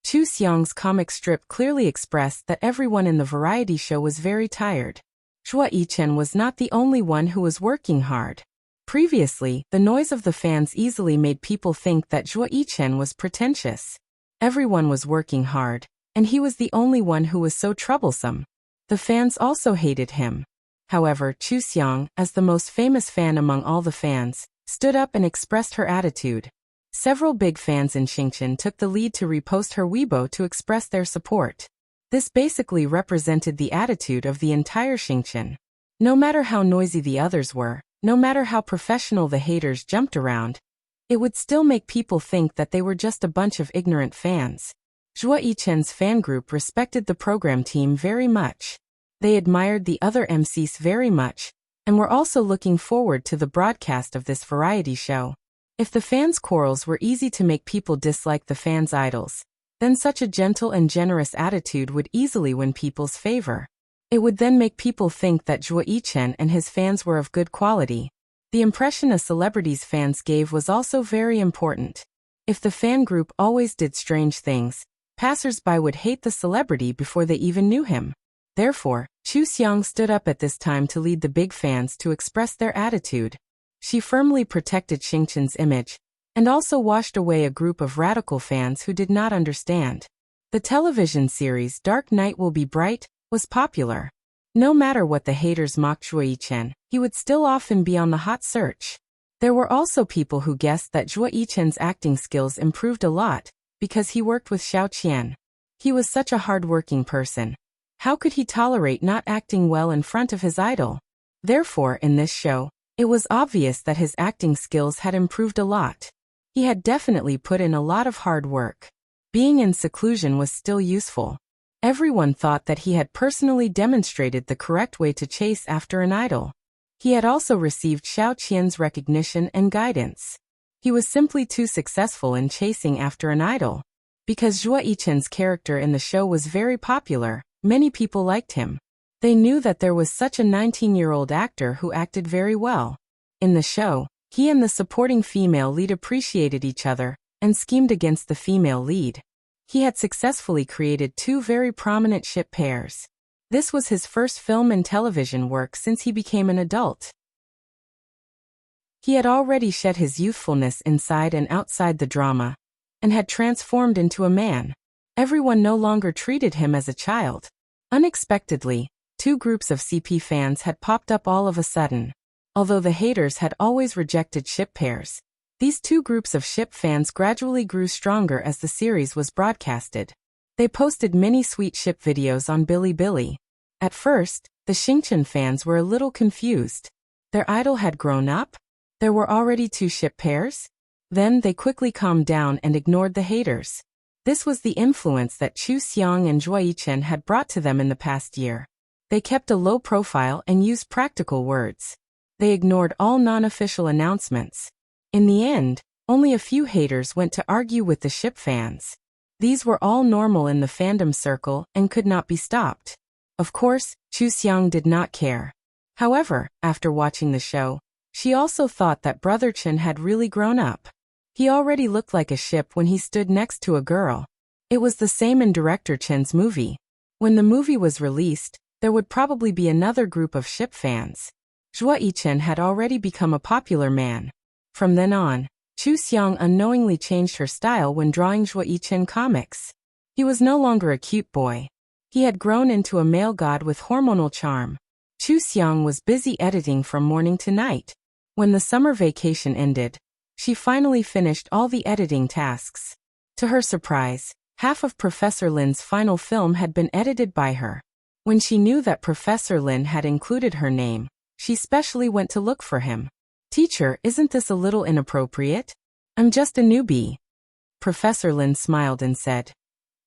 Chu Xiang's comic strip clearly expressed that everyone in the variety show was very tired. Zhuo Yichen was not the only one who was working hard. Previously, the noise of the fans easily made people think that Zhuo Yichen was pretentious. Everyone was working hard, and he was the only one who was so troublesome. The fans also hated him. However, Chu Xiang, as the most famous fan among all the fans, stood up and expressed her attitude. Several big fans in Xingchen took the lead to repost her Weibo to express their support. This basically represented the attitude of the entire Xingchen. No matter how noisy the others were, no matter how professional the haters jumped around, it would still make people think that they were just a bunch of ignorant fans. Zhuo Yichen's fan group respected the program team very much. They admired the other MCs very much, and were also looking forward to the broadcast of this variety show. If the fans' quarrels were easy to make people dislike the fans' idols, then such a gentle and generous attitude would easily win people's favor. It would then make people think that Zhuo Yichen and his fans were of good quality. The impression a celebrity's fans gave was also very important. If the fan group always did strange things, passers-by would hate the celebrity before they even knew him. Therefore, Chu Xiang stood up at this time to lead the big fans to express their attitude. She firmly protected Xingchen's image, and also washed away a group of radical fans who did not understand. The television series Dark Knight Will Be Bright was popular. No matter what the haters mocked Zhuo Yichen, he would still often be on the hot search. There were also people who guessed that Zhuo Yichen's acting skills improved a lot, because he worked with Xiao Qian. He was such a hard-working person. How could he tolerate not acting well in front of his idol? Therefore, in this show, it was obvious that his acting skills had improved a lot. He had definitely put in a lot of hard work. Being in seclusion was still useful. Everyone thought that he had personally demonstrated the correct way to chase after an idol. He had also received Xiao Qian's recognition and guidance. He was simply too successful in chasing after an idol. Because Zhuo Yichen's character in the show was very popular, many people liked him. They knew that there was such a 19-year-old actor who acted very well. In the show, he and the supporting female lead appreciated each other and schemed against the female lead. He had successfully created 2 very prominent ship pairs. This was his first film and television work since he became an adult. He had already shed his youthfulness inside and outside the drama, and had transformed into a man. Everyone no longer treated him as a child. Unexpectedly, 2 groups of CP fans had popped up all of a sudden. Although the haters had always rejected ship pairs, these 2 groups of ship fans gradually grew stronger as the series was broadcasted. They posted many sweet ship videos on Bilibili. At first, the Xingchen fans were a little confused. Their idol had grown up? There were already 2 ship pairs? Then they quickly calmed down and ignored the haters. This was the influence that Chu Xiang and Zhuo Yichen had brought to them in the past year. They kept a low profile and used practical words. They ignored all non-official announcements. In the end, only a few haters went to argue with the ship fans. These were all normal in the fandom circle and could not be stopped. Of course, Chu Xiang did not care. However, after watching the show, she also thought that Brother Chen had really grown up. He already looked like a ship when he stood next to a girl. It was the same in director Chen's movie. When the movie was released, there would probably be another group of ship fans. Zhuo Yichen had already become a popular man. From then on, Chu Xiang unknowingly changed her style when drawing Zhuo Yichen comics. He was no longer a cute boy. He had grown into a male god with hormonal charm. Chu Xiang was busy editing from morning to night. When the summer vacation ended, she finally finished all the editing tasks. To her surprise, half of Professor Lin's final film had been edited by her. When she knew that Professor Lin had included her name, she specially went to look for him. "Teacher, isn't this a little inappropriate? I'm just a newbie." Professor Lin smiled and said,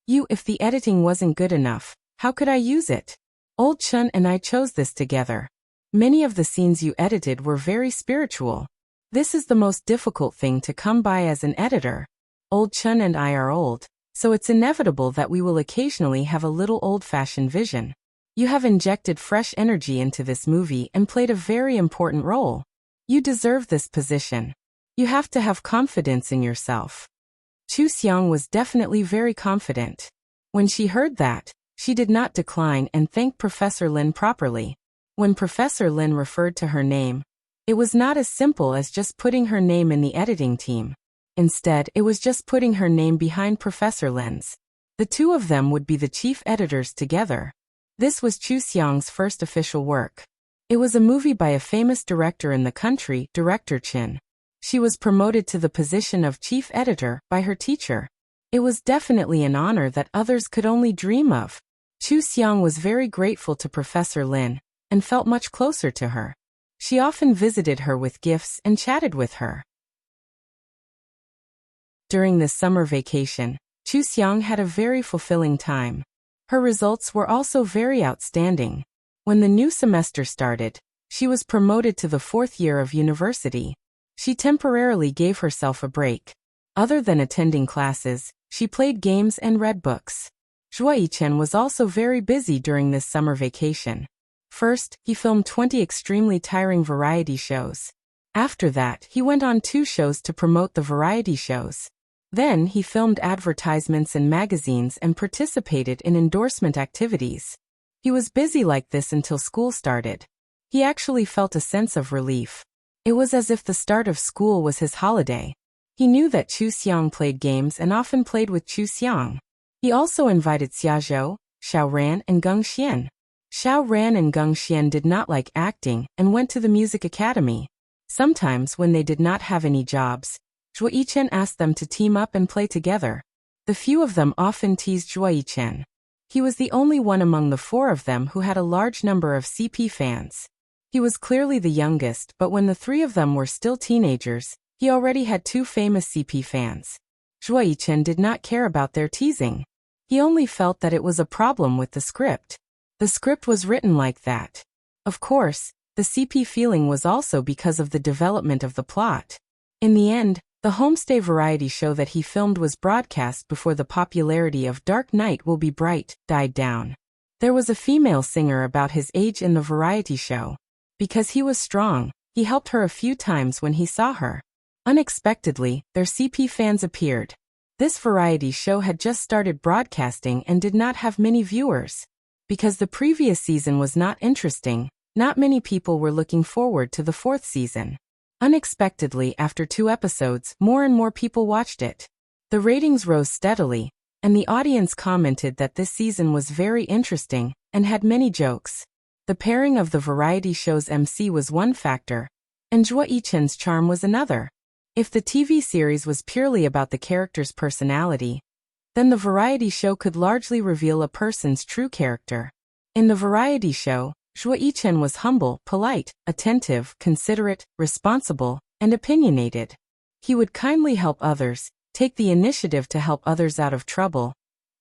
If the editing wasn't good enough, how could I use it? Old Chun and I chose this together. Many of the scenes you edited were very spiritual. This is the most difficult thing to come by as an editor. Old Chun and I are old, so it's inevitable that we will occasionally have a little old-fashioned vision. You have injected fresh energy into this movie and played a very important role. You deserve this position. You have to have confidence in yourself. Chu Xiang was definitely very confident. When she heard that, she did not decline and thanked Professor Lin properly. When Professor Lin referred to her name, it was not as simple as just putting her name in the editing team. Instead, it was just putting her name behind Professor Lin's. The two of them would be the chief editors together. This was Chu Xiang's first official work. It was a movie by a famous director in the country, Director Chen. She was promoted to the position of chief editor by her teacher. It was definitely an honor that others could only dream of. Chu Xiang was very grateful to Professor Lin and felt much closer to her. She often visited her with gifts and chatted with her. During this summer vacation, Chu Xiang had a very fulfilling time. Her results were also very outstanding. When the new semester started, she was promoted to the 4th year of university. She temporarily gave herself a break. Other than attending classes, she played games and read books. Zhuo Yichen was also very busy during this summer vacation. First, he filmed 20 extremely tiring variety shows. After that, he went on 2 shows to promote the variety shows. Then he filmed advertisements in magazines and participated in endorsement activities. He was busy like this until school started. He actually felt a sense of relief. It was as if the start of school was his holiday. He knew that Chu Xiang played games and often played with Chu Xiang. He also invited Xia Zhou, Xiao Ran and Geng Xian. Xiao Ran and Geng Xian did not like acting and went to the music academy. Sometimes when they did not have any jobs, Zhuo Yichen asked them to team up and play together. The few of them often teased Zhuo Yichen. He was the only one among the 4 of them who had a large number of CP fans. He was clearly the youngest, but when the 3 of them were still teenagers, he already had 2 famous CP fans. Zhuo Yichen did not care about their teasing. He only felt that it was a problem with the script. The script was written like that. Of course, the CP feeling was also because of the development of the plot. In the end, the homestay variety show that he filmed was broadcast before the popularity of Dark Night Will Be Bright died down. There was a female singer about his age in the variety show. Because he was strong, he helped her a few times when he saw her. Unexpectedly, their CP fans appeared. This variety show had just started broadcasting and did not have many viewers. Because the previous season was not interesting, not many people were looking forward to the 4th season. Unexpectedly, after 2 episodes, more and more people watched it. The ratings rose steadily, and the audience commented that this season was very interesting and had many jokes. The pairing of the variety show's MC was one factor, and Zhuo Yichen's charm was another. If the TV series was purely about the character's personality, then the variety show could largely reveal a person's true character. In the variety show, Zhuo Yichen was humble, polite, attentive, considerate, responsible, and opinionated. He would kindly help others, take the initiative to help others out of trouble,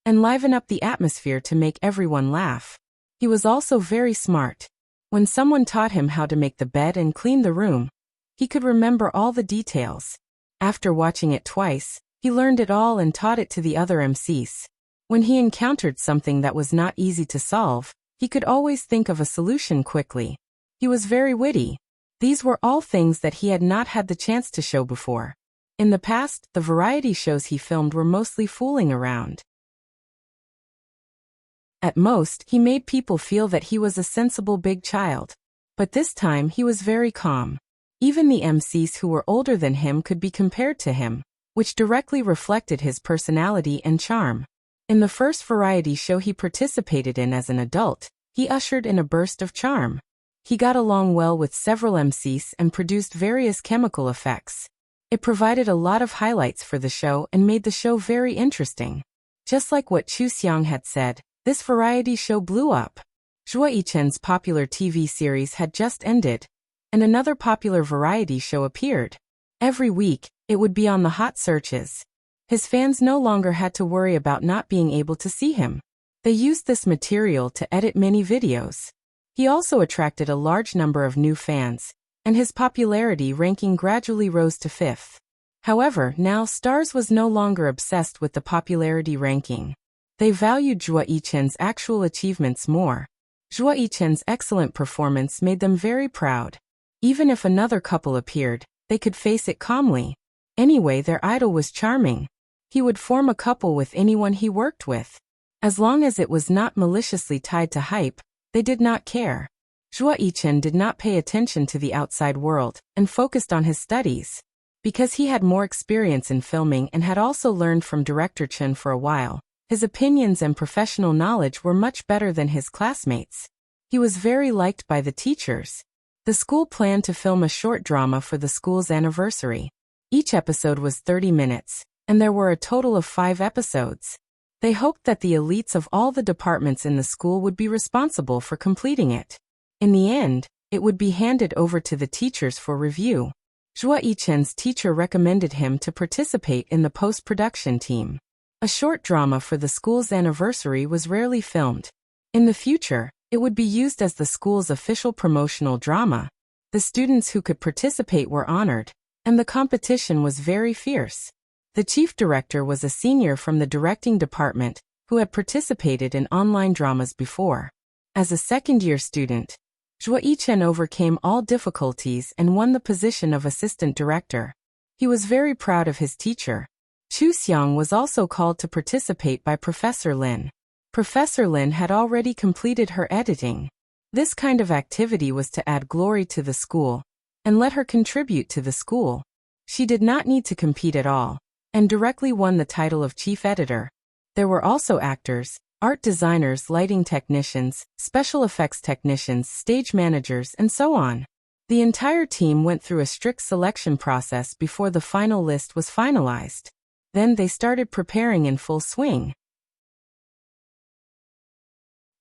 and liven up the atmosphere to make everyone laugh. He was also very smart. When someone taught him how to make the bed and clean the room, he could remember all the details. After watching it twice, he learned it all and taught it to the other MCs. When he encountered something that was not easy to solve, he could always think of a solution quickly. He was very witty. These were all things that he had not had the chance to show before. In the past, the variety shows he filmed were mostly fooling around. At most, he made people feel that he was a sensible big child. But this time he was very calm. Even the MCs who were older than him could be compared to him, which directly reflected his personality and charm. In the first variety show he participated in as an adult, he ushered in a burst of charm. He got along well with several MCs and produced various chemical effects. It provided a lot of highlights for the show and made the show very interesting. Just like what Chu Xiang had said, this variety show blew up. Zhuo Yichen's popular TV series had just ended, and another popular variety show appeared. Every week, it would be on the hot searches. His fans no longer had to worry about not being able to see him. They used this material to edit many videos. He also attracted a large number of new fans, and his popularity ranking gradually rose to 5th. However, now Stars was no longer obsessed with the popularity ranking. They valued Zhuo Yichen's actual achievements more. Zhuo Yichen's excellent performance made them very proud. Even if another couple appeared, they could face it calmly. Anyway, their idol was charming. He would form a couple with anyone he worked with. As long as it was not maliciously tied to hype, they did not care. Zhuo Yichen did not pay attention to the outside world and focused on his studies. Because he had more experience in filming and had also learned from director Chen for a while, his opinions and professional knowledge were much better than his classmates. He was very liked by the teachers. The school planned to film a short drama for the school's anniversary. Each episode was 30 minutes, and there were a total of 5 episodes. They hoped that the elites of all the departments in the school would be responsible for completing it. In the end, it would be handed over to the teachers for review. Zhuo Yichen's teacher recommended him to participate in the post-production team. A short drama for the school's anniversary was rarely filmed. In the future, it would be used as the school's official promotional drama. The students who could participate were honored, and the competition was very fierce. The chief director was a senior from the directing department who had participated in online dramas before. As a second-year student, Zhuo Yichen overcame all difficulties and won the position of assistant director. He was very proud of his teacher. Chu Xiang was also called to participate by Professor Lin. Professor Lin had already completed her editing. This kind of activity was to add glory to the school and let her contribute to the school. She did not need to compete at all, and directly won the title of chief editor. There were also actors, art designers, lighting technicians, special effects technicians, stage managers, and so on. The entire team went through a strict selection process before the final list was finalized. Then they started preparing in full swing.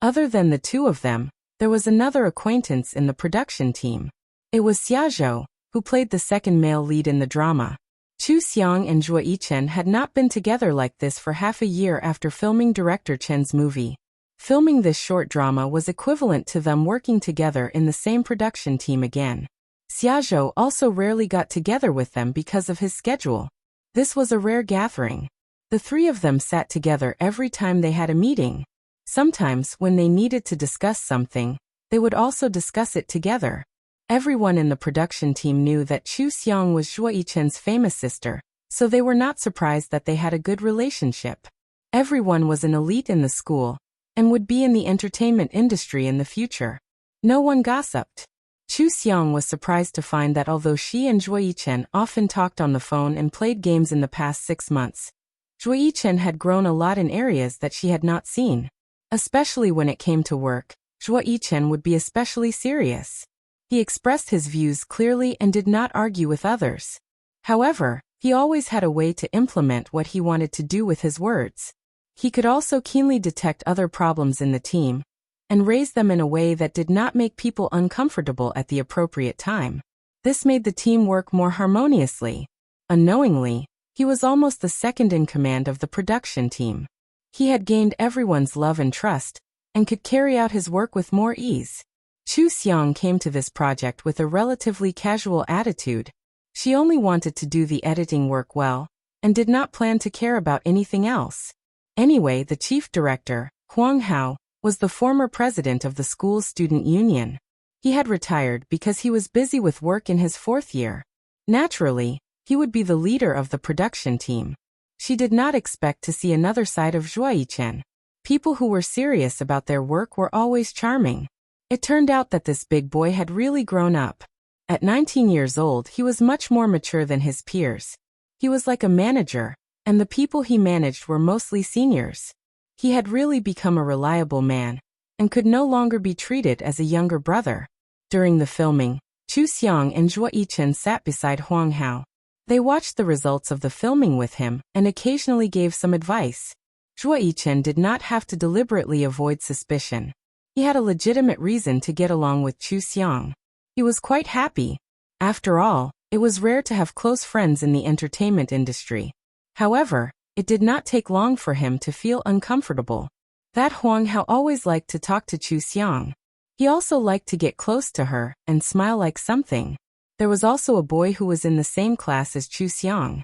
Other than the two of them, there was another acquaintance in the production team. It was Xia Zhou, who played the second male lead in the drama. Chu Xiang and Zhuo Yichen had not been together like this for half a year after filming director Chen's movie. Filming this short drama was equivalent to them working together in the same production team again. Xia Zhou also rarely got together with them because of his schedule. This was a rare gathering. The three of them sat together every time they had a meeting. Sometimes, when they needed to discuss something, they would also discuss it together. Everyone in the production team knew that Chu Xiang was Zhuo Yichen's famous sister, so they were not surprised that they had a good relationship. Everyone was an elite in the school, and would be in the entertainment industry in the future. No one gossiped. Chu Xiang was surprised to find that although she and Zhuo Yichen often talked on the phone and played games in the past 6 months, Zhuo Yichen had grown a lot in areas that she had not seen. Especially when it came to work, Zhuo Yichen would be especially serious. He expressed his views clearly and did not argue with others. However, he always had a way to implement what he wanted to do with his words. He could also keenly detect other problems in the team and raise them in a way that did not make people uncomfortable at the appropriate time. This made the team work more harmoniously. Unknowingly, He was almost the second in command of the production team. He had gained everyone's love and trust, and could carry out his work with more ease. Chu Xiang came to this project with a relatively casual attitude. She only wanted to do the editing work well, and did not plan to care about anything else. Anyway, the chief director, Huang Hao, was the former president of the school's student union. He had retired because he was busy with work in his 4th year. Naturally, he would be the leader of the production team. She did not expect to see another side of Zhuo Yichen. People who were serious about their work were always charming. It turned out that this big boy had really grown up. At 19 years old, he was much more mature than his peers. He was like a manager, and the people he managed were mostly seniors. He had really become a reliable man, and could no longer be treated as a younger brother. During the filming, Chu Xiang and Zhuo Yichen sat beside Huang Hao. They watched the results of the filming with him and occasionally gave some advice. Zhuo Yichen did not have to deliberately avoid suspicion. He had a legitimate reason to get along with Chu Xiang. He was quite happy. After all, it was rare to have close friends in the entertainment industry. However, it did not take long for him to feel uncomfortable. That Huang Hao always liked to talk to Chu Xiang. He also liked to get close to her and smile like something. There was also a boy who was in the same class as Chu Xiang.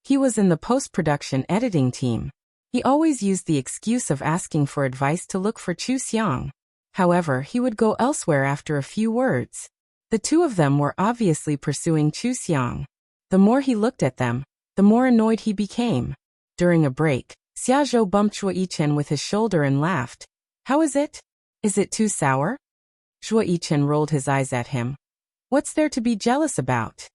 He was in the post-production editing team. He always used the excuse of asking for advice to look for Chu Xiang. However, he would go elsewhere after a few words. The two of them were obviously pursuing Chu Xiang. The more he looked at them, the more annoyed he became. During a break, Xiaozhou bumped Zhuo Yichen with his shoulder and laughed. "How is it? Is it too sour?" Zhuo Yichen rolled his eyes at him. "What's there to be jealous about?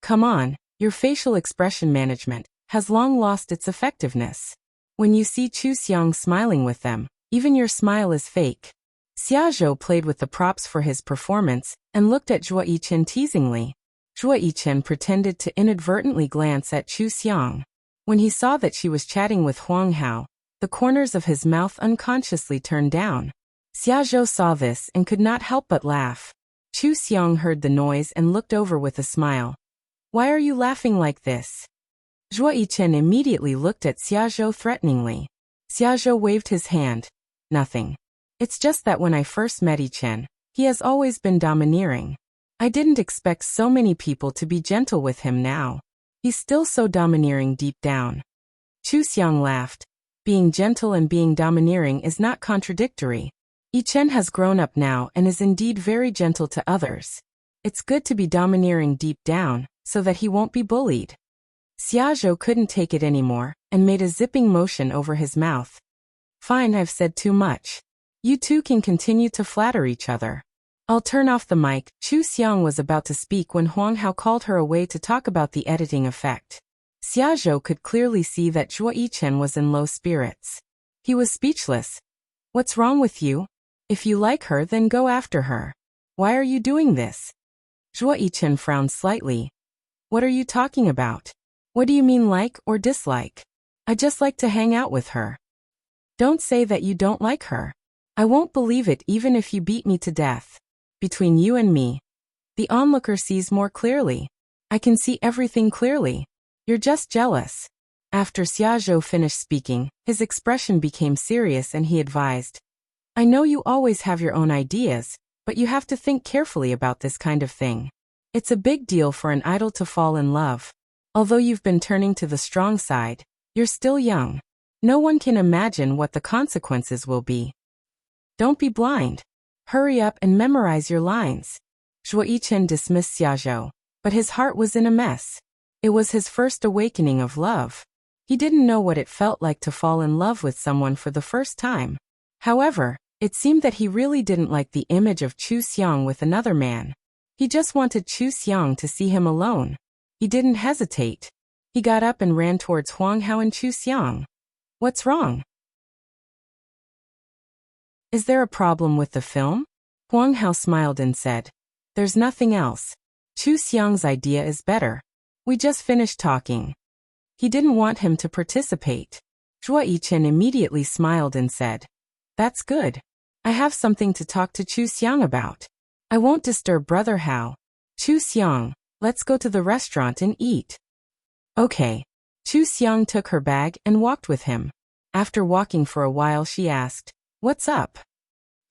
Come on, your facial expression management has long lost its effectiveness. When you see Chu Xiang smiling with them, even your smile is fake." Xiaozhou played with the props for his performance and looked at Zhuo Yichen teasingly. Zhuo Yichen pretended to inadvertently glance at Chu Xiang. When he saw that she was chatting with Huang Hao, the corners of his mouth unconsciously turned down. Xiaozhou saw this and could not help but laugh. Chu Xiang heard the noise and looked over with a smile. "Why are you laughing like this?" Zhuo Yichen immediately looked at Xiaozhou threateningly. Xiaozhou waved his hand. "Nothing. It's just that when I first met Yichen, he has always been domineering. I didn't expect so many people to be gentle with him now. He's still so domineering deep down." Chu Xiang laughed. Being gentle and being domineering is not contradictory. Yichen has grown up now and is indeed very gentle to others. It's good to be domineering deep down, so that he won't be bullied. Xiaozhou couldn't take it anymore, and made a zipping motion over his mouth. "Fine, I've said too much. You two can continue to flatter each other. I'll turn off the mic." Chu Xiang was about to speak when Huang Hao called her away to talk about the editing effect. Xiaozhou could clearly see that Zhuo Yichen was in low spirits. He was speechless. "What's wrong with you? If you like her, then go after her. Why are you doing this?" Zhuo Yichen frowned slightly. "What are you talking about? What do you mean like or dislike? I just like to hang out with her." "Don't say that you don't like her. I won't believe it even if you beat me to death. Between you and me, the onlooker sees more clearly. I can see everything clearly. You're just jealous." After Xiaozhou finished speaking, his expression became serious and he advised, "I know you always have your own ideas, but you have to think carefully about this kind of thing. It's a big deal for an idol to fall in love. Although you've been turning to the strong side, you're still young. No one can imagine what the consequences will be. Don't be blind. Hurry up and memorize your lines." Zhuo Yichen dismissed Xiaozhou, but his heart was in a mess. It was his first awakening of love. He didn't know what it felt like to fall in love with someone for the first time. However, it seemed that he really didn't like the image of Chu Xiang with another man. He just wanted Chu Xiang to see him alone. He didn't hesitate. He got up and ran towards Huang Hao and Chu Xiang. "What's wrong? Is there a problem with the film?" Huang Hao smiled and said, "There's nothing else. Chu Xiang's idea is better. We just finished talking." He didn't want him to participate. Zhuo Yichen immediately smiled and said, "That's good. I have something to talk to Chu Xiang about. I won't disturb Brother Hao." "Chu Xiang, Let's go to the restaurant and eat. Okay. Chu Xiang took her bag and walked with him. After walking for a while she asked, "What's up?"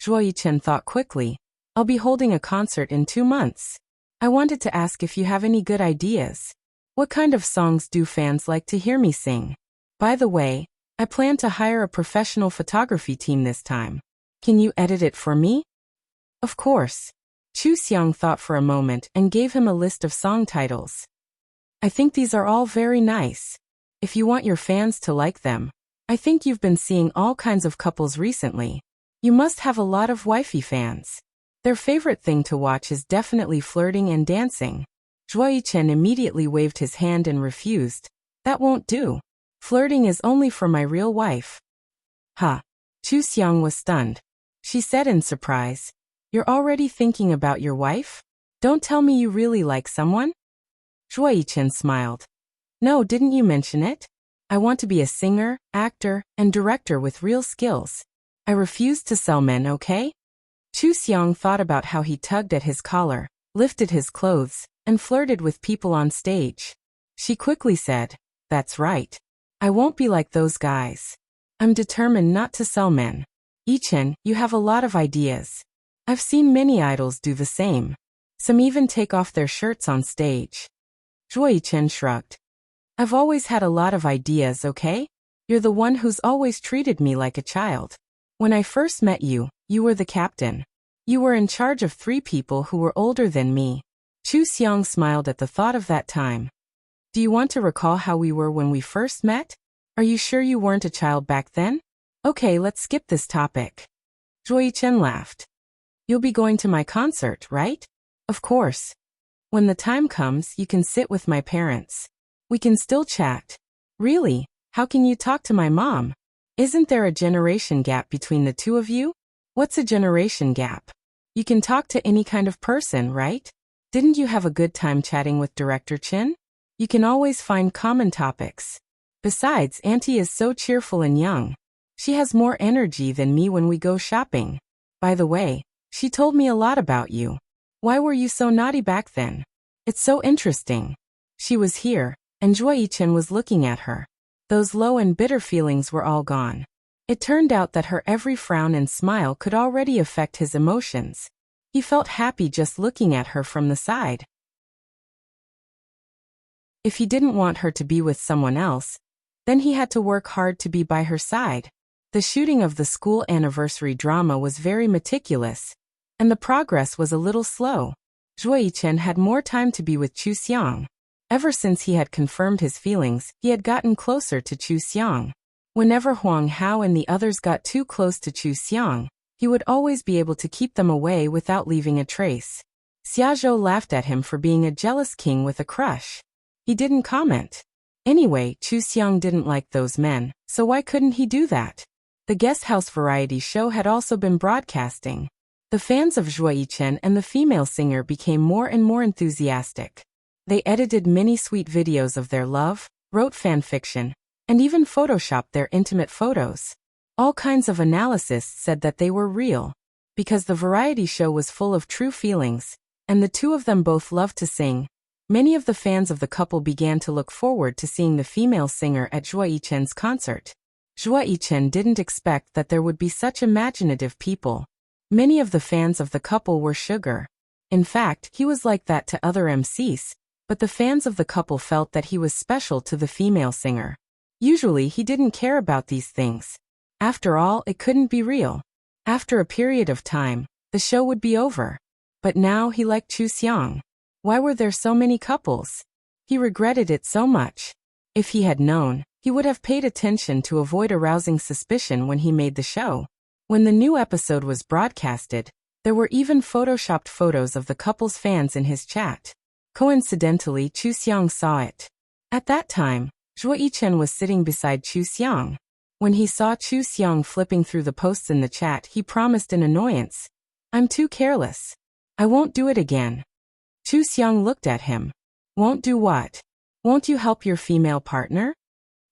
Zhuo Yichen thought quickly. "I'll be holding a concert in 2 months. I wanted to ask if you have any good ideas. What kind of songs do fans like to hear me sing? By the way, I plan to hire a professional photography team this time. Can you edit it for me?" "Of course." Chu Xiang thought for a moment and gave him a list of song titles. "I think these are all very nice. If you want your fans to like them, I think you've been seeing all kinds of couples recently. You must have a lot of wifey fans. Their favorite thing to watch is definitely flirting and dancing." Zhuo Yichen immediately waved his hand and refused. "That won't do. Flirting is only for my real wife." "Huh." Chu Xiang was stunned. She said in surprise, "You're already thinking about your wife? Don't tell me you really like someone?" Zhuo Yichen smiled. "No, didn't you mention it? I want to be a singer, actor, and director with real skills. I refuse to sell men, okay?" Chu Xiang thought about how he tugged at his collar, lifted his clothes, and flirted with people on stage. She quickly said, "That's right. I won't be like those guys. I'm determined not to sell men." "Yichen, you have a lot of ideas. I've seen many idols do the same. Some even take off their shirts on stage." Zhuo Yichen shrugged. "I've always had a lot of ideas, okay? You're the one who's always treated me like a child. When I first met you, you were the captain. You were in charge of 3 people who were older than me." Chu Xiang smiled at the thought of that time. "Do you want to recall how we were when we first met? Are you sure you weren't a child back then? Okay, let's skip this topic." Zhuo Yichen laughed. "You'll be going to my concert, right?" "Of course. When the time comes, you can sit with my parents. We can still chat." "Really? How can you talk to my mom? Isn't there a generation gap between the two of you?" "What's a generation gap? You can talk to any kind of person, right? Didn't you have a good time chatting with Director Chin? You can always find common topics. Besides, Auntie is so cheerful and young. She has more energy than me when we go shopping. By the way, she told me a lot about you. Why were you so naughty back then? It's so interesting." She was here, and Zhuo Yichen was looking at her. Those low and bitter feelings were all gone. It turned out that her every frown and smile could already affect his emotions. He felt happy just looking at her from the side. If he didn't want her to be with someone else, then he had to work hard to be by her side. The shooting of the school anniversary drama was very meticulous, and the progress was a little slow. Zhuo Yichen had more time to be with Chu Xiang. Ever since he had confirmed his feelings, he had gotten closer to Chu Xiang. Whenever Huang Hao and the others got too close to Chu Xiang, he would always be able to keep them away without leaving a trace. Xiaozhou laughed at him for being a jealous king with a crush. He didn't comment. Anyway, Chu Xiang didn't like those men, so why couldn't he do that? The guest house variety show had also been broadcasting. The fans of Zhuo Yichen and the female singer became more and more enthusiastic. They edited many sweet videos of their love, wrote fan fiction, and even photoshopped their intimate photos. All kinds of analysis said that they were real. Because the variety show was full of true feelings, and the two of them both loved to sing, many of the fans of the couple began to look forward to seeing the female singer at Zhuo Yichen's concert. Zhuo Yichen didn't expect that there would be such imaginative people. Many of the fans of the couple were sugar. In fact, he was like that to other MCs, but the fans of the couple felt that he was special to the female singer. Usually he didn't care about these things. After all, it couldn't be real. After a period of time, the show would be over. But now he liked Chu Xiang. Why were there so many couples? He regretted it so much. If he had known, he would have paid attention to avoid arousing suspicion when he made the show. When the new episode was broadcasted, there were even photoshopped photos of the couple's fans in his chat. Coincidentally, Chu Xiang saw it. At that time, Zhuo Yichen was sitting beside Chu Xiang. When he saw Chu Xiang flipping through the posts in the chat, he promised in annoyance, "I'm too careless. I won't do it again." Chu Xiang looked at him. "Won't do what? Won't you help your female partner?"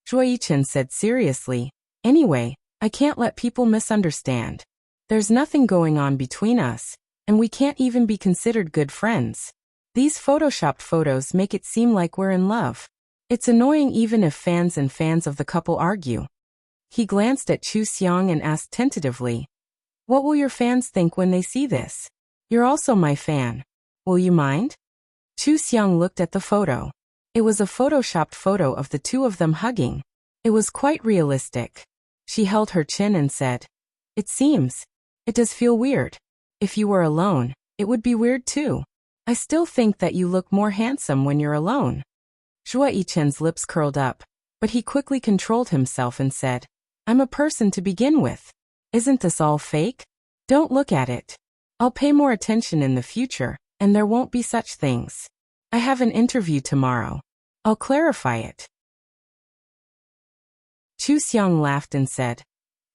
Zhuo Yichen said seriously, "Anyway, I can't let people misunderstand. There's nothing going on between us, and we can't even be considered good friends. These photoshopped photos make it seem like we're in love. It's annoying even if fans of the couple argue. He glanced at Chu Xiang and asked tentatively, "What will your fans think when they see this? You're also my fan. Will you mind?" Chu Xiang looked at the photo. It was a photoshopped photo of the two of them hugging. It was quite realistic. She held her chin and said, "It seems. It does feel weird. If you were alone, it would be weird too. I still think that you look more handsome when you're alone." Zhuo Yichen's lips curled up, but he quickly controlled himself and said, "I'm a person to begin with. Isn't this all fake? Don't look at it. I'll pay more attention in the future, and there won't be such things. I have an interview tomorrow. I'll clarify it." Chu Xiang laughed and said,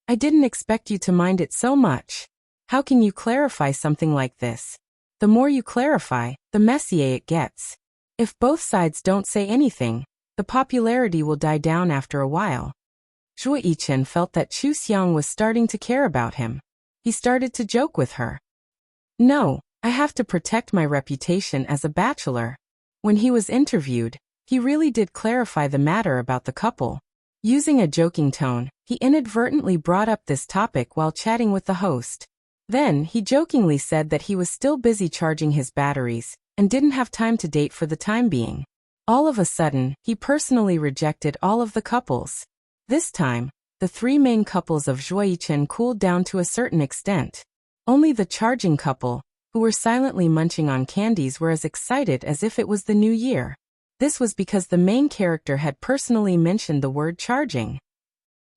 "I didn't expect you to mind it so much. How can you clarify something like this? The more you clarify, the messier it gets. If both sides don't say anything, the popularity will die down after a while." Zhuo Yichen felt that Chu Xiang was starting to care about him. He started to joke with her. "No, I have to protect my reputation as a bachelor." When he was interviewed, he really did clarify the matter about the couple. Using a joking tone, he inadvertently brought up this topic while chatting with the host. Then, he jokingly said that he was still busy charging his batteries and didn't have time to date for the time being. All of a sudden, he personally rejected all of the couples. This time, the three main couples of Zhuo Yichen cooled down to a certain extent. Only the charging couple, who were silently munching on candies, were as excited as if it was the new year. This was because the main character had personally mentioned the word charging.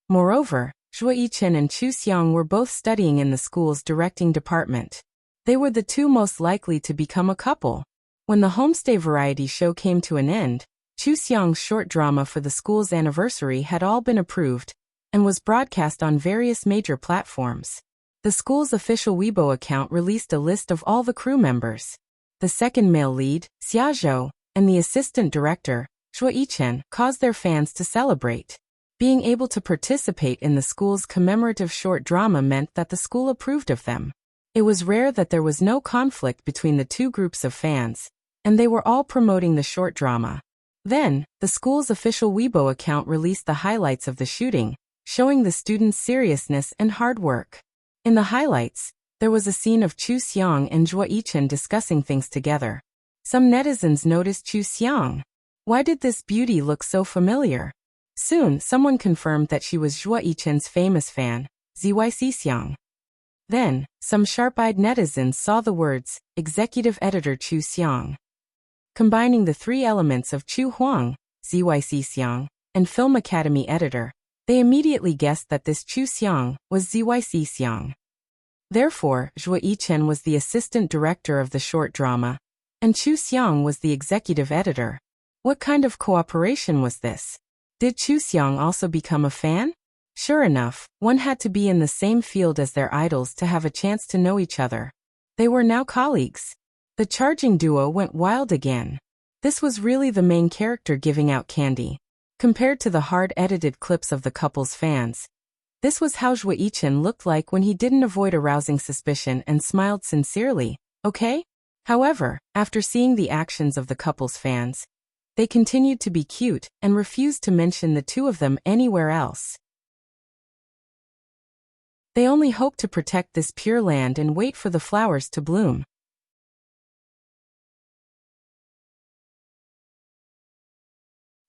Moreover, Zhuo Yichen and Chu Xiang were both studying in the school's directing department. They were the two most likely to become a couple. When the homestay variety show came to an end, Chu Xiang's short drama for the school's anniversary had all been approved and was broadcast on various major platforms. The school's official Weibo account released a list of all the crew members. The second male lead, Xia Zhou, and the assistant director, Zhuo Yichen, caused their fans to celebrate. Being able to participate in the school's commemorative short drama meant that the school approved of them. It was rare that there was no conflict between the two groups of fans, and they were all promoting the short drama. Then, the school's official Weibo account released the highlights of the shooting, showing the students' seriousness and hard work. In the highlights, there was a scene of Chu Xiang and Zhuo Yichen discussing things together. Some netizens noticed Chu Xiang. Why did this beauty look so familiar? Soon, someone confirmed that she was Zhuo Yichen's famous fan, Zyc Xiang. Then, some sharp-eyed netizens saw the words, Executive Editor Chu Xiang. Combining the three elements of Chu Huang, Zyc Xiang, and Film Academy Editor, they immediately guessed that this Chu Xiang was Zyc Xiang. Therefore, Zhuo Yichen was the assistant director of the short drama, and Chu Xiang was the executive editor. What kind of cooperation was this? Did Chu Xiang also become a fan? Sure enough, one had to be in the same field as their idols to have a chance to know each other. They were now colleagues. The charging duo went wild again. This was really the main character giving out candy. Compared to the hard-edited clips of the couple's fans, this was how Zhuo Yichen looked like when he didn't avoid arousing suspicion and smiled sincerely, okay? However, after seeing the actions of the couple's fans, they continued to be cute and refused to mention the two of them anywhere else. They only hoped to protect this pure land and wait for the flowers to bloom.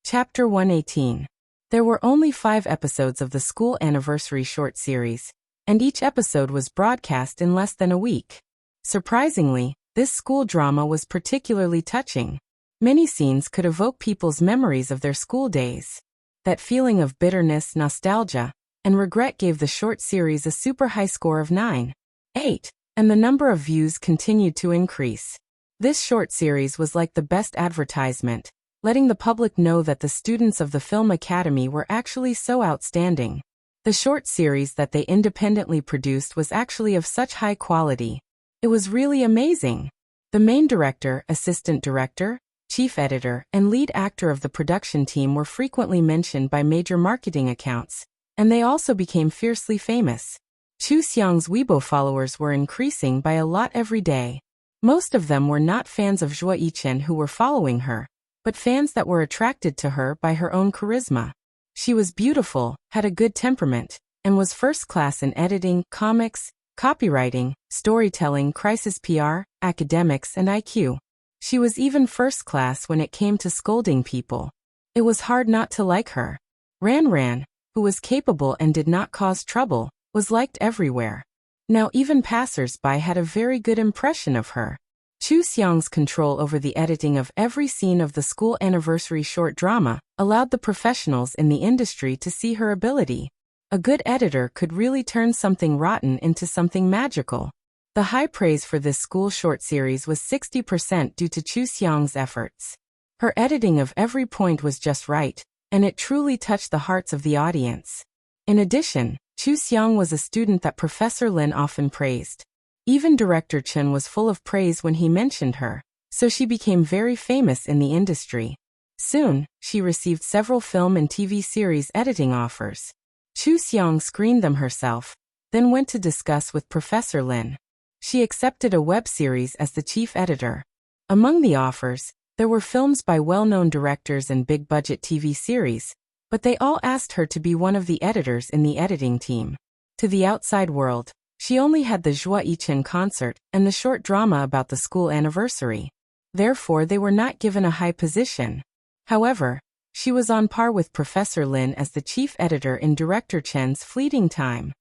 Chapter 118. There were only 5 episodes of the school anniversary short series, and each episode was broadcast in less than a week. Surprisingly, this school drama was particularly touching. Many scenes could evoke people's memories of their school days. That feeling of bitterness, nostalgia, and regret gave the short series a super high score of 9.8, and the number of views continued to increase. This short series was like the best advertisement, letting the public know that the students of the Film Academy were actually so outstanding. The short series that they independently produced was actually of such high quality. It was really amazing. The main director, assistant director, chief editor, and lead actor of the production team were frequently mentioned by major marketing accounts, and they also became fiercely famous. Chu Xiang's Weibo followers were increasing by a lot every day. Most of them were not fans of Zhuo Yichen who were following her, but fans that were attracted to her by her own charisma. She was beautiful, had a good temperament, and was first class in editing, comics, copywriting, storytelling, crisis PR, academics, and IQ. She was even first class when it came to scolding people. It was hard not to like her. Ran, who was capable and did not cause trouble, was liked everywhere. Now even passers-by had a very good impression of her. Chu Xiang's control over the editing of every scene of the school anniversary short drama allowed the professionals in the industry to see her ability. A good editor could really turn something rotten into something magical. The high praise for this school short series was 60% due to Chu Xiang's efforts. Her editing of every point was just right, and it truly touched the hearts of the audience. In addition, Chu Xiang was a student that Professor Lin often praised. Even Director Chen was full of praise when he mentioned her, so she became very famous in the industry. Soon, she received several film and TV series editing offers. Chu Xiang screened them herself, then went to discuss with Professor Lin. She accepted a web series as the chief editor. Among the offers, there were films by well-known directors and big-budget TV series, but they all asked her to be one of the editors in the editing team. To the outside world, she only had the Zhuo Yichen concert and the short drama about the school anniversary. Therefore, they were not given a high position. However, she was on par with Professor Lin as the chief editor in Director Chen's fleeting time.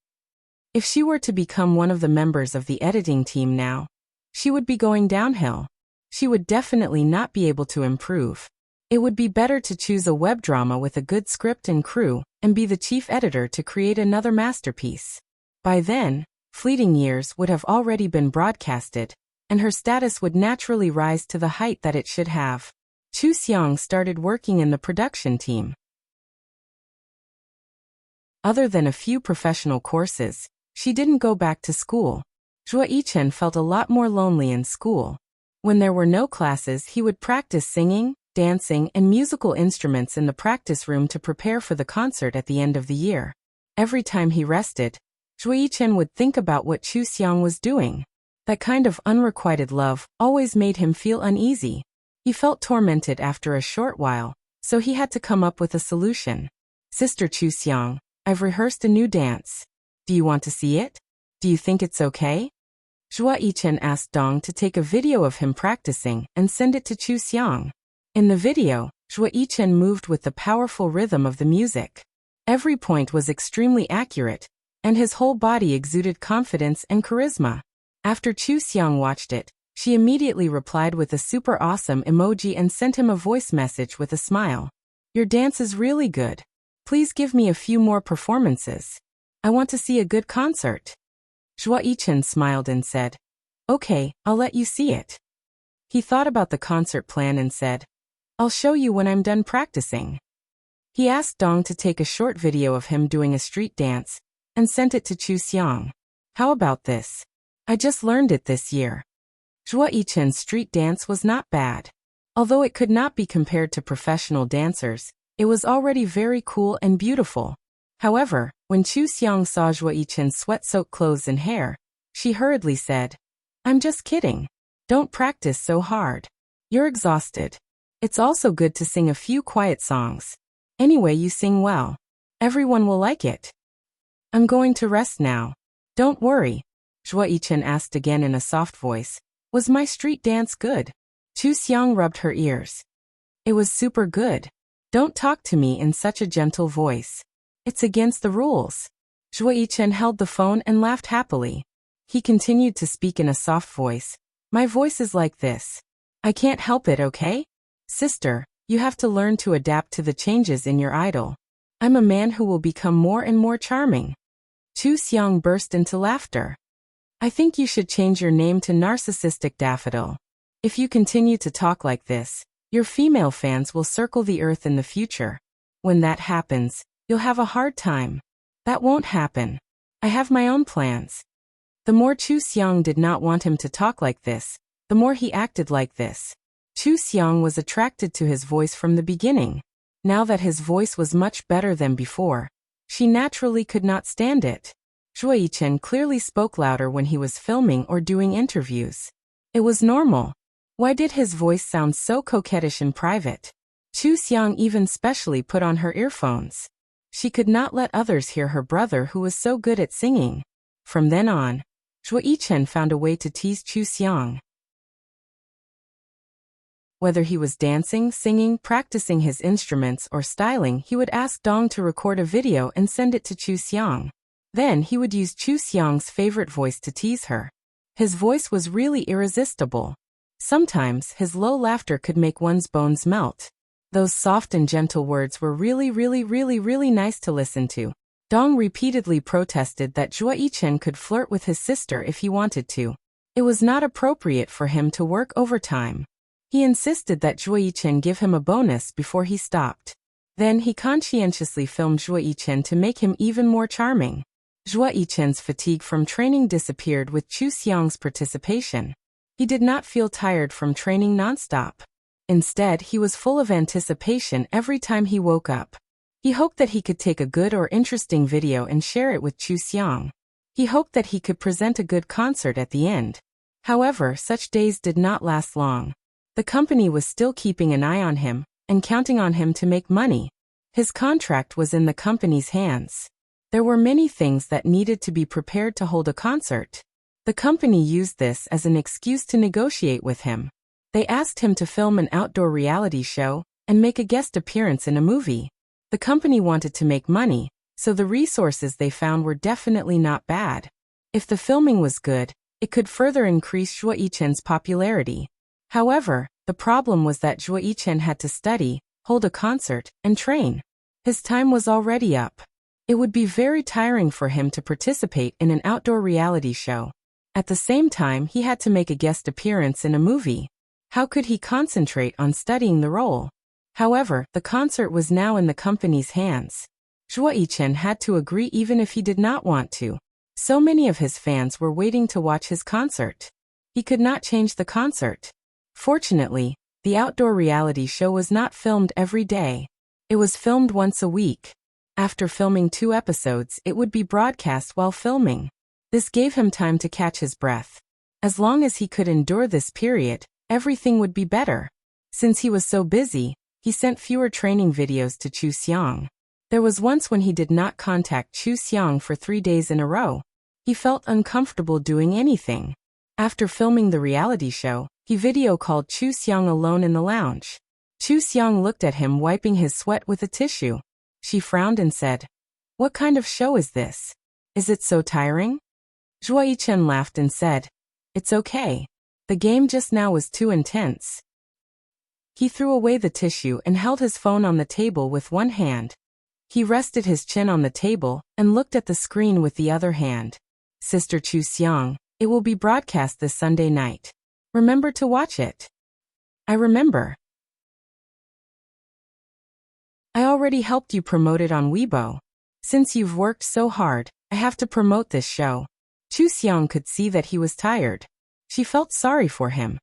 If she were to become one of the members of the editing team now, she would be going downhill. She would definitely not be able to improve. It would be better to choose a web drama with a good script and crew, and be the chief editor to create another masterpiece. By then, Fleeting Years would have already been broadcasted, and her status would naturally rise to the height that it should have. Chu Xiang started working in the production team. Other than a few professional courses, she didn't go back to school. Zhuo Yichen felt a lot more lonely in school. When there were no classes, he would practice singing, dancing, and musical instruments in the practice room to prepare for the concert at the end of the year. Every time he rested, Zhuo Yichen would think about what Chu Xiang was doing. That kind of unrequited love always made him feel uneasy. He felt tormented after a short while, so he had to come up with a solution. Sister Chu Xiang, I've rehearsed a new dance. Do you want to see it? Do you think it's okay? Zhuo Yichen asked Dong to take a video of him practicing and send it to Chu Xiang. In the video, Zhuo Yichen moved with the powerful rhythm of the music. Every point was extremely accurate, and his whole body exuded confidence and charisma. After Chu Xiang watched it, she immediately replied with a super awesome emoji and sent him a voice message with a smile. Your dance is really good. Please give me a few more performances. I want to see a good concert. Zhuo Yichen smiled and said, Okay, I'll let you see it. He thought about the concert plan and said, I'll show you when I'm done practicing. He asked Dong to take a short video of him doing a street dance and sent it to Chu Xiang. How about this? I just learned it this year. Zhuo Yichen's street dance was not bad. Although it could not be compared to professional dancers, it was already very cool and beautiful. However, when Chu Xiang saw Zhuo Yichen's sweat-soaked clothes and hair, she hurriedly said, I'm just kidding. Don't practice so hard. You're exhausted. It's also good to sing a few quiet songs. Anyway, you sing well. Everyone will like it. I'm going to rest now. Don't worry. Zhuo Yichen asked again in a soft voice, Was my street dance good? Chu Xiang rubbed her ears. It was super good. Don't talk to me in such a gentle voice. It's against the rules. Zhuo Yichen held the phone and laughed happily. He continued to speak in a soft voice. My voice is like this. I can't help it, okay? Sister, you have to learn to adapt to the changes in your idol. I'm a man who will become more and more charming. Chu Xiang burst into laughter. I think you should change your name to Narcissistic Daffodil. If you continue to talk like this, your female fans will circle the earth in the future. When that happens, you'll have a hard time. That won't happen. I have my own plans. The more Chu Xiang did not want him to talk like this, the more he acted like this. Chu Xiang was attracted to his voice from the beginning. Now that his voice was much better than before, she naturally could not stand it. Zhuo Yichen clearly spoke louder when he was filming or doing interviews. It was normal. Why did his voice sound so coquettish in private? Chu Xiang even specially put on her earphones. She could not let others hear her brother who was so good at singing. From then on, Zhuo Yichen found a way to tease Chu Xiang. Whether he was dancing, singing, practicing his instruments, or styling, he would ask Dong to record a video and send it to Chu Xiang. Then he would use Chu Xiang's favorite voice to tease her. His voice was really irresistible. Sometimes his low laughter could make one's bones melt. Those soft and gentle words were really nice to listen to. Dong repeatedly protested that Zhuo Yichen could flirt with his sister if he wanted to. It was not appropriate for him to work overtime. He insisted that Zhuo Yichen give him a bonus before he stopped. Then he conscientiously filmed Zhuo Yichen to make him even more charming. Zhuo Yichen's fatigue from training disappeared with Chu Xiang's participation. He did not feel tired from training nonstop. Instead, he was full of anticipation every time he woke up. He hoped that he could take a good or interesting video and share it with Chu Xiang. He hoped that he could present a good concert at the end. However, such days did not last long. The company was still keeping an eye on him and counting on him to make money. His contract was in the company's hands. There were many things that needed to be prepared to hold a concert. The company used this as an excuse to negotiate with him. They asked him to film an outdoor reality show and make a guest appearance in a movie. The company wanted to make money, so the resources they found were definitely not bad. If the filming was good, it could further increase Zhuo Yichen's popularity. However, the problem was that Zhuo Yichen had to study, hold a concert, and train. His time was already up. It would be very tiring for him to participate in an outdoor reality show. At the same time, he had to make a guest appearance in a movie. How could he concentrate on studying the role? However, the concert was now in the company's hands. Zhuo Yichen had to agree even if he did not want to. So many of his fans were waiting to watch his concert. He could not change the concert. Fortunately, the outdoor reality show was not filmed every day. It was filmed once a week. After filming 2 episodes, it would be broadcast while filming. This gave him time to catch his breath. As long as he could endure this period, everything would be better. Since he was so busy, he sent fewer training videos to Chu Xiang. There was once when he did not contact Chu Xiang for 3 days in a row. He felt uncomfortable doing anything. After filming the reality show, he video called Chu Xiang alone in the lounge. Chu Xiang looked at him wiping his sweat with a tissue. She frowned and said, "What kind of show is this? Is it so tiring?" Zhuo Yichen laughed and said, "It's okay. The game just now was too intense." He threw away the tissue and held his phone on the table with one hand. He rested his chin on the table and looked at the screen with the other hand. "Sister Chu Xiang, it will be broadcast this Sunday night. Remember to watch it." "I remember. I already helped you promote it on Weibo. Since you've worked so hard, I have to promote this show." Chu Xiang could see that he was tired. She felt sorry for him.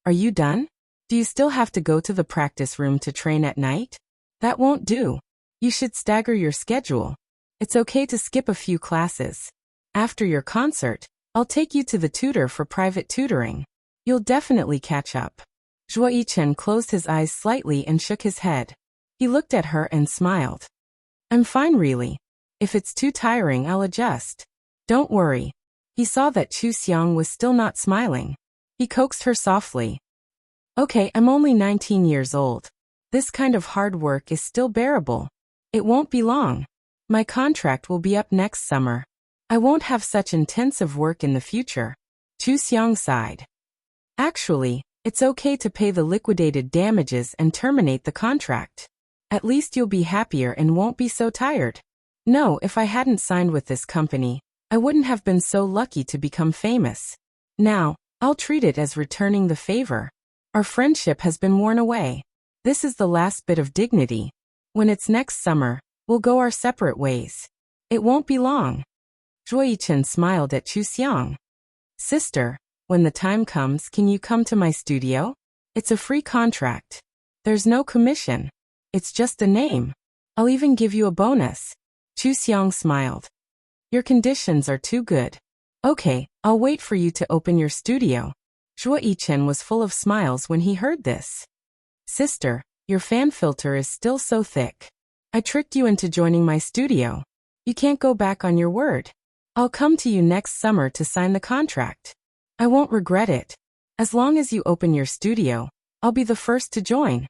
"Are you done? Do you still have to go to the practice room to train at night? That won't do. You should stagger your schedule. It's okay to skip a few classes. After your concert, I'll take you to the tutor for private tutoring. You'll definitely catch up." Zhuo Yichen closed his eyes slightly and shook his head. He looked at her and smiled. "I'm fine really. If it's too tiring, I'll adjust. Don't worry." He saw that Chu Xiang was still not smiling. He coaxed her softly. "Okay, I'm only 19 years old. This kind of hard work is still bearable. It won't be long. My contract will be up next summer. I won't have such intensive work in the future." Chu Xiang sighed. "Actually, it's okay to pay the liquidated damages and terminate the contract. At least you'll be happier and won't be so tired. No, if I hadn't signed with this company, I wouldn't have been so lucky to become famous. Now, I'll treat it as returning the favor. Our friendship has been worn away. This is the last bit of dignity. When it's next summer, we'll go our separate ways. It won't be long." Zhuo Yichen smiled at Chu Xiang. "Sister, when the time comes, can you come to my studio? It's a free contract. There's no commission. It's just a name. I'll even give you a bonus." Chu Xiang smiled. "Your conditions are too good. Okay, I'll wait for you to open your studio." Zhuo Yichen was full of smiles when he heard this. Sister, your fan filter is still so thick. I tricked you into joining my studio. You can't go back on your word. I'll come to you next summer to sign the contract. I won't regret it. As long as you open your studio, I'll be the first to join.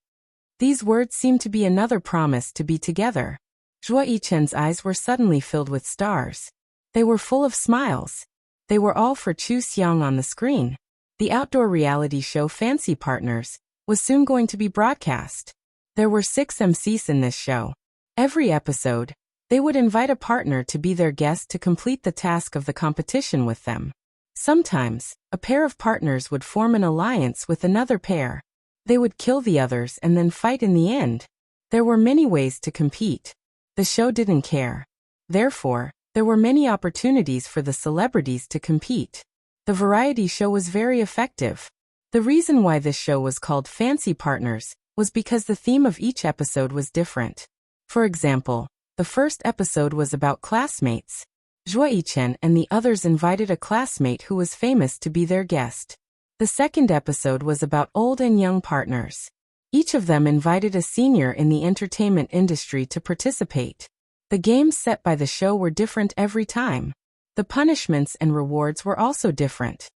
These words seemed to be another promise to be together. Zhuo Yichen's eyes were suddenly filled with stars. They were full of smiles. They were all for Chu Xiang on the screen. The outdoor reality show Fancy Partners was soon going to be broadcast. There were 6 MCs in this show. Every episode, they would invite a partner to be their guest to complete the task of the competition with them. Sometimes, a pair of partners would form an alliance with another pair. They would kill the others and then fight in the end. There were many ways to compete. The show didn't care. Therefore, there were many opportunities for the celebrities to compete. The variety show was very effective. The reason why this show was called Fancy Partners was because the theme of each episode was different. For example, the first episode was about classmates. Zhuo Yichen and the others invited a classmate who was famous to be their guest. The second episode was about old and young partners. Each of them invited a senior in the entertainment industry to participate. The games set by the show were different every time. The punishments and rewards were also different.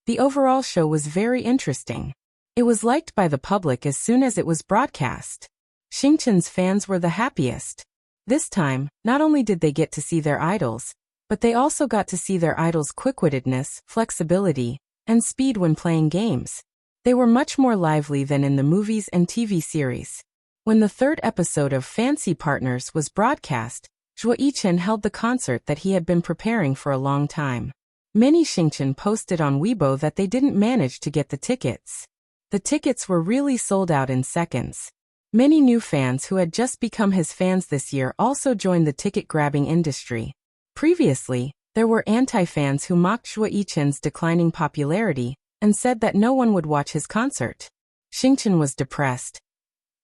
The overall show was very interesting. It was liked by the public as soon as it was broadcast. Xingchen's fans were the happiest. This time, not only did they get to see their idols, but they also got to see their idols' quick-wittedness, flexibility, and speed when playing games. They were much more lively than in the movies and TV series. When the third episode of Fancy Partners was broadcast, Zhuo Yichen held the concert that he had been preparing for a long time. Many Xingchen posted on Weibo that they didn't manage to get the tickets. The tickets were really sold out in seconds. Many new fans who had just become his fans this year also joined the ticket-grabbing industry. Previously, there were anti-fans who mocked Zhuo Yichen's declining popularity and said that no one would watch his concert. Xingchen was depressed.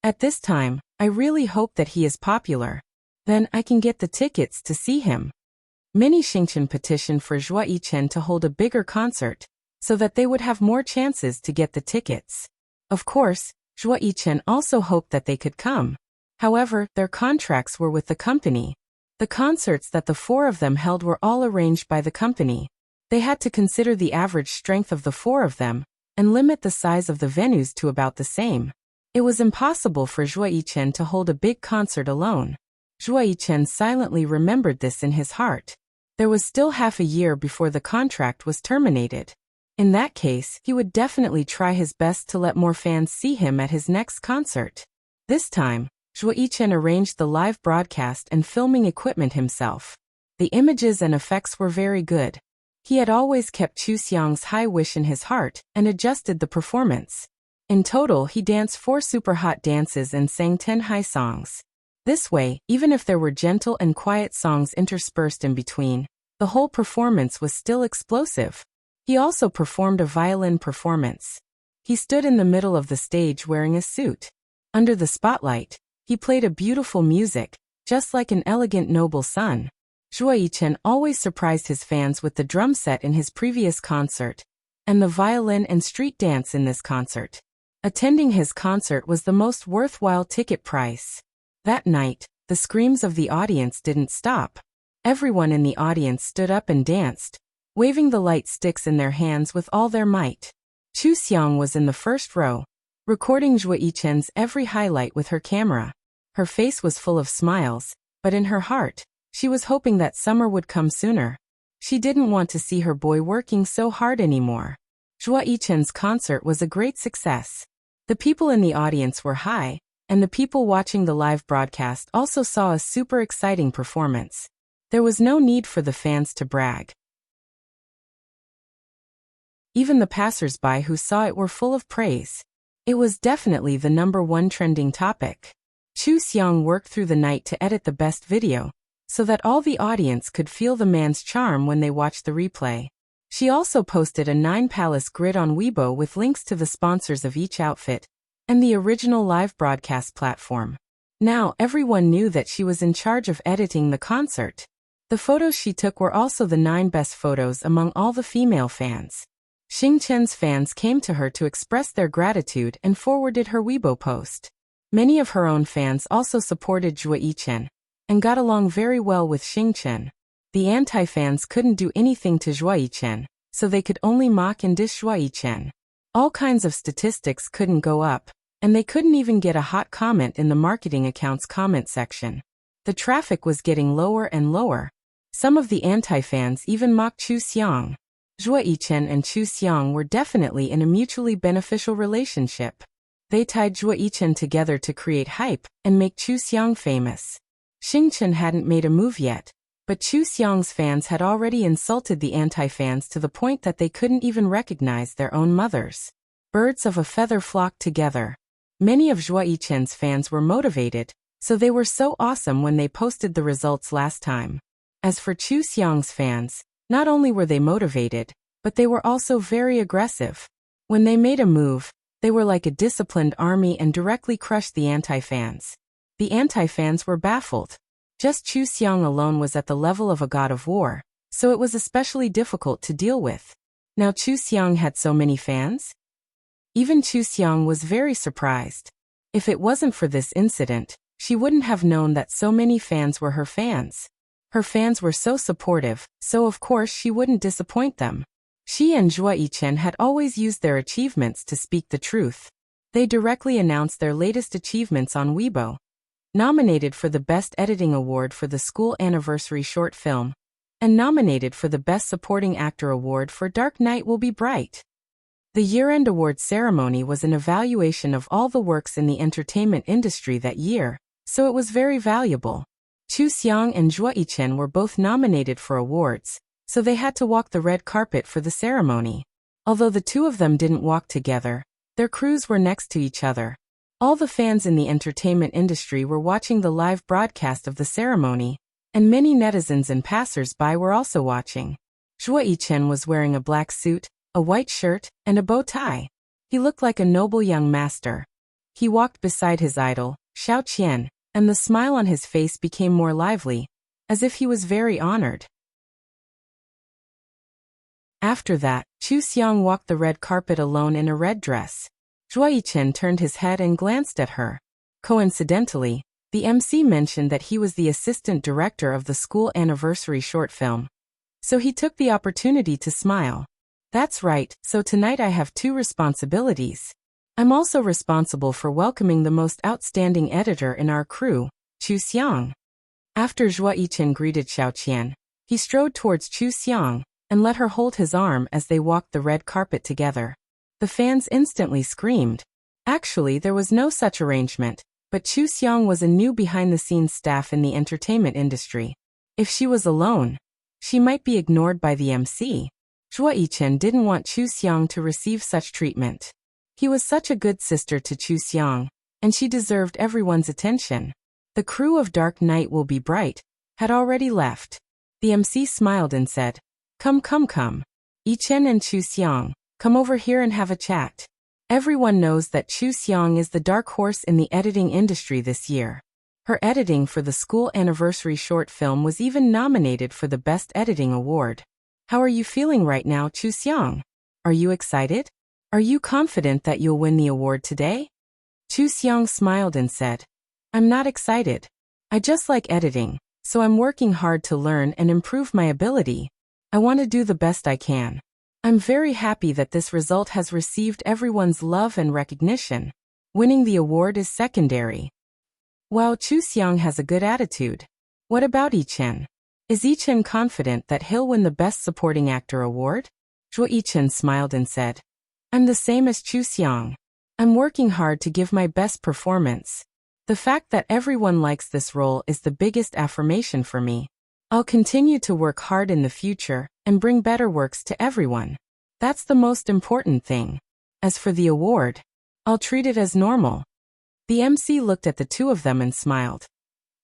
At this time, I really hope that he is popular. Then I can get the tickets to see him. Many Xingchen petitioned for Zhuo Yichen to hold a bigger concert, so that they would have more chances to get the tickets. Of course, Zhuo Yichen also hoped that they could come. However, their contracts were with the company. The concerts that the 4 of them held were all arranged by the company. They had to consider the average strength of the 4 of them, and limit the size of the venues to about the same. It was impossible for Zhuo Yichen to hold a big concert alone. Zhuo Yichen silently remembered this in his heart. There was still half a year before the contract was terminated. In that case, he would definitely try his best to let more fans see him at his next concert. This time, Zhuo Yichen arranged the live broadcast and filming equipment himself. The images and effects were very good. He had always kept Chu Xiang's high wish in his heart and adjusted the performance. In total, he danced 4 super hot dances and sang 10 high songs. This way, even if there were gentle and quiet songs interspersed in between, the whole performance was still explosive. He also performed a violin performance. He stood in the middle of the stage wearing a suit. Under the spotlight, he played a beautiful music, just like an elegant noble son. Zhuo Yichen always surprised his fans with the drum set in his previous concert, and the violin and street dance in this concert. Attending his concert was the most worthwhile ticket price. That night, the screams of the audience didn't stop. Everyone in the audience stood up and danced, waving the light sticks in their hands with all their might. Chu Xiang was in the first row, recording Zhuo Yichen's every highlight with her camera. Her face was full of smiles, but in her heart, she was hoping that summer would come sooner. She didn't want to see her boy working so hard anymore. Zhuo Yichen's concert was a great success. The people in the audience were high, and the people watching the live broadcast also saw a super exciting performance. There was no need for the fans to brag. Even the passers-by who saw it were full of praise. It was definitely the #1 trending topic. Chu Xiang worked through the night to edit the best video, so that all the audience could feel the man's charm when they watched the replay. She also posted a 9-palace grid on Weibo with links to the sponsors of each outfit, and the original live broadcast platform. Now everyone knew that she was in charge of editing the concert. The photos she took were also the 9 best photos among all the female fans. Xing Chen's fans came to her to express their gratitude and forwarded her Weibo post. Many of her own fans also supported Zhuo Yichen and got along very well with Xing Chen. The anti-fans couldn't do anything to Zhuo Yichen, so they could only mock and diss Zhuo Yichen. All kinds of statistics couldn't go up, and they couldn't even get a hot comment in the marketing account's comment section. The traffic was getting lower and lower. Some of the anti-fans even mocked Chu Xiang. Zhuo Yichen and Chu Xiang were definitely in a mutually beneficial relationship. They tied Zhuo Yichen together to create hype and make Chu Xiang famous. Xing Chen hadn't made a move yet, but Chu Xiang's fans had already insulted the anti-fans to the point that they couldn't even recognize their own mothers. Birds of a feather flocked together. Many of Zhuo Yichen's fans were motivated, so they were so awesome when they posted the results last time. As for Chu Xiang's fans, not only were they motivated, but they were also very aggressive. When they made a move, they were like a disciplined army and directly crushed the anti-fans. The anti-fans were baffled. Just Chu Xiang alone was at the level of a god of war, so it was especially difficult to deal with. Now Chu Xiang had so many fans? Even Chu Xiang was very surprised. If it wasn't for this incident, she wouldn't have known that so many fans were her fans. Her fans were so supportive, so of course she wouldn't disappoint them. She and Zhuo Yichen had always used their achievements to speak the truth. They directly announced their latest achievements on Weibo. Nominated for the Best Editing Award for the School Anniversary Short Film, and nominated for the Best Supporting Actor Award for Dark Night Will Be Bright. The year-end award ceremony was an evaluation of all the works in the entertainment industry that year, so it was very valuable. Chu Xiang and Zhuo Yichen were both nominated for awards, so they had to walk the red carpet for the ceremony. Although the two of them didn't walk together, their crews were next to each other. All the fans in the entertainment industry were watching the live broadcast of the ceremony, and many netizens and passers-by were also watching. Zhuo Yichen was wearing a black suit, a white shirt, and a bow tie. He looked like a noble young master. He walked beside his idol, Xiao Qian, and the smile on his face became more lively, as if he was very honored. After that, Chu Xiang walked the red carpet alone in a red dress. Zhuo Yichen turned his head and glanced at her. Coincidentally, the MC mentioned that he was the assistant director of the school anniversary short film. So he took the opportunity to smile. That's right, so tonight I have 2 responsibilities. I'm also responsible for welcoming the most outstanding editor in our crew, Chu Xiang. After Zhuo Yichen greeted Xiao Qian, he strode towards Chu Xiang and let her hold his arm as they walked the red carpet together. The fans instantly screamed. Actually, there was no such arrangement, but Chu Xiang was a new behind-the-scenes staff in the entertainment industry. If she was alone, she might be ignored by the MC. Zhuo Yichen didn't want Chu Xiang to receive such treatment. He was such a good sister to Chu Xiang, and she deserved everyone's attention. The crew of Dark Night Will Be Bright had already left. The MC smiled and said, Come. Yichen and Chu Xiang, come over here and have a chat. Everyone knows that Chu Xiang is the dark horse in the editing industry this year. Her editing for the school anniversary short film was even nominated for the Best Editing Award. How are you feeling right now, Chu Xiang? Are you excited? Are you confident that you'll win the award today? Chu Xiang smiled and said, I'm not excited. I just like editing, so I'm working hard to learn and improve my ability. I want to do the best I can. I'm very happy that this result has received everyone's love and recognition. Winning the award is secondary. Wow, Chu Xiang has a good attitude. What about Yichen? Is Yichen confident that he'll win the Best Supporting Actor award? Zhuo Yichen smiled and said, I'm the same as Chu Xiang. I'm working hard to give my best performance. The fact that everyone likes this role is the biggest affirmation for me. I'll continue to work hard in the future and bring better works to everyone. That's the most important thing. As for the award, I'll treat it as normal. The MC looked at the two of them and smiled.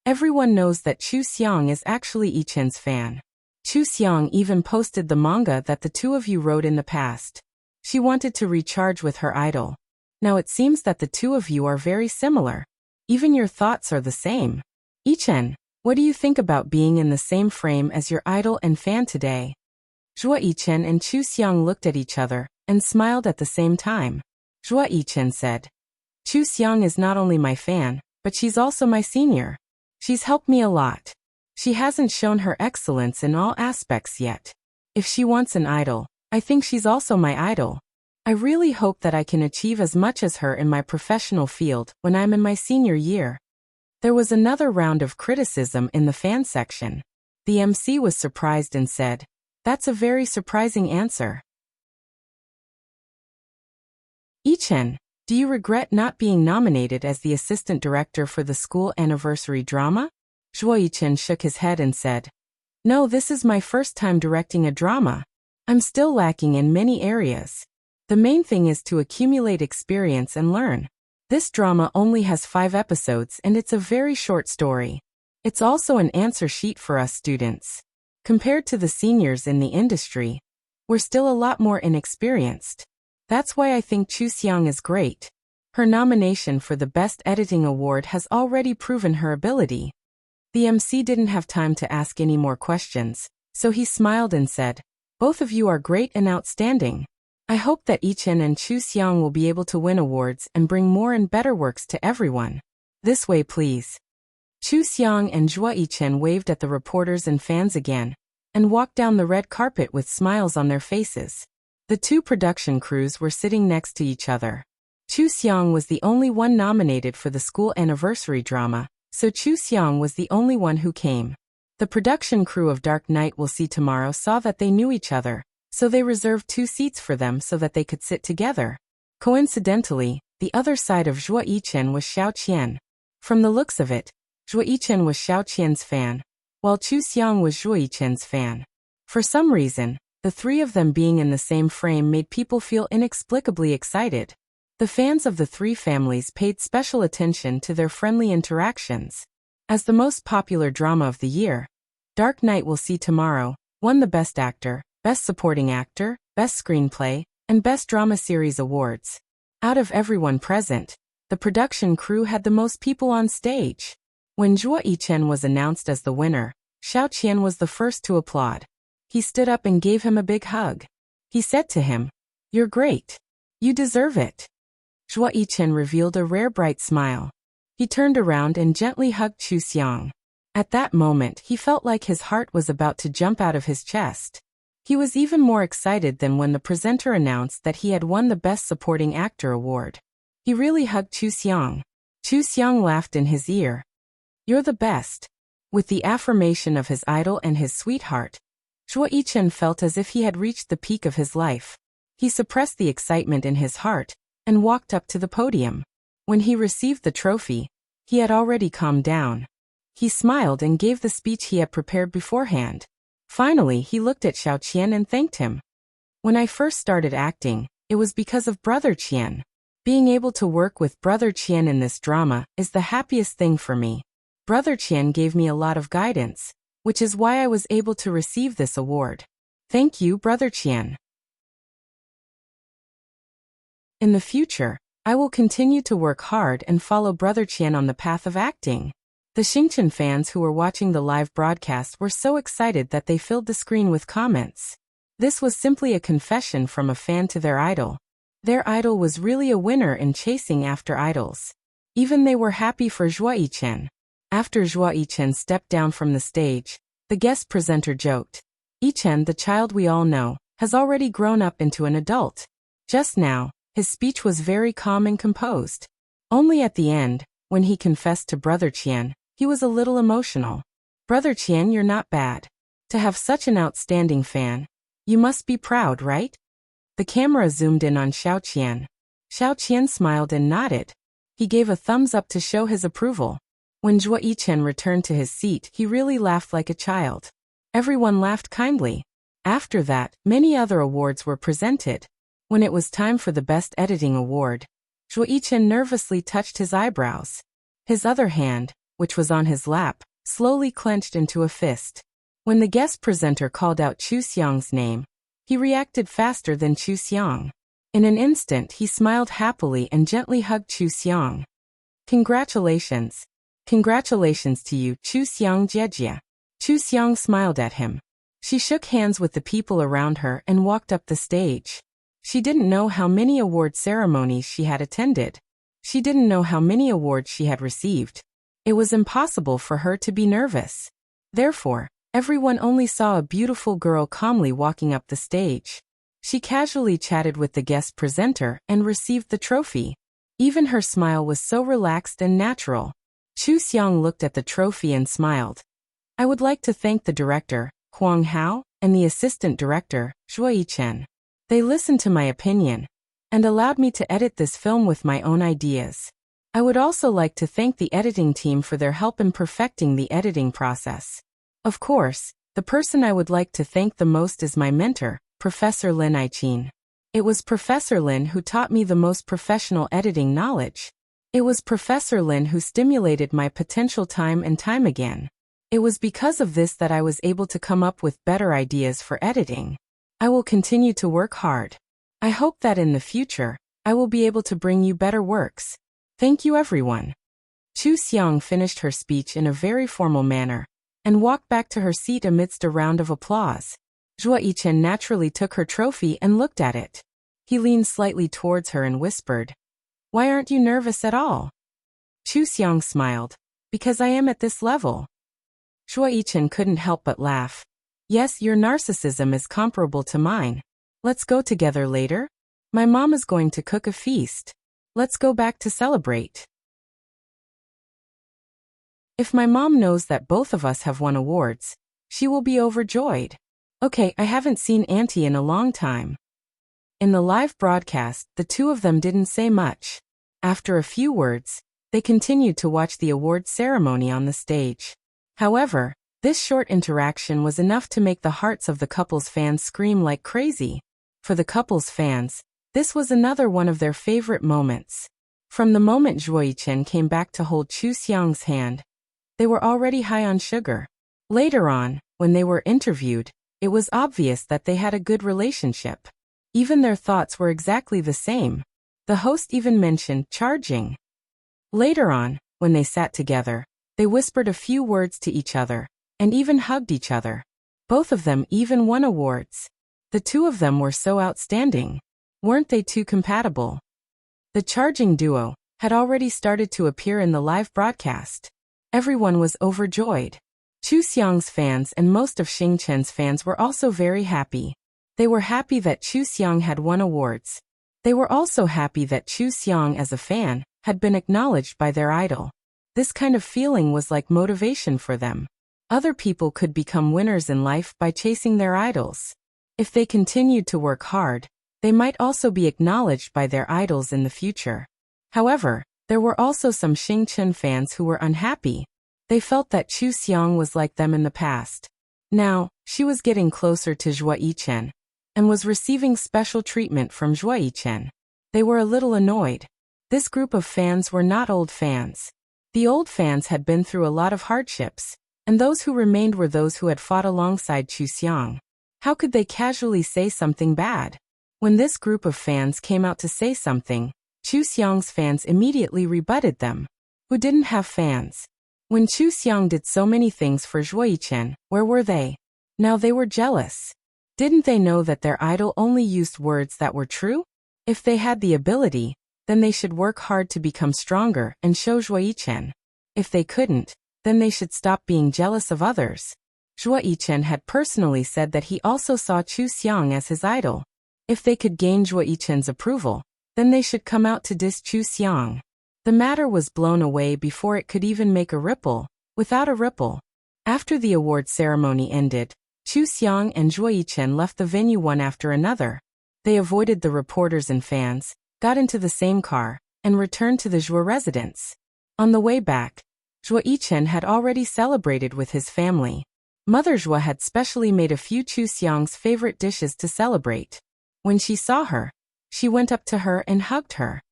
Everyone knows that Chu Xiang is actually Yichen's fan. Chu Xiang even posted the manga that the two of you wrote in the past. She wanted to recharge with her idol. Now it seems that the two of you are very similar. Even your thoughts are the same. Yichen, What do you think about being in the same frame as your idol and fan today? Zhuo Yichen and Chu Xiang looked at each other and smiled at the same time. Zhuo Yichen said, Chu Xiang is not only my fan, but she's also my senior. She's helped me a lot. She hasn't shown her excellence in all aspects yet. If she wants an idol, I think she's also my idol. I really hope that I can achieve as much as her in my professional field when I'm in my senior year. There was another round of criticism in the fan section. The MC was surprised and said, That's a very surprising answer. Yichen, do you regret not being nominated as the assistant director for the school anniversary drama? Zhuo Yichen shook his head and said, No, this is my first time directing a drama. I'm still lacking in many areas. The main thing is to accumulate experience and learn. This drama only has 5 episodes and it's a very short story. It's also an answer sheet for us students. Compared to the seniors in the industry, we're still a lot more inexperienced. That's why I think Chu Xiang is great. Her nomination for the Best Editing Award has already proven her ability. The MC didn't have time to ask any more questions, so he smiled and said, Both of you are great and outstanding. I hope that Yichen and Chu Xiang will be able to win awards and bring more and better works to everyone. This way, please. Chu Xiang and Zhuo Yichen waved at the reporters and fans again, and walked down the red carpet with smiles on their faces. The 2 production crews were sitting next to each other. Chu Xiang was the only one nominated for the school anniversary drama, so Chu Xiang was the only one who came. The production crew of Dark Knight Will See Tomorrow saw that they knew each other, so they reserved 2 seats for them so that they could sit together. Coincidentally, the other side of Zhuo Yichen was Xiao Qian. From the looks of it, Zhuo Yichen was Xiao Qian's fan, while Chu Xiang was Zhuo Yichen's fan. For some reason, the 3 of them being in the same frame made people feel inexplicably excited. The fans of the 3 families paid special attention to their friendly interactions. As the most popular drama of the year, Dark Knight Will See Tomorrow won the Best Actor, Best Supporting Actor, Best Screenplay, and Best Drama Series awards. Out of everyone present, the production crew had the most people on stage. When Zhuo Yichen was announced as the winner, Xiao Qian was the first to applaud. He stood up and gave him a big hug. He said to him, You're great. You deserve it. Zhuo Yichen revealed a rare bright smile. He turned around and gently hugged Chu Xiang. At that moment, he felt like his heart was about to jump out of his chest. He was even more excited than when the presenter announced that he had won the Best Supporting Actor award. He really hugged Chu Xiang. Chu Xiang laughed in his ear. You're the best. With the affirmation of his idol and his sweetheart, Zhuo Yichen felt as if he had reached the peak of his life. He suppressed the excitement in his heart and walked up to the podium. When he received the trophy, he had already calmed down. He smiled and gave the speech he had prepared beforehand. Finally, he looked at Xiao Qian and thanked him. When I first started acting, it was because of Brother Qian. Being able to work with Brother Qian in this drama is the happiest thing for me. Brother Qian gave me a lot of guidance, which is why I was able to receive this award. Thank you, Brother Qian. In the future, I will continue to work hard and follow Brother Qian on the path of acting. The Xingchen fans who were watching the live broadcast were so excited that they filled the screen with comments. This was simply a confession from a fan to their idol. Their idol was really a winner in chasing after idols. Even they were happy for Zhuo Yichen. After Zhuo Yichen stepped down from the stage, the guest presenter joked, Yichen, the child we all know, has already grown up into an adult. Just now, his speech was very calm and composed. Only at the end, when he confessed to Brother Qian, he was a little emotional. Brother Qian, you're not bad. To have such an outstanding fan, you must be proud, right? The camera zoomed in on Xiao Qian. Xiao Qian smiled and nodded. He gave a thumbs up to show his approval. When Zhuo Yichen returned to his seat, he really laughed like a child. Everyone laughed kindly. After that, many other awards were presented. When it was time for the Best Editing Award, Zhuo Yichen nervously touched his eyebrows. His other hand, which was on his lap, slowly clenched into a fist. When the guest presenter called out Chu Xiang's name, he reacted faster than Chu Xiang. In an instant, he smiled happily and gently hugged Chu Xiang. Congratulations. Congratulations to you, Chu Xiang Jiejie. Chu Xiang smiled at him. She shook hands with the people around her and walked up the stage. She didn't know how many award ceremonies she had attended. She didn't know how many awards she had received. It was impossible for her to be nervous. Therefore, everyone only saw a beautiful girl calmly walking up the stage. She casually chatted with the guest presenter and received the trophy. Even her smile was so relaxed and natural. Chu Xiang looked at the trophy and smiled. I would like to thank the director, Huang Hao, and the assistant director, Zhuo Yichen. They listened to my opinion and allowed me to edit this film with my own ideas. I would also like to thank the editing team for their help in perfecting the editing process. Of course, the person I would like to thank the most is my mentor, Professor Lin Aichin. It was Professor Lin who taught me the most professional editing knowledge. It was Professor Lin who stimulated my potential time and time again. It was because of this that I was able to come up with better ideas for editing. I will continue to work hard. I hope that in the future, I will be able to bring you better works. Thank you everyone. Chu Xiang finished her speech in a very formal manner and walked back to her seat amidst a round of applause. Zhuo Yichen naturally took her trophy and looked at it. He leaned slightly towards her and whispered, "Why aren't you nervous at all?" Chu Xiang smiled. "Because I am at this level." Zhuo Yichen couldn't help but laugh. "Yes, your narcissism is comparable to mine. Let's go together later. My mom is going to cook a feast. Let's go back to celebrate. If my mom knows that both of us have won awards, she will be overjoyed. Okay, I haven't seen Auntie in a long time." In the live broadcast, the two of them didn't say much. After a few words, they continued to watch the award ceremony on the stage. However, this short interaction was enough to make the hearts of the couple's fans scream like crazy. For the couple's fans, this was another one of their favorite moments. From the moment Zhuo Yichen came back to hold Chu Xiang's hand, they were already high on sugar. Later on, when they were interviewed, it was obvious that they had a good relationship. Even their thoughts were exactly the same. The host even mentioned charging. Later on, when they sat together, they whispered a few words to each other, and even hugged each other. Both of them even won awards. The two of them were so outstanding. Weren't they too compatible? The charging duo had already started to appear in the live broadcast. Everyone was overjoyed. Chu Xiang's fans and most of Xing Chen's fans were also very happy. They were happy that Chu Xiang had won awards. They were also happy that Chu Xiang as a fan had been acknowledged by their idol. This kind of feeling was like motivation for them. Other people could become winners in life by chasing their idols. If they continued to work hard, they might also be acknowledged by their idols in the future. However, there were also some Xing Chen fans who were unhappy. They felt that Chu Xiang was like them in the past. Now, she was getting closer to Zhuo Yichen and was receiving special treatment from Zhuo Yichen. They were a little annoyed. This group of fans were not old fans. The old fans had been through a lot of hardships, and those who remained were those who had fought alongside Chu Xiang. How could they casually say something bad? When this group of fans came out to say something, Chu Xiang's fans immediately rebutted them. Who didn't have fans? When Chu Xiang did so many things for Zhuo Yichen, where were they? Now they were jealous. Didn't they know that their idol only used words that were true? If they had the ability, then they should work hard to become stronger and show Zhuo Yichen. If they couldn't, then they should stop being jealous of others. Zhuo Yichen had personally said that he also saw Chu Xiang as his idol. If they could gain Zhuo Yichen's approval, then they should come out to diss Chu Xiang. The matter was blown away before it could even make a ripple. Without a ripple. After the award ceremony ended, Chu Xiang and Zhuo Yichen left the venue one after another. They avoided the reporters and fans, got into the same car, and returned to the Zhuo residence. On the way back, Zhuo Yichen had already celebrated with his family. Mother Zhuo had specially made a few Chu Xiang's favorite dishes to celebrate. When she saw her, she went up to her and hugged her.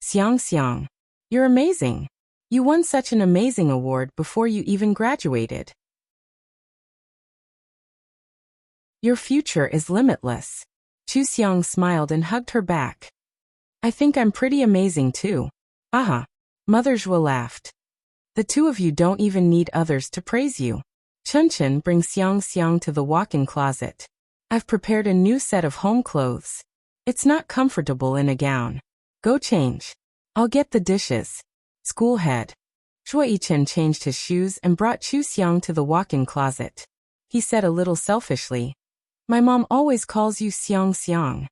"Xiang Xiang, you're amazing. You won such an amazing award before you even graduated. Your future is limitless." Chu Xiang smiled and hugged her back. "I think I'm pretty amazing too." Aha. Mother Zhuo laughed. The two of you don't even need others to praise you. Chunchen brings Xiang to the walk-in closet. I've prepared a new set of home clothes. It's not comfortable in a gown. Go change. I'll get the dishes. Schoolhead. Zhuo Yichen changed his shoes and brought Chu Xiang to the walk-in closet. He said a little selfishly, "My mom always calls you Xiang.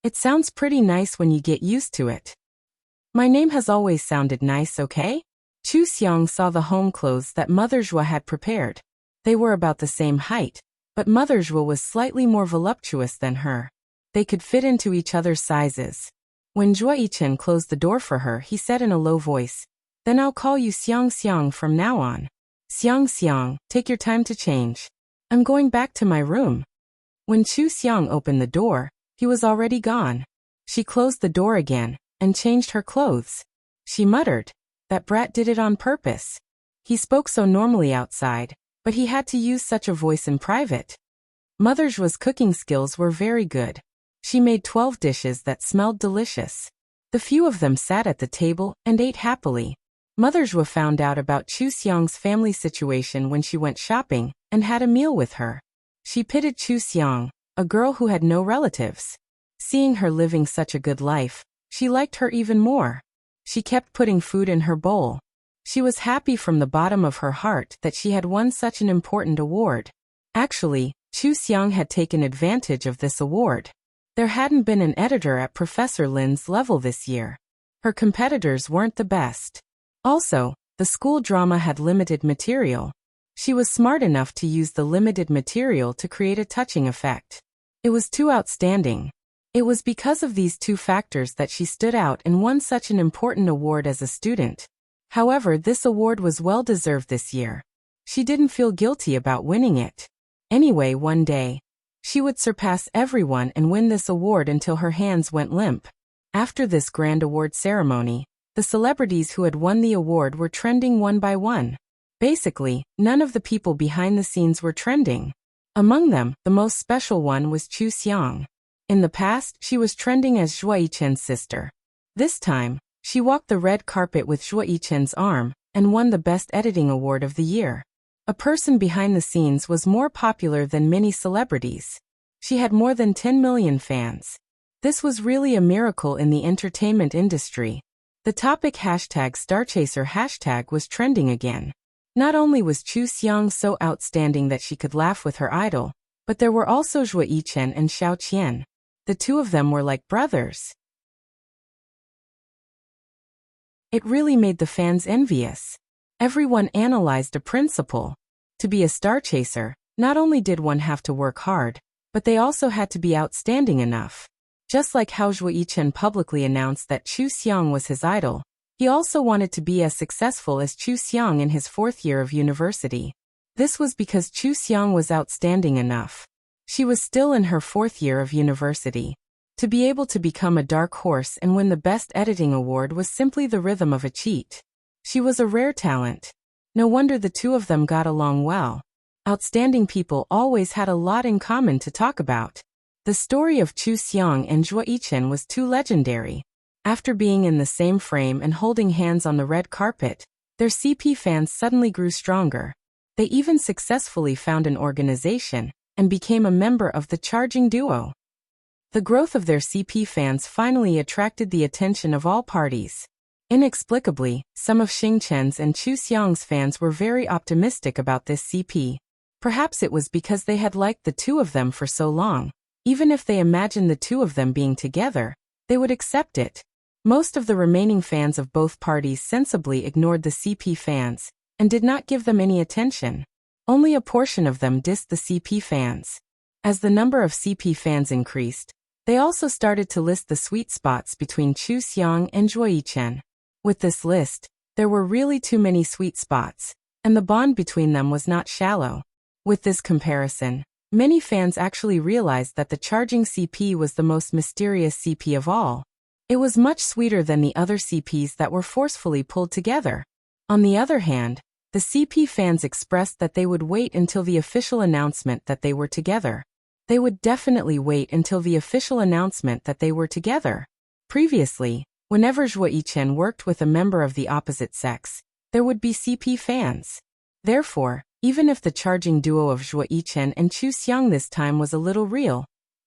It sounds pretty nice when you get used to it." "My name has always sounded nice, okay?" Chu Xiang saw the home clothes that Mother Zhuo had prepared. They were about the same height, but Mother Zhuo was slightly more voluptuous than her. They could fit into each other's sizes. When Zhuo Yichen closed the door for her, he said in a low voice, "Then I'll call you Xiang from now on. Xiang, take your time to change. I'm going back to my room." When Chu Xiang opened the door, he was already gone. She closed the door again and changed her clothes. She muttered, "That brat did it on purpose." He spoke so normally outside, but he had to use such a voice in private. Mother Zhuo's cooking skills were very good. She made 12 dishes that smelled delicious. The few of them sat at the table and ate happily. Mother Zhuo found out about Chu Xiang's family situation when she went shopping and had a meal with her. She pitied Chu Xiang, a girl who had no relatives. Seeing her living such a good life, she liked her even more. She kept putting food in her bowl. She was happy from the bottom of her heart that she had won such an important award. Actually, Chu Xiang had taken advantage of this award. There hadn't been an editor at Professor Lin's level this year. Her competitors weren't the best. Also, the school drama had limited material. She was smart enough to use the limited material to create a touching effect. It was too outstanding. It was because of these two factors that she stood out and won such an important award as a student. However, this award was well-deserved this year. She didn't feel guilty about winning it. Anyway, one day, she would surpass everyone and win this award until her hands went limp. After this grand award ceremony, the celebrities who had won the award were trending one by one. Basically, none of the people behind the scenes were trending. Among them, the most special one was Chu Xiang. In the past, she was trending as Zhuo Yichen's sister. This time, she walked the red carpet with Zhuo Yichen's arm and won the Best Editing Award of the year. A person behind the scenes was more popular than many celebrities. She had more than 10 million fans. This was really a miracle in the entertainment industry. The topic #StarChaser hashtag was trending again. Not only was Chu Xiang so outstanding that she could laugh with her idol, but there were also Zhuo Yichen and Xiao Qian. The two of them were like brothers. It really made the fans envious. Everyone analyzed a principle. To be a star chaser, not only did one have to work hard, but they also had to be outstanding enough. Just like how Zhuo Yichen publicly announced that Chu Xiang was his idol, he also wanted to be as successful as Chu Xiang in his 4th year of university. This was because Chu Xiang was outstanding enough. She was still in her 4th year of university. To be able to become a dark horse and win the Best Editing Award was simply the rhythm of a cheat. She was a rare talent. No wonder the two of them got along well. Outstanding people always had a lot in common to talk about. The story of Chu Xiang and Zhuo Yichen was too legendary. After being in the same frame and holding hands on the red carpet, their CP fans suddenly grew stronger. They even successfully found an organization and became a member of the Charging Duo. The growth of their CP fans finally attracted the attention of all parties. Inexplicably, some of Xing Chen's and Chu Xiang's fans were very optimistic about this CP. Perhaps it was because they had liked the two of them for so long. Even if they imagined the two of them being together, they would accept it. Most of the remaining fans of both parties sensibly ignored the CP fans and did not give them any attention. Only a portion of them dissed the CP fans. As the number of CP fans increased, they also started to list the sweet spots between Chu Xiang and Zhuo Yichen. With this list, there were really too many sweet spots, and the bond between them was not shallow. With this comparison, many fans actually realized that the charging CP was the most mysterious CP of all. It was much sweeter than the other CPs that were forcefully pulled together. On the other hand, the CP fans expressed that they would wait until the official announcement that they were together. They would definitely wait until the official announcement that they were together. Previously, whenever Zhuo Yichen worked with a member of the opposite sex, there would be CP fans. Therefore, even if the charging duo of Zhuo Yichen and Chu Xiang this time was a little real,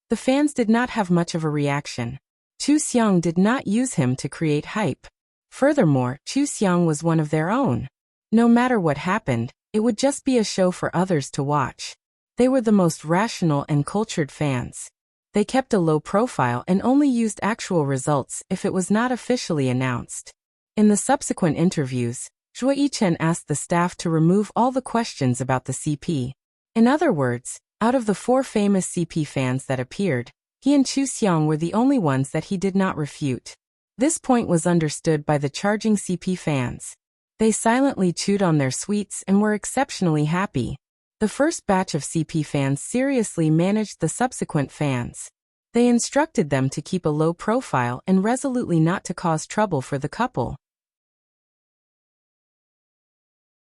the fans did not have much of a reaction. Chu Xiang did not use him to create hype. Furthermore, Chu Xiang was one of their own. No matter what happened, it would just be a show for others to watch. They were the most rational and cultured fans. They kept a low profile and only used actual results if it was not officially announced. In the subsequent interviews, Zhuo Yichen asked the staff to remove all the questions about the CP. In other words, out of the 4 famous CP fans that appeared, he and Chu Xiang were the only ones that he did not refute. This point was understood by the charging CP fans. They silently chewed on their sweets and were exceptionally happy. The first batch of CP fans seriously managed the subsequent fans. They instructed them to keep a low profile and resolutely not to cause trouble for the couple.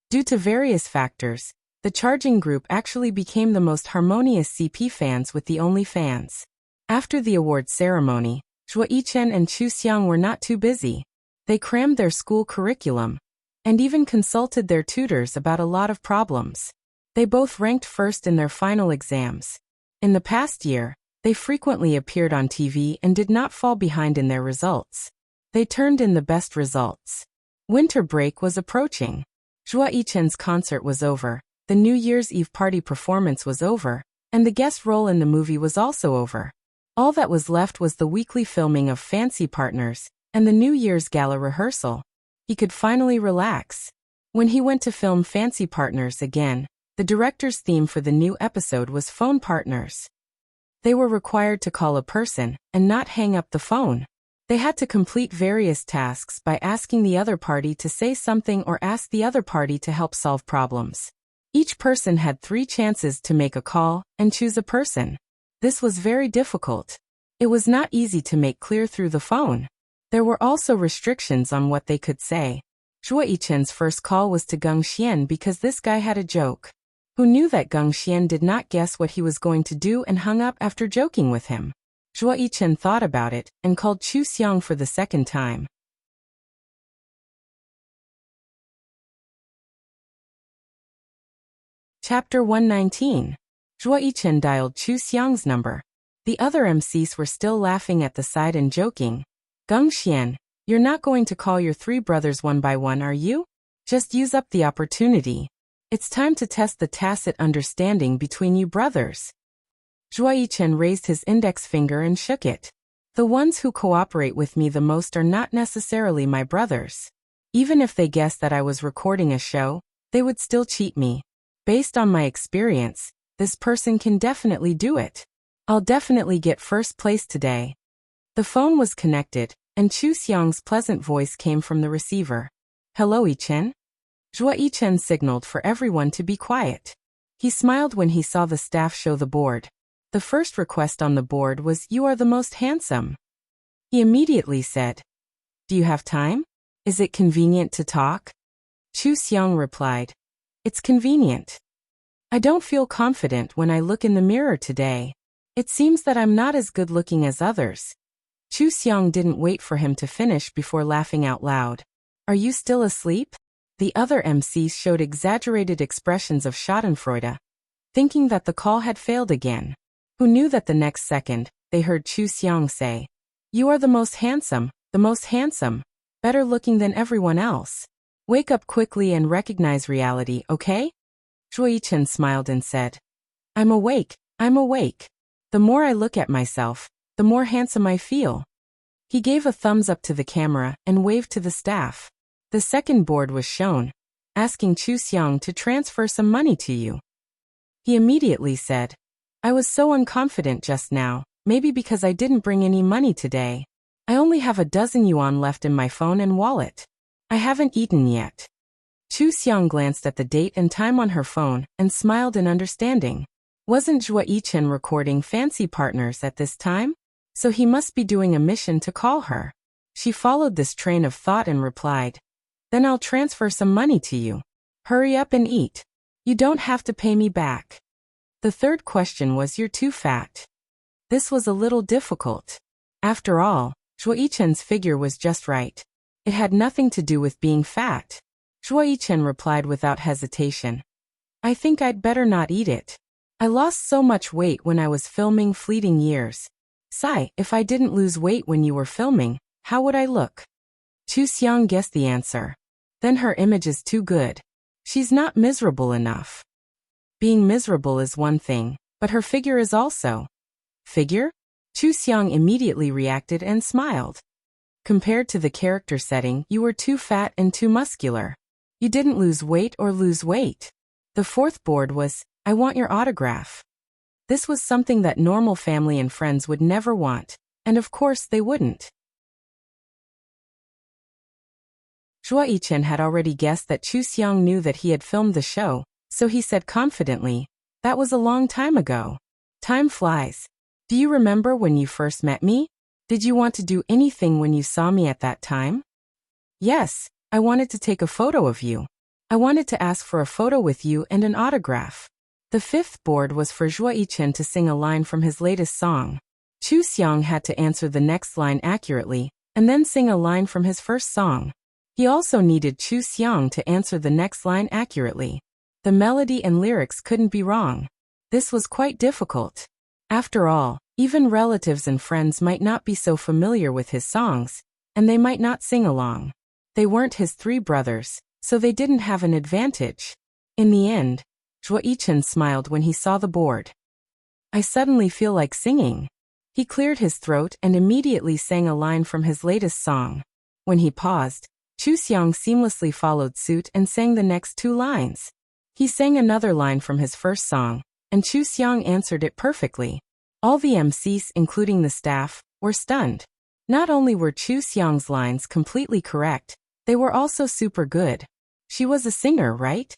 Due to various factors, the charging group actually became the most harmonious CP fans with the only fans. After the award ceremony, Zhuo Yichen and Chu Xiang were not too busy. They crammed their school curriculum and even consulted their tutors about a lot of problems. They both ranked first in their final exams. In the past year, they frequently appeared on TV and did not fall behind in their results. They turned in the best results. Winter break was approaching. Zhuo Yichen's concert was over, the New Year's Eve party performance was over, and the guest role in the movie was also over. All that was left was the weekly filming of Fancy Partners and the New Year's gala rehearsal. He could finally relax. When he went to film Fancy Partners again, the director's theme for the new episode was Phone Partners. They were required to call a person and not hang up the phone. They had to complete various tasks by asking the other party to say something or ask the other party to help solve problems. Each person had 3 chances to make a call and choose a person. This was very difficult. It was not easy to make clear through the phone. There were also restrictions on what they could say. Zhuo Yichen's first call was to Geng Xian because this guy had a joke. Who knew that Geng Xian did not guess what he was going to do and hung up after joking with him. Zhuo Yichen thought about it and called Chu Xiang for the second time. Chapter 119. Zhuo Yichen dialed Chu Xiang's number. The other MCs were still laughing at the side and joking. Geng Xian, you're not going to call your 3 brothers one by one, are you? Just use up the opportunity. It's time to test the tacit understanding between you brothers. Zhuo Yichen raised his index finger and shook it. The ones who cooperate with me the most are not necessarily my brothers. Even if they guessed that I was recording a show, they would still cheat me. Based on my experience, this person can definitely do it. I'll definitely get first place today. The phone was connected, and Chu Xiang's pleasant voice came from the receiver. Hello, Yichen? Zhuo Yichen signaled for everyone to be quiet. He smiled when he saw the staff show the board. The first request on the board was, "You are the most handsome." He immediately said, "Do you have time? Is it convenient to talk?" Chu Xiang replied, "It's convenient. I don't feel confident when I look in the mirror today. It seems that I'm not as good looking as others." Chu Xiang didn't wait for him to finish before laughing out loud. "Are you still asleep?" The other MCs showed exaggerated expressions of schadenfreude, thinking that the call had failed again. Who knew that the next second, they heard Chu Xiang say, "You are the most handsome, better looking than everyone else. Wake up quickly and recognize reality, okay?" Zhuo Yichen smiled and said, I'm awake. The more I look at myself, the more handsome I feel." He gave a thumbs up to the camera and waved to the staff. The second board was shown, asking Chu Xiang to transfer some money to you. He immediately said, "I was so unconfident just now, maybe because I didn't bring any money today. I only have a dozen yuan left in my phone and wallet. I haven't eaten yet." Chu Xiang glanced at the date and time on her phone and smiled in understanding. Wasn't Zhuo Yichen recording Fancy Partners at this time? So he must be doing a mission to call her. She followed this train of thought and replied, "Then I'll transfer some money to you. Hurry up and eat. You don't have to pay me back." The third question was, "You're too fat." This was a little difficult. After all, Zhuo Yichen's figure was just right. It had nothing to do with being fat. Zhuo Yichen replied without hesitation. I think I'd better not eat it. I lost so much weight when I was filming Fleeting Years. Sigh, if I didn't lose weight when you were filming, how would I look? Chu Xiang guessed the answer. Then her image is too good. She's not miserable enough. Being miserable is one thing, but her figure is also. Figure? Chu Xiang immediately reacted and smiled. Compared to the character setting, you were too fat and too muscular. You didn't lose weight or lose weight. The fourth board was, I want your autograph. This was something that normal family and friends would never want, and of course they wouldn't. Zhuo Yichen had already guessed that Chu Xiang knew that he had filmed the show, so he said confidently, that was a long time ago. Time flies. Do you remember when you first met me? Did you want to do anything when you saw me at that time? Yes, I wanted to take a photo of you. I wanted to ask for a photo with you and an autograph. The fifth board was for Zhuo Yichen to sing a line from his latest song. Chu Xiang had to answer the next line accurately, and then sing a line from his first song. He also needed Chu Xiang to answer the next line accurately. The melody and lyrics couldn't be wrong. This was quite difficult. After all, even relatives and friends might not be so familiar with his songs, and they might not sing along. They weren't his three brothers, so they didn't have an advantage. In the end, Zhuo Yichen smiled when he saw the board. I suddenly feel like singing. He cleared his throat and immediately sang a line from his latest song. When he paused, Chu Xiang seamlessly followed suit and sang the next two lines. He sang another line from his first song, and Chu Xiang answered it perfectly. All the MCs, including the staff, were stunned. Not only were Chu Xiang's lines completely correct, they were also super good. She was a singer, right?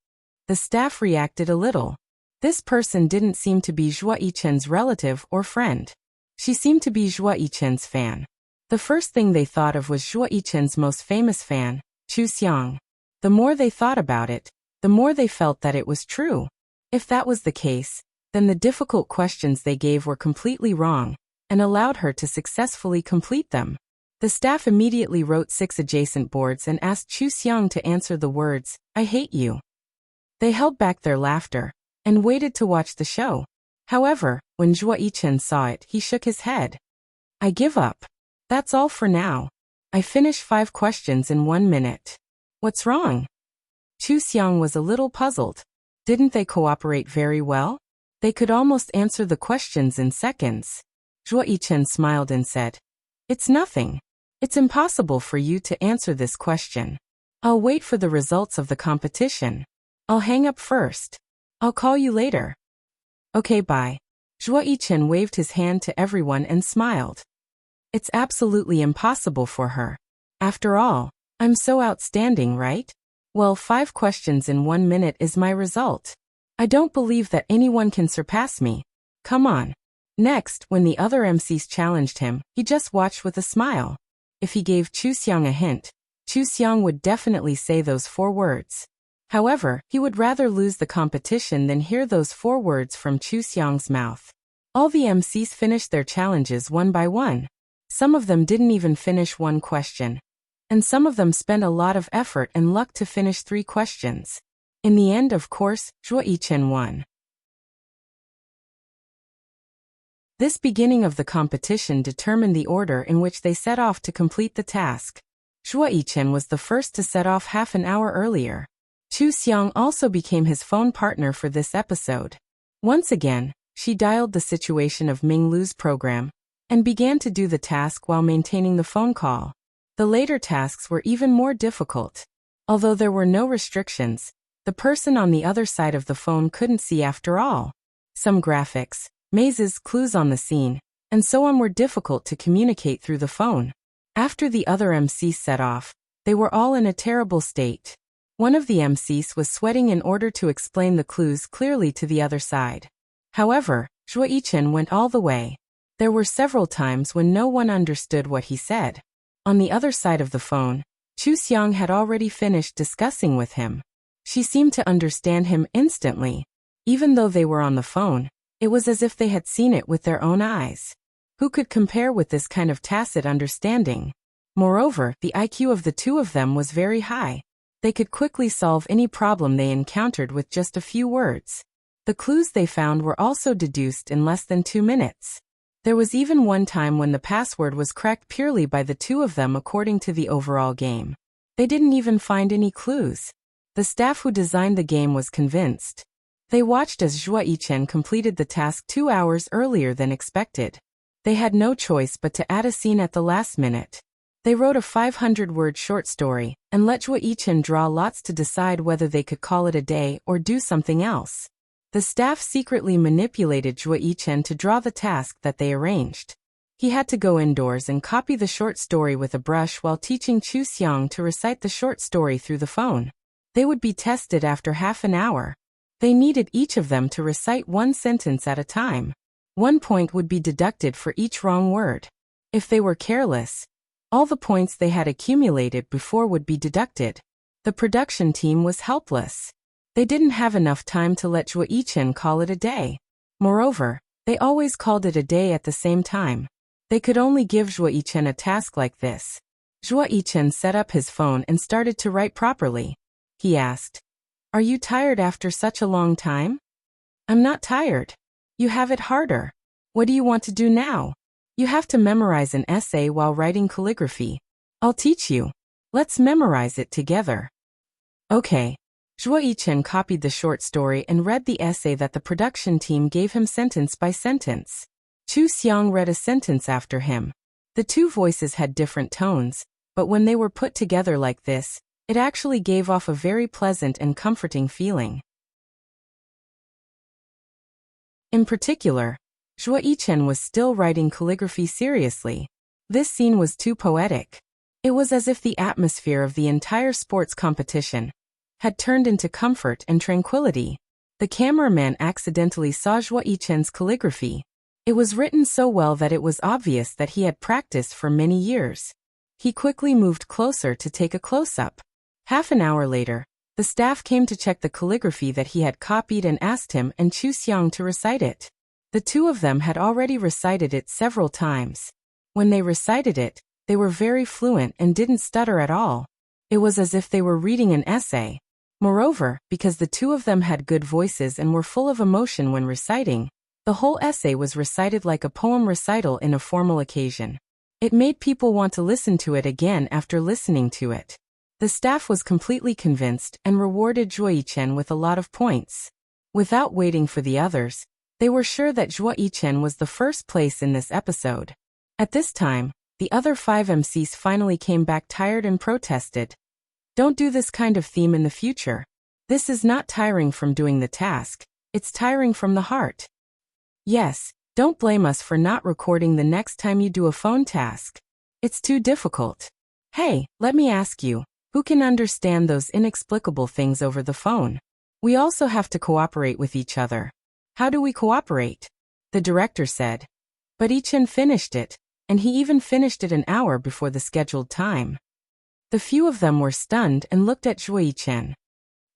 The staff reacted a little. This person didn't seem to be Zhuo Yichen's relative or friend. She seemed to be Zhuo Yichen's fan. The first thing they thought of was Zhuo Yichen's most famous fan, Chu Xiang. The more they thought about it, the more they felt that it was true. If that was the case, then the difficult questions they gave were completely wrong, and allowed her to successfully complete them. The staff immediately wrote 6 adjacent boards and asked Chu Xiang to answer the words, I hate you. They held back their laughter, and waited to watch the show. However, when Zhuo Yichen saw it, he shook his head. I give up. That's all for now. I finished 5 questions in 1 minute. What's wrong? Chu Xiang was a little puzzled. Didn't they cooperate very well? They could almost answer the questions in seconds. Zhuo Yichen smiled and said, It's nothing. It's impossible for you to answer this question. I'll wait for the results of the competition. I'll hang up first. I'll call you later. Okay, bye. Zhuo Yichen waved his hand to everyone and smiled. It's absolutely impossible for her. After all, I'm so outstanding, right? Well, 5 questions in 1 minute is my result. I don't believe that anyone can surpass me. Come on. Next, when the other MCs challenged him, he just watched with a smile. If he gave Chu Xiang a hint, Chu Xiang would definitely say those 4 words. However, he would rather lose the competition than hear those 4 words from Chu Xiang's mouth. All the MCs finished their challenges one by one. Some of them didn't even finish 1 question. And some of them spent a lot of effort and luck to finish 3 questions. In the end, of course, Zhuo Yichen won. This beginning of the competition determined the order in which they set off to complete the task. Zhuo Yichen was the first to set off half an hour earlier. Chu Xiang also became his phone partner for this episode. Once again, she dialed the situation of Ming Lu's program, and began to do the task while maintaining the phone call. The later tasks were even more difficult. Although there were no restrictions, the person on the other side of the phone couldn't see after all. Some graphics, mazes, clues on the scene, and so on were difficult to communicate through the phone. After the other MCs set off, they were all in a terrible state. One of the MCs was sweating in order to explain the clues clearly to the other side. However, Zhuo Yichen went all the way. There were several times when no one understood what he said. On the other side of the phone, Chu Xiang had already finished discussing with him. She seemed to understand him instantly. Even though they were on the phone, it was as if they had seen it with their own eyes. Who could compare with this kind of tacit understanding? Moreover, the IQ of the two of them was very high. They could quickly solve any problem they encountered with just a few words. The clues they found were also deduced in less than 2 minutes. There was even one time when the password was cracked purely by the two of them according to the overall game. They didn't even find any clues. The staff who designed the game was convinced. They watched as Zhuo Yichen completed the task 2 hours earlier than expected. They had no choice but to add a scene at the last minute. They wrote a 500-word short story and let Zhuo Yichen draw lots to decide whether they could call it a day or do something else. The staff secretly manipulated Zhuo Yichen to draw the task that they arranged. He had to go indoors and copy the short story with a brush while teaching Chu Xiang to recite the short story through the phone. They would be tested after half an hour. They needed each of them to recite one sentence at a time. 1 point would be deducted for each wrong word. If they were careless, all the points they had accumulated before would be deducted. The production team was helpless. They didn't have enough time to let Zhuo Yichen call it a day. Moreover, they always called it a day at the same time. They could only give Zhuo Yichen a task like this. Zhuo Yichen set up his phone and started to write properly. He asked, "Are you tired after such a long time?" "I'm not tired. You have it harder. What do you want to do now?" "You have to memorize an essay while writing calligraphy. I'll teach you. Let's memorize it together." Okay. Zhuo Yichen copied the short story and read the essay that the production team gave him sentence by sentence. Chu Xiang read a sentence after him. The two voices had different tones, but when they were put together like this, it actually gave off a very pleasant and comforting feeling. In particular, Zhuo Yichen was still writing calligraphy seriously. This scene was too poetic. It was as if the atmosphere of the entire sports competition had turned into comfort and tranquility. The cameraman accidentally saw Zhuo Yichen's calligraphy. It was written so well that it was obvious that he had practiced for many years. He quickly moved closer to take a close-up. Half an hour later, the staff came to check the calligraphy that he had copied and asked him and Chu Xiang to recite it. The two of them had already recited it several times. When they recited it, they were very fluent and didn't stutter at all. It was as if they were reading an essay. Moreover, because the two of them had good voices and were full of emotion when reciting, the whole essay was recited like a poem recital in a formal occasion. It made people want to listen to it again after listening to it. The staff was completely convinced and rewarded Zhuo Yichen with a lot of points. Without waiting for the others, they were sure that Zhuo Yichen was the first place in this episode. At this time, the other 5 MCs finally came back tired and protested. "Don't do this kind of theme in the future. This is not tiring from doing the task, it's tiring from the heart." "Yes, don't blame us for not recording the next time you do a phone task. It's too difficult." "Hey, let me ask you, who can understand those inexplicable things over the phone? We also have to cooperate with each other." "How do we cooperate?" The director said. But Yichen finished it, and he even finished it an hour before the scheduled time. The few of them were stunned and looked at Zhuo Yichen.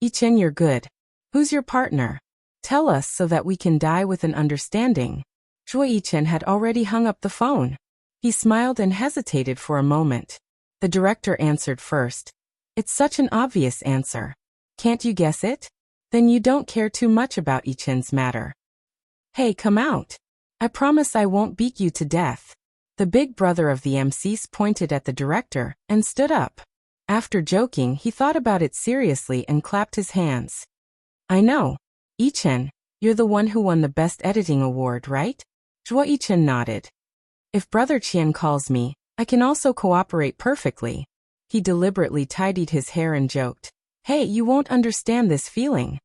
"Yichen, you're good. Who's your partner? Tell us so that we can die with an understanding." Zhuo Yichen had already hung up the phone. He smiled and hesitated for a moment. The director answered first. "It's such an obvious answer. Can't you guess it? Then you don't care too much about Yichen's matter. Hey, come out. I promise I won't beat you to death." The big brother of the MCs pointed at the director and stood up. After joking, he thought about it seriously and clapped his hands. "I know. Yichen, you're the one who won the Best Editing Award, right?" Zhuo Yichen nodded. "If Brother Qian calls me, I can also cooperate perfectly." He deliberately tidied his hair and joked, "Hey, you won't understand this feeling."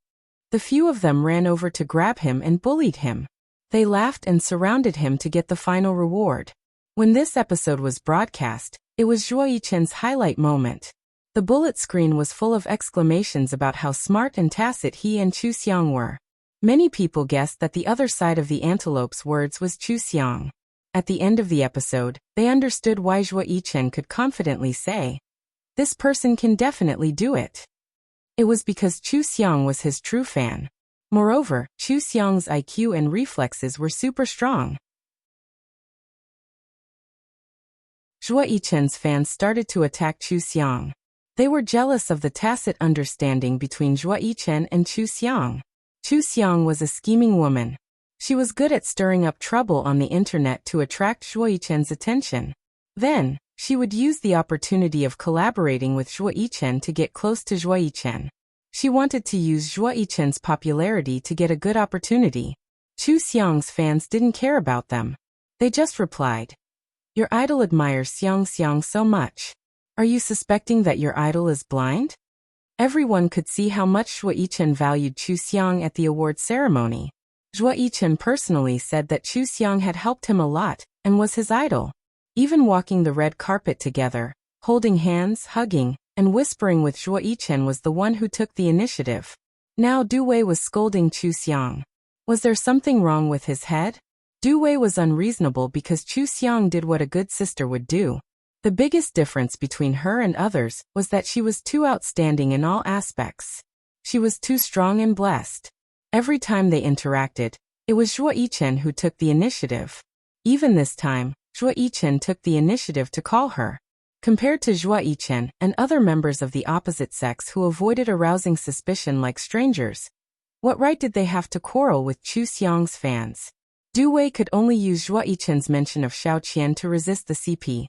The few of them ran over to grab him and bullied him. They laughed and surrounded him to get the final reward. When this episode was broadcast, it was Zhuo Yichen's highlight moment. The bullet screen was full of exclamations about how smart and tacit he and Chu Xiang were. Many people guessed that the other side of the antelope's words was Chu Xiang. At the end of the episode, they understood why Zhuo Yichen could confidently say, "This person can definitely do it." It was because Chu Xiang was his true fan. Moreover, Chu Xiang's IQ and reflexes were super strong. Zhuo Yichen's fans started to attack Chu Xiang. They were jealous of the tacit understanding between Zhuo Yichen and Chu Xiang. Chu Xiang was a scheming woman. She was good at stirring up trouble on the internet to attract Zhuo Yichen's attention. Then, she would use the opportunity of collaborating with Zhuo Yichen to get close to Zhuo Yichen. She wanted to use Zhuo Yichen's popularity to get a good opportunity. Chu Xiang's fans didn't care about them. They just replied, "Your idol admires Xiang so much. Are you suspecting that your idol is blind?" Everyone could see how much Zhuo Yichen valued Chu Xiang at the award ceremony. Zhuo Yichen personally said that Chu Xiang had helped him a lot and was his idol. Even walking the red carpet together, holding hands, hugging, and whispering with Zhuo Yichen was the one who took the initiative. Now Du Wei was scolding Chu Xiang. Was there something wrong with his head? Du Wei was unreasonable because Chu Xiang did what a good sister would do. The biggest difference between her and others was that she was too outstanding in all aspects. She was too strong and blessed. Every time they interacted, it was Zhuo Yichen who took the initiative. Even this time, Zhuo Yichen took the initiative to call her. Compared to Zhuo Yichen and other members of the opposite sex who avoided arousing suspicion like strangers, what right did they have to quarrel with Chu Xiang's fans? Du Wei could only use Zhuo Yichen's mention of Xiao Qian to resist the CP.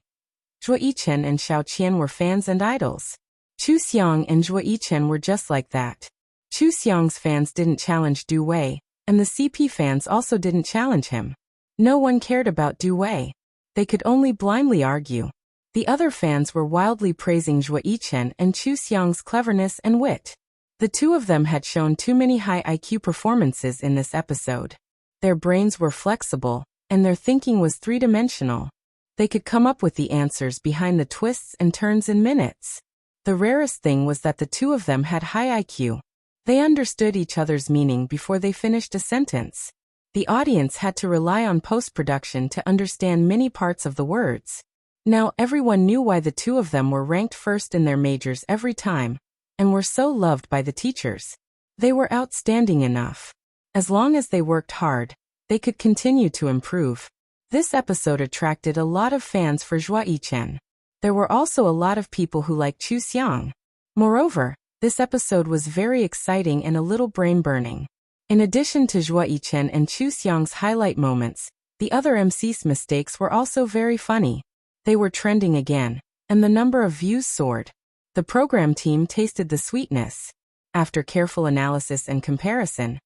Zhuo Yichen and Xiao Qian were fans and idols. Chu Xiang and Zhuo Yichen were just like that. Chu Xiang's fans didn't challenge Du Wei, and the CP fans also didn't challenge him. No one cared about Du Wei. They could only blindly argue. The other fans were wildly praising Zhuo Yichen and Chu Xiang's cleverness and wit. The two of them had shown too many high IQ performances in this episode. Their brains were flexible, and their thinking was three-dimensional. They could come up with the answers behind the twists and turns in minutes. The rarest thing was that the two of them had high IQ. They understood each other's meaning before they finished a sentence. The audience had to rely on post-production to understand many parts of the words. Now everyone knew why the two of them were ranked first in their majors every time, and were so loved by the teachers. They were outstanding enough. As long as they worked hard, they could continue to improve. This episode attracted a lot of fans for Zhuo Yichen. There were also a lot of people who liked Chu Xiang. Moreover, this episode was very exciting and a little brain-burning. In addition to Zhuo Yichen and Chu Xiang's highlight moments, the other MC's mistakes were also very funny. They were trending again, and the number of views soared. The program team tasted the sweetness. After careful analysis and comparison,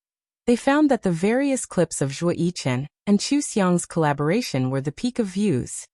they found that the various clips of Zhuo Yichen and Chu Xiang's collaboration were the peak of views.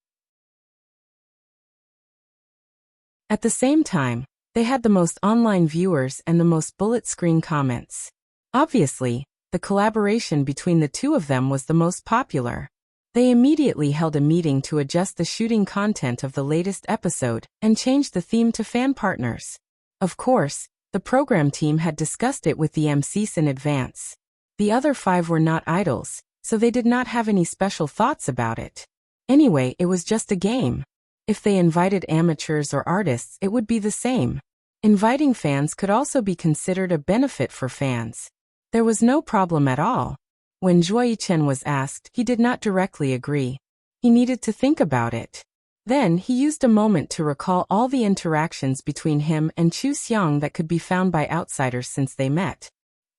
At the same time, they had the most online viewers and the most bullet screen comments. Obviously, the collaboration between the two of them was the most popular. They immediately held a meeting to adjust the shooting content of the latest episode and change the theme to fan partners. Of course, the program team had discussed it with the MCs in advance. The other 5 were not idols, so they did not have any special thoughts about it. Anyway, it was just a game. If they invited amateurs or artists, it would be the same. Inviting fans could also be considered a benefit for fans. There was no problem at all. When Zhuo Yichen was asked, he did not directly agree. He needed to think about it. Then he used a moment to recall all the interactions between him and Chu Xiang that could be found by outsiders since they met.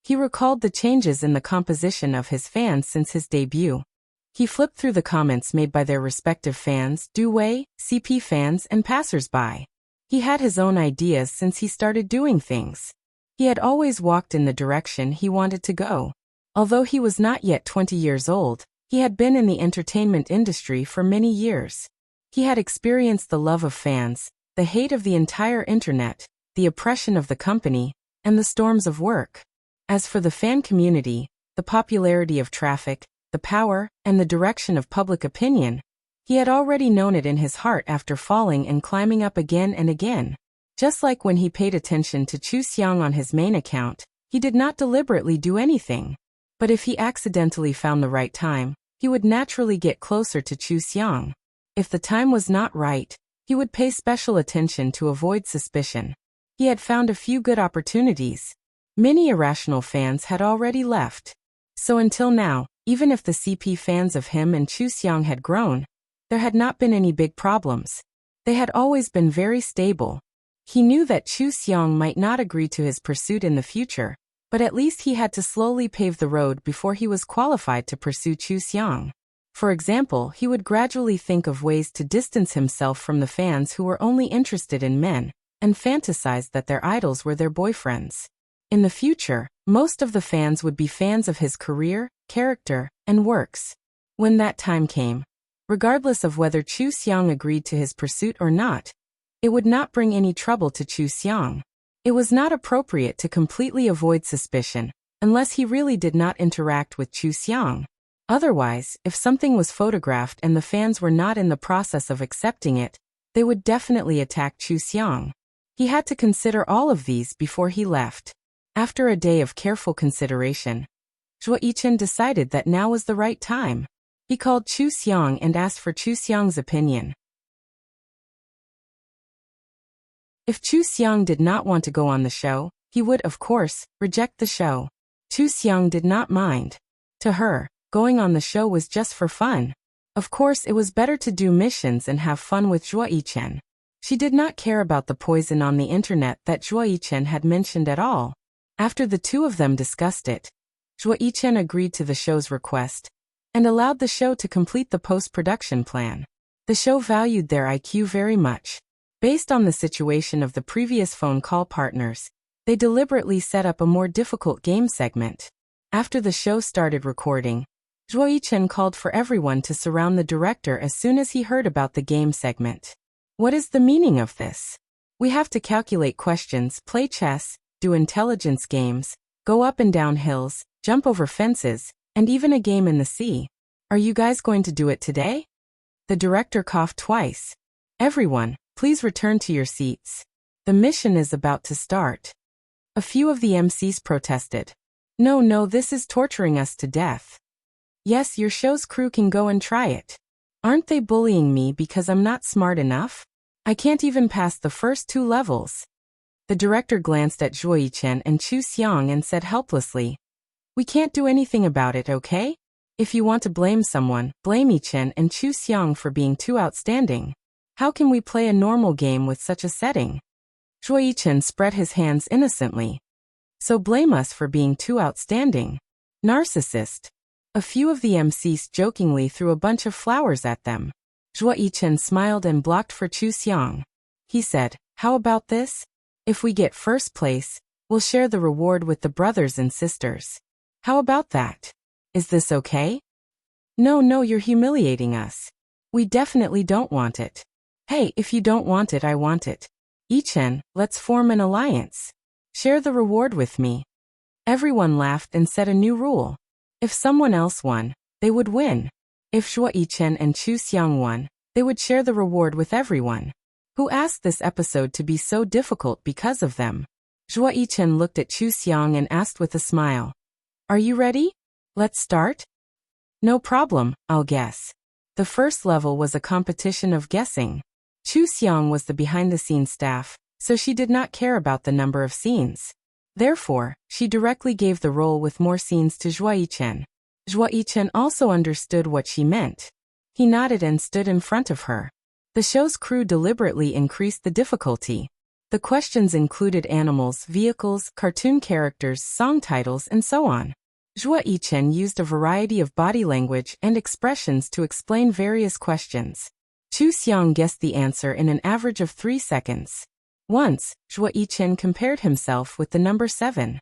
He recalled the changes in the composition of his fans since his debut. He flipped through the comments made by their respective fans, Du Wei, CP fans, and passers-by. He had his own ideas since he started doing things. He had always walked in the direction he wanted to go. Although he was not yet 20 years old, he had been in the entertainment industry for many years. He had experienced the love of fans, the hate of the entire internet, the oppression of the company, and the storms of work. As for the fan community, the popularity of traffic, the power, and the direction of public opinion, he had already known it in his heart after falling and climbing up again and again. Just like when he paid attention to Chu Xiang on his main account, he did not deliberately do anything. But if he accidentally found the right time, he would naturally get closer to Chu Xiang. If the time was not right, he would pay special attention to avoid suspicion. He had found a few good opportunities. Many irrational fans had already left. So until now, even if the CP fans of him and Chu Xiang had grown, there had not been any big problems. They had always been very stable. He knew that Chu Xiong might not agree to his pursuit in the future, but at least he had to slowly pave the road before he was qualified to pursue Chu Xiong. For example, he would gradually think of ways to distance himself from the fans who were only interested in men, and fantasized that their idols were their boyfriends. In the future, most of the fans would be fans of his career, character, and works. When that time came, regardless of whether Chu Xiong agreed to his pursuit or not, it would not bring any trouble to Chu Xiong. It was not appropriate to completely avoid suspicion, unless he really did not interact with Chu Xiong. Otherwise, if something was photographed and the fans were not in the process of accepting it, they would definitely attack Chu Xiong. He had to consider all of these before he left. After a day of careful consideration, Zhuo Yichen decided that now was the right time. He called Chu Xiong and asked for Chu Xiong's opinion. If Chu Xiong did not want to go on the show, he would, of course, reject the show. Chu Xiong did not mind. To her, going on the show was just for fun. Of course, it was better to do missions and have fun with Zhuo Yichen. She did not care about the poison on the internet that Zhuo Yichen had mentioned at all. After the two of them discussed it, Zhuo Yichen agreed to the show's request and allowed the show to complete the post-production plan. The show valued their IQ very much. Based on the situation of the previous phone call partners, they deliberately set up a more difficult game segment. After the show started recording, Zhuo Yichen called for everyone to surround the director as soon as he heard about the game segment. What is the meaning of this? We have to calculate questions, play chess, do intelligence games, go up and down hills, jump over fences, and even a game in the sea. Are you guys going to do it today? The director coughed twice. Everyone, please return to your seats. The mission is about to start. A few of the MCs protested. No, this is torturing us to death. Yes, your show's crew can go and try it. Aren't they bullying me because I'm not smart enough? I can't even pass the first 2 levels. The director glanced at Zhuo Yichen and Chu Xiong and said helplessly, "We can't do anything about it, okay? If you want to blame someone, blame Yichen and Chu Xiong for being too outstanding. How can we play a normal game with such a setting?" Zhuo Yichen spread his hands innocently. So blame us for being too outstanding. Narcissist. A few of the MCs jokingly threw a bunch of flowers at them. Zhuo Yichen smiled and blocked for Chu Xiong. He said, "How about this? If we get first place, we'll share the reward with the brothers and sisters. How about that? Is this okay?" No, you're humiliating us. We definitely don't want it. Hey, if you don't want it, I want it. Yichen, let's form an alliance. Share the reward with me. Everyone laughed and set a new rule. If someone else won, they would win. If Zhuo Yichen and Chu Xiong won, they would share the reward with everyone. Who asked this episode to be so difficult because of them? Zhuo Yichen looked at Chu Xiong and asked with a smile, "Are you ready? Let's start?" "No problem, I'll guess." The first level was a competition of guessing. Chu Xiong was the behind-the-scenes staff, so she did not care about the number of scenes. Therefore, she directly gave the role with more scenes to Zhuo Yichen. Zhuo Yichen also understood what she meant. He nodded and stood in front of her. The show's crew deliberately increased the difficulty. The questions included animals, vehicles, cartoon characters, song titles, and so on. Zhuo Yichen used a variety of body language and expressions to explain various questions. Chu Xiong guessed the answer in an average of 3 seconds. Once, Zhuo Yichen compared himself with the number 7.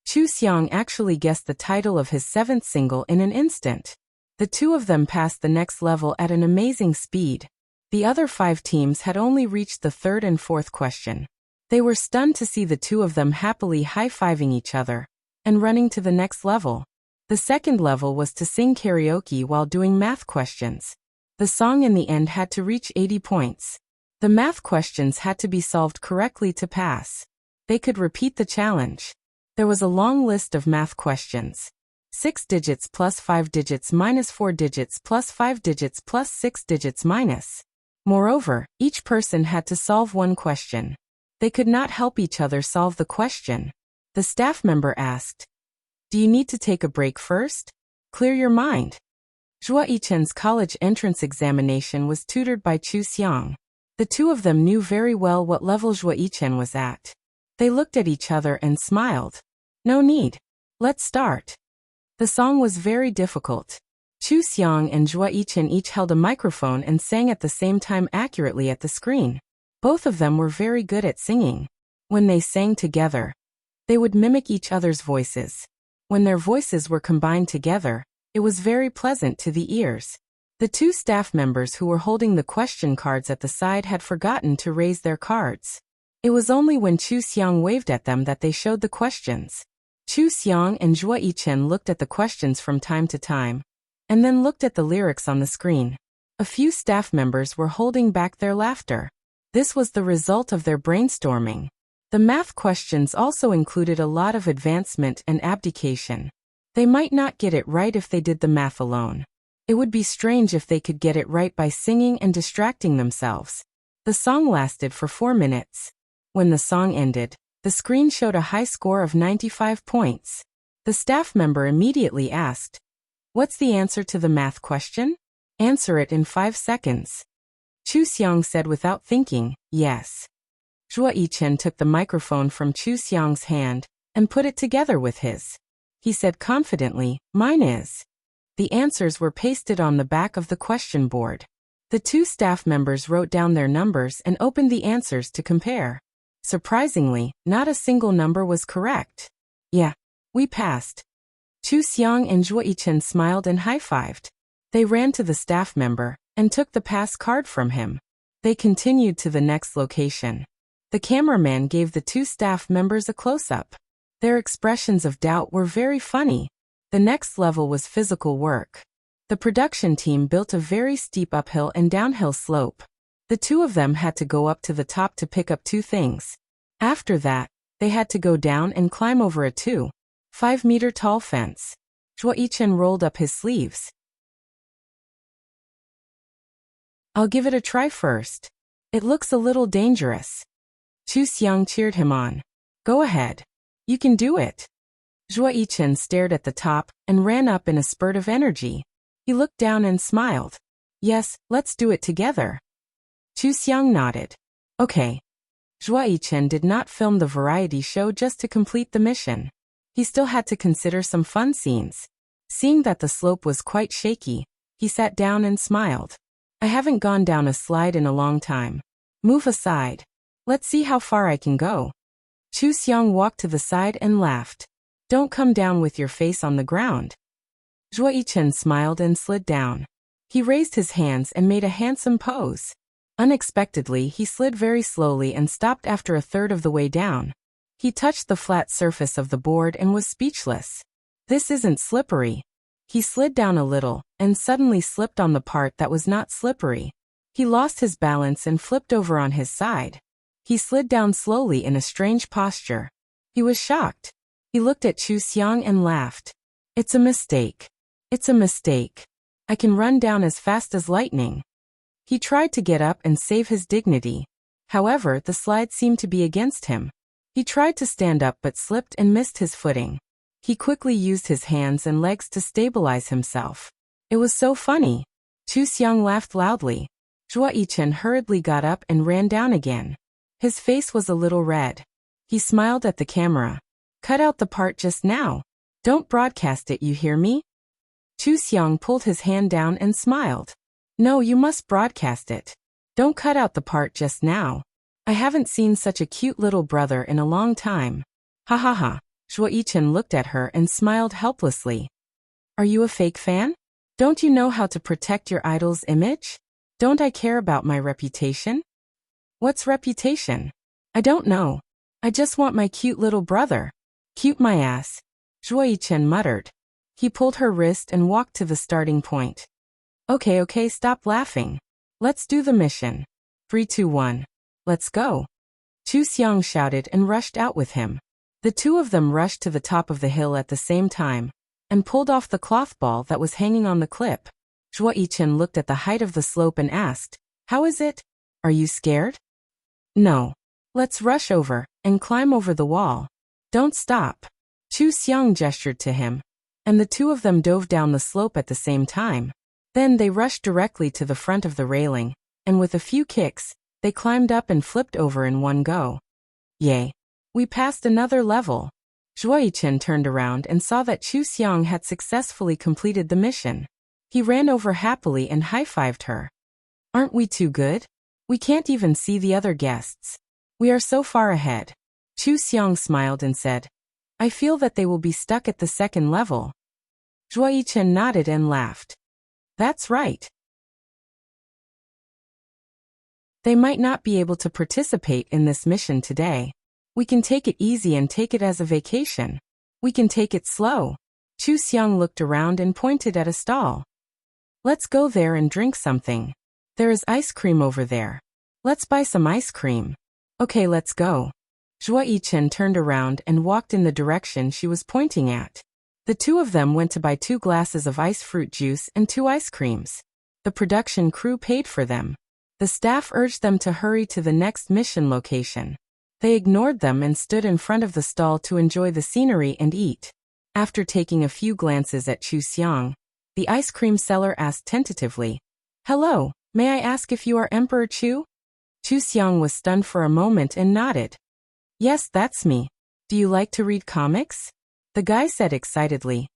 Chu Xiong actually guessed the title of his 7th single in an instant. The two of them passed the next level at an amazing speed. The other 5 teams had only reached the 3rd and 4th question. They were stunned to see the two of them happily high-fiving each other and running to the next level. The second level was to sing karaoke while doing math questions. The song in the end had to reach 80 points. The math questions had to be solved correctly to pass. They could repeat the challenge. There was a long list of math questions. 6 digits plus 5 digits minus 4 digits plus 5 digits plus 6 digits minus. Moreover, each person had to solve one question. They could not help each other solve the question. The staff member asked, "Do you need to take a break first? Clear your mind." Zhuo Yichen's college entrance examination was tutored by Chu Xiong. The two of them knew very well what level Zhuo Yichen was at. They looked at each other and smiled. No need. Let's start. The song was very difficult. Chu Xiang and Zhuo Yichen each held a microphone and sang at the same time accurately at the screen. Both of them were very good at singing. When they sang together, they would mimic each other's voices. When their voices were combined together, it was very pleasant to the ears. The two staff members who were holding the question cards at the side had forgotten to raise their cards. It was only when Chu Xiang waved at them that they showed the questions. Chu Xiang and Zhuo Yichen looked at the questions from time to time, and then looked at the lyrics on the screen. A few staff members were holding back their laughter. This was the result of their brainstorming. The math questions also included a lot of advancement and abdication. They might not get it right if they did the math alone. It would be strange if they could get it right by singing and distracting themselves. The song lasted for 4 minutes. When the song ended, the screen showed a high score of 95 points. The staff member immediately asked, "What's the answer to the math question? Answer it in 5 seconds." Chu Xiang said without thinking, "Yes." Zhuo Yichen took the microphone from Chu Xiang's hand and put it together with his. He said confidently, "Mine is." The answers were pasted on the back of the question board. The two staff members wrote down their numbers and opened the answers to compare. Surprisingly, not a single number was correct. "Yeah, we passed." Chu Xiang and Zhuo Yichen smiled and high-fived. They ran to the staff member and took the pass card from him. They continued to the next location. The cameraman gave the two staff members a close-up. Their expressions of doubt were very funny. The next level was physical work. The production team built a very steep uphill and downhill slope. The two of them had to go up to the top to pick up 2 things. After that, they had to go down and climb over a 2.5-meter tall fence. Zhuo Yichen rolled up his sleeves. "I'll give it a try first. It looks a little dangerous." Chu Xiang cheered him on. "Go ahead. You can do it." Zhuo Yichen stared at the top and ran up in a spurt of energy. He looked down and smiled. "Yes, let's do it together." Chu Xiang nodded. "Okay." Zhuo Yichen did not film the variety show just to complete the mission. He still had to consider some fun scenes. Seeing that the slope was quite shaky, he sat down and smiled. "I haven't gone down a slide in a long time. Move aside. Let's see how far I can go." Chu Xiang walked to the side and laughed. "Don't come down with your face on the ground." Zhuo Yichen smiled and slid down. He raised his hands and made a handsome pose. Unexpectedly, he slid very slowly and stopped after a third of the way down. He touched the flat surface of the board and was speechless. "This isn't slippery." He slid down a little and suddenly slipped on the part that was not slippery. He lost his balance and flipped over on his side. He slid down slowly in a strange posture. He was shocked. He looked at Chu Xiang and laughed. "It's a mistake. It's a mistake. I can run down as fast as lightning." He tried to get up and save his dignity. However, the slide seemed to be against him. He tried to stand up but slipped and missed his footing. He quickly used his hands and legs to stabilize himself. It was so funny. Chu Xiang laughed loudly. Zhuo Yichen hurriedly got up and ran down again. His face was a little red. He smiled at the camera. "Cut out the part just now. Don't broadcast it, you hear me?" Chu Xiang pulled his hand down and smiled. "No, you must broadcast it. Don't cut out the part just now. I haven't seen such a cute little brother in a long time." "Ha ha ha." Zhuo Yichen looked at her and smiled helplessly. "Are you a fake fan? Don't you know how to protect your idol's image? Don't I care about my reputation?" "What's reputation? I don't know. I just want my cute little brother." "Cute my ass," Zhuo Yichen muttered. He pulled her wrist and walked to the starting point. Okay, stop laughing. Let's do the mission. 3, 2, 1. Let's go." Chu Xiang shouted and rushed out with him. The two of them rushed to the top of the hill at the same time and pulled off the cloth ball that was hanging on the clip. Zhuo Yichen looked at the height of the slope and asked, "How is it? Are you scared?" "No. Let's rush over and climb over the wall. Don't stop." Chu Xiang gestured to him, and the two of them dove down the slope at the same time. Then they rushed directly to the front of the railing, and with a few kicks, They climbed up and flipped over in one go. Yay! We passed another level. Zhuoyichen turned around and saw that Chu Xiang had successfully completed the mission. He ran over happily and high-fived her. Aren't we too good? We can't even see the other guests. We are so far ahead. Chu Xiang smiled and said, I feel that they will be stuck at the second level. Zhuoyichen nodded and laughed. That's right. They might not be able to participate in this mission today. We can take it easy and take it as a vacation. We can take it slow. Chu Xiang looked around and pointed at a stall. Let's go there and drink something. There is ice cream over there. Let's buy some ice cream. Okay, let's go. Zhuoyichen turned around and walked in the direction she was pointing at. The two of them went to buy 2 glasses of ice fruit juice and 2 ice creams. The production crew paid for them. The staff urged them to hurry to the next mission location. They ignored them and stood in front of the stall to enjoy the scenery and eat. After taking a few glances at Chu Xiang, the ice cream seller asked tentatively, Hello, may I ask if you are Emperor Chu? Chu Xiang was stunned for a moment and nodded. Yes, that's me. Do you like to read comics? The guy said excitedly.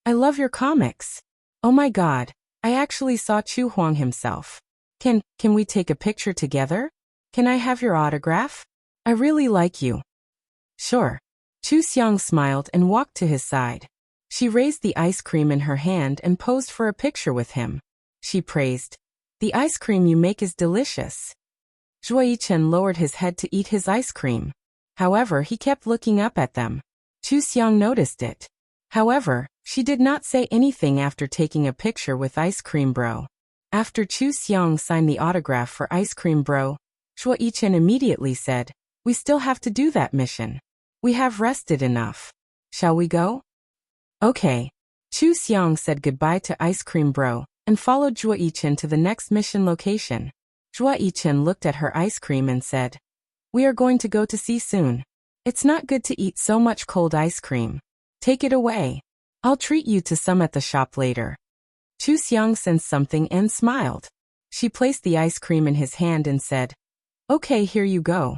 I love your comics. Oh my god, I actually saw Chu Huang himself. Can we take a picture together? Can I have your autograph? I really like you. Sure. Chu Xiang smiled and walked to his side. She raised the ice cream in her hand and posed for a picture with him. She praised, The ice cream you make is delicious. Zhuoyichen lowered his head to eat his ice cream. However, he kept looking up at them. Chu Xiang noticed it. However, she did not say anything after taking a picture with Ice Cream Bro. After Chu Xiang signed the autograph for Ice Cream Bro, Zhuoyichen immediately said, We still have to do that mission. We have rested enough. Shall we go? Okay. Chu Xiang said goodbye to Ice Cream Bro and followed Zhuoyichen to the next mission location. Zhuoyichen looked at her ice cream and said, We are going to go to sea soon. It's not good to eat so much cold ice cream. Take it away. I'll treat you to some at the shop later. Chu Xiang sensed something and smiled. She placed the ice cream in his hand and said, Okay, here you go.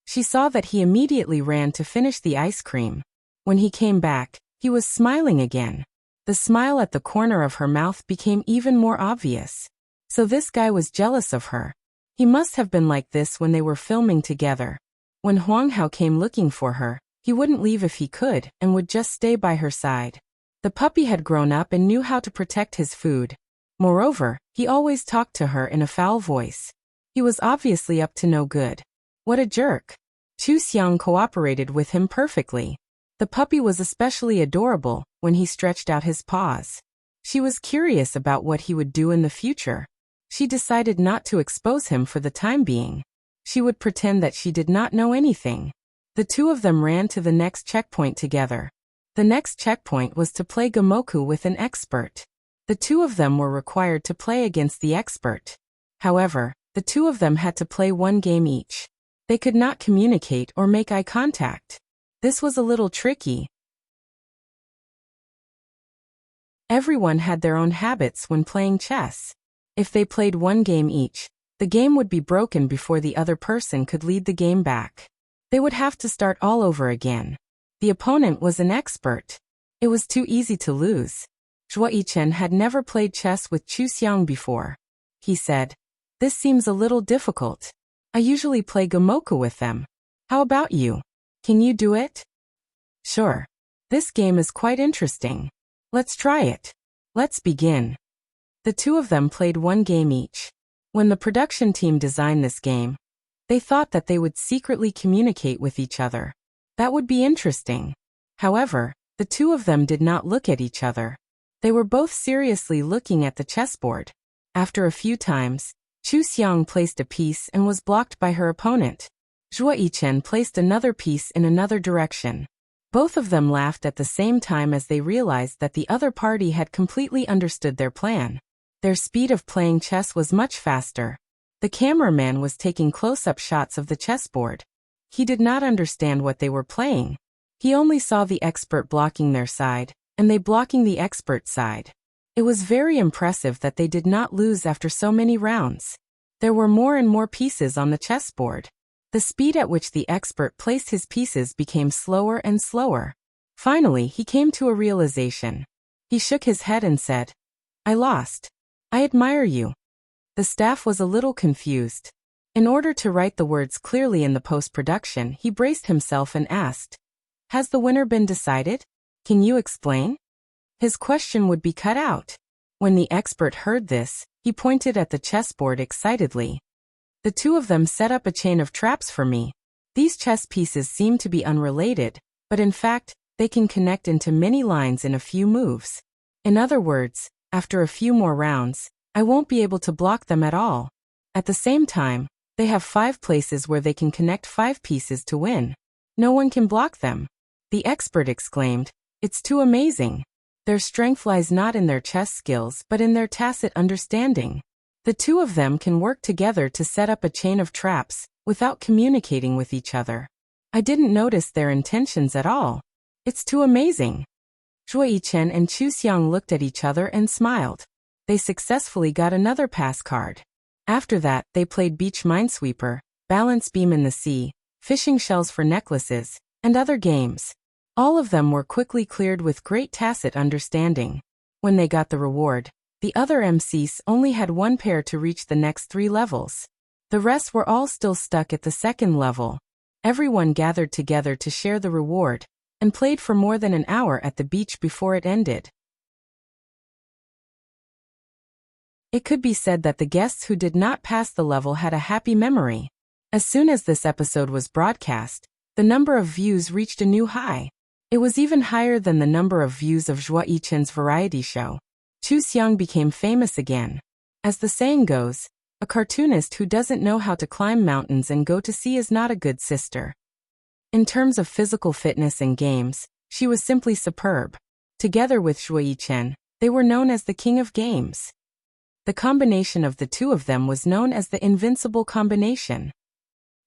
She saw that he immediately ran to finish the ice cream. When he came back, he was smiling again. The smile at the corner of her mouth became even more obvious. So this guy was jealous of her. He must have been like this when they were filming together. When Huang Hao came looking for her, he wouldn't leave if he could and would just stay by her side. The puppy had grown up and knew how to protect his food. Moreover, he always talked to her in a foul voice. He was obviously up to no good. What a jerk. Chu Xiang cooperated with him perfectly. The puppy was especially adorable when he stretched out his paws. She was curious about what he would do in the future. She decided not to expose him for the time being. She would pretend that she did not know anything. The two of them ran to the next checkpoint together. The next checkpoint was to play Gamoku with an expert. The two of them were required to play against the expert. However, the two of them had to play 1 game each. They could not communicate or make eye contact. This was a little tricky. Everyone had their own habits when playing chess. If they played 1 game each, the game would be broken before the other person could lead the game back. They would have to start all over again. The opponent was an expert. It was too easy to lose. Zhuoyichen had never played chess with Chu Xiang before. He said, This seems a little difficult. I usually play Gamoku with them. How about you? Can you do it? Sure. This game is quite interesting. Let's try it. Let's begin. The two of them played 1 game each. When the production team designed this game, they thought that they would secretly communicate with each other. That would be interesting. However, the two of them did not look at each other. They were both seriously looking at the chessboard. After a few times, Chu Xiang placed a piece and was blocked by her opponent. Zhuoyichen placed another piece in another direction. Both of them laughed at the same time as they realized that the other party had completely understood their plan. Their speed of playing chess was much faster. The cameraman was taking close-up shots of the chessboard. He did not understand what they were playing. He only saw the expert blocking their side, and they blocking the expert's side. It was very impressive that they did not lose after so many rounds. There were more and more pieces on the chessboard. The speed at which the expert placed his pieces became slower and slower. Finally, he came to a realization. He shook his head and said, "I lost. I admire you." The staff was a little confused. In order to write the words clearly in the post-production, he braced himself and asked, "Has the winner been decided? Can you explain?" His question would be cut out. When the expert heard this, he pointed at the chessboard excitedly. "The two of them set up a chain of traps for me. These chess pieces seem to be unrelated, but in fact, they can connect into many lines in a few moves. In other words, after a few more rounds, I won't be able to block them at all. At the same time, they have 5 places where they can connect 5 pieces to win. No one can block them." The expert exclaimed, "It's too amazing. Their strength lies not in their chess skills but in their tacit understanding. The two of them can work together to set up a chain of traps, without communicating with each other. I didn't notice their intentions at all. It's too amazing." Zhuo Yichen and Chu Xiang looked at each other and smiled. They successfully got another pass card. After that, they played beach minesweeper, balance beam in the sea, fishing shells for necklaces, and other games. All of them were quickly cleared with great tacit understanding. When they got the reward, the other MCs only had 1 pair to reach the next 3 levels. The rest were all still stuck at the 2nd level. Everyone gathered together to share the reward, and played for more than an hour at the beach before it ended. It could be said that the guests who did not pass the level had a happy memory. As soon as this episode was broadcast, the number of views reached a new high. It was even higher than the number of views of Zhuo Yichen's variety show. Chu Xiang became famous again. As the saying goes, a cartoonist who doesn't know how to climb mountains and go to sea is not a good sister. In terms of physical fitness and games, she was simply superb. Together with Zhuo Yichen, they were known as the King of Games. The combination of the two of them was known as the invincible combination.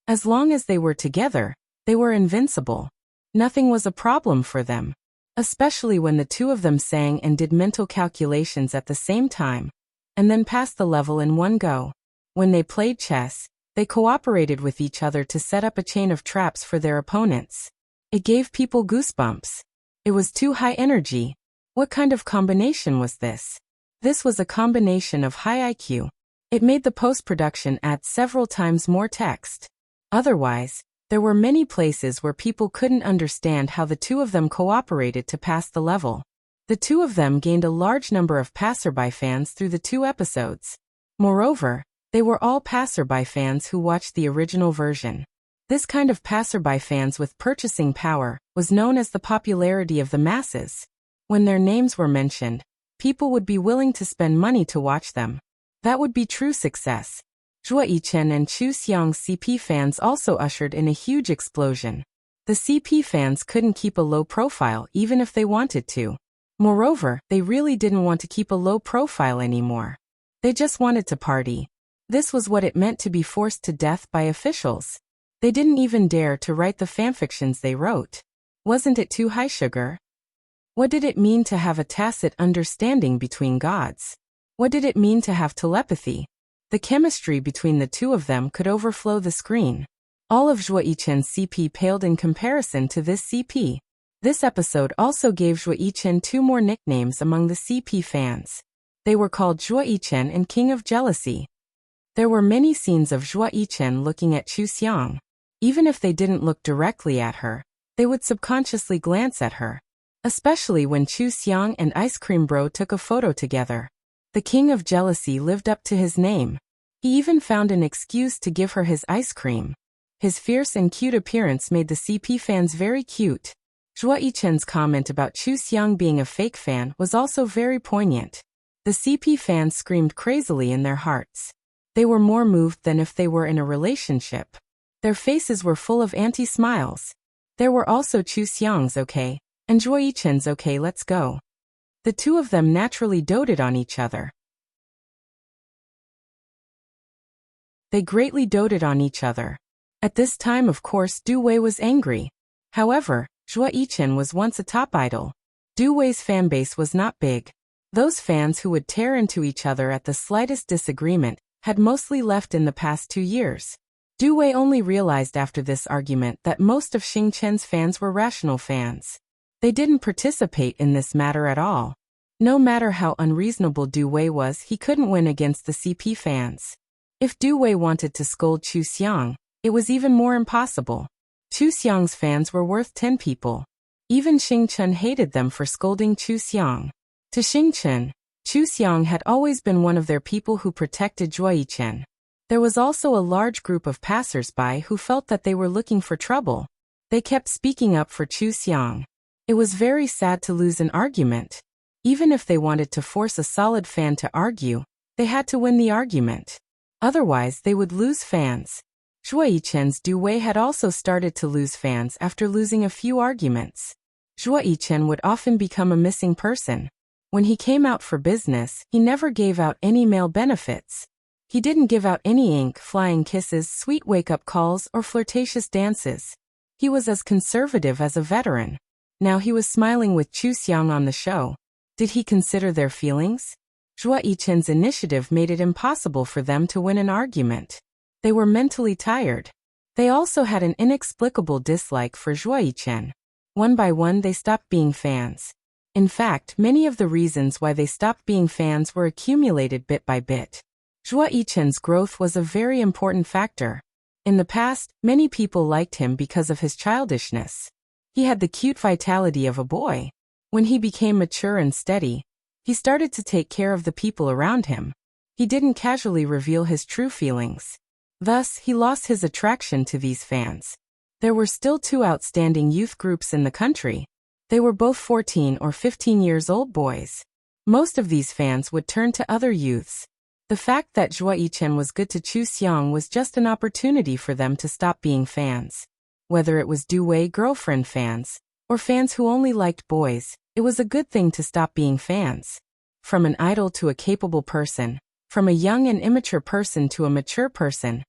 As long as they were together, they were invincible. Nothing was a problem for them, especially when the two of them sang and did mental calculations at the same time, and then passed the level in one go. When they played chess, they cooperated with each other to set up a chain of traps for their opponents. It gave people goosebumps. It was too high energy. What kind of combination was this? This was a combination of high IQ. It made the post-production add several times more text. Otherwise, there were many places where people couldn't understand how the two of them cooperated to pass the level. The two of them gained a large number of passerby fans through the 2 episodes. Moreover, they were all passerby fans who watched the original version. This kind of passerby fans with purchasing power was known as the popularity of the masses. When their names were mentioned, people would be willing to spend money to watch them. That would be true success. Zhuo Yichen and Chu Xiang's CP fans also ushered in a huge explosion. The CP fans couldn't keep a low profile even if they wanted to. Moreover, they really didn't want to keep a low profile anymore. They just wanted to party. This was what it meant to be forced to death by officials. They didn't even dare to write the fanfictions they wrote. Wasn't it too high sugar? What did it mean to have a tacit understanding between gods? What did it mean to have telepathy? The chemistry between the two of them could overflow the screen. All of Zhuo Yichen's CP paled in comparison to this CP. This episode also gave Zhuo Yichen 2 more nicknames among the CP fans. They were called Zhuo Yichen and King of Jealousy. There were many scenes of Zhuo Yichen looking at Chu Xiang. Even if they didn't look directly at her, they would subconsciously glance at her. Especially when Chu Xiang and Ice Cream Bro took a photo together. The King of Jealousy lived up to his name. He even found an excuse to give her his ice cream. His fierce and cute appearance made the CP fans very cute. Zhuo Yichen's comment about Chu Xiang being a fake fan was also very poignant. The CP fans screamed crazily in their hearts. They were more moved than if they were in a relationship. Their faces were full of anti-smiles. There were also Chu Xiang's okay, and Zhuo Yichen's okay, let's go. The two of them naturally doted on each other. They greatly doted on each other. At this time, of course, Du Wei was angry. However, Zhuo Yichen was once a top idol. Du Wei's fanbase was not big. Those fans who would tear into each other at the slightest disagreement had mostly left in the past 2 years. Du Wei only realized after this argument that most of Xing Chen's fans were rational fans. They didn't participate in this matter at all. No matter how unreasonable Du Wei was, he couldn't win against the CP fans. If Du Wei wanted to scold Chu Xiang, it was even more impossible. Chu Xiang's fans were worth 10 people. Even Xing Chen hated them for scolding Chu Xiang. To Xing Chen, Chu Xiang had always been one of their people who protected Zhuo Yichen. There was also a large group of passers-by who felt that they were looking for trouble. They kept speaking up for Chu Xiang. It was very sad to lose an argument. Even if they wanted to force a solid fan to argue, they had to win the argument. Otherwise, they would lose fans. Zhuo Yichen's Du Wei had also started to lose fans after losing a few arguments. Zhuo Yichen would often become a missing person. When he came out for business, he never gave out any male benefits. He didn't give out any ink, flying kisses, sweet wake-up calls, or flirtatious dances. He was as conservative as a veteran. Now he was smiling with Chu Xiang on the show. Did he consider their feelings? Zhuo Yichen's initiative made it impossible for them to win an argument. They were mentally tired. They also had an inexplicable dislike for Zhuo Yichen. One by one they stopped being fans. In fact, many of the reasons why they stopped being fans were accumulated bit by bit. Zhuo Yichen's growth was a very important factor. In the past, many people liked him because of his childishness. He had the cute vitality of a boy. When he became mature and steady, he started to take care of the people around him. He didn't casually reveal his true feelings. Thus, he lost his attraction to these fans. There were still 2 outstanding youth groups in the country. They were both 14 or 15 years old boys. Most of these fans would turn to other youths. The fact that Zhuo Yichen was good to Chu Xiang was just an opportunity for them to stop being fans. Whether it was Du Wei girlfriend fans, or fans who only liked boys, it was a good thing to stop being fans. From an idol to a capable person, from a young and immature person to a mature person.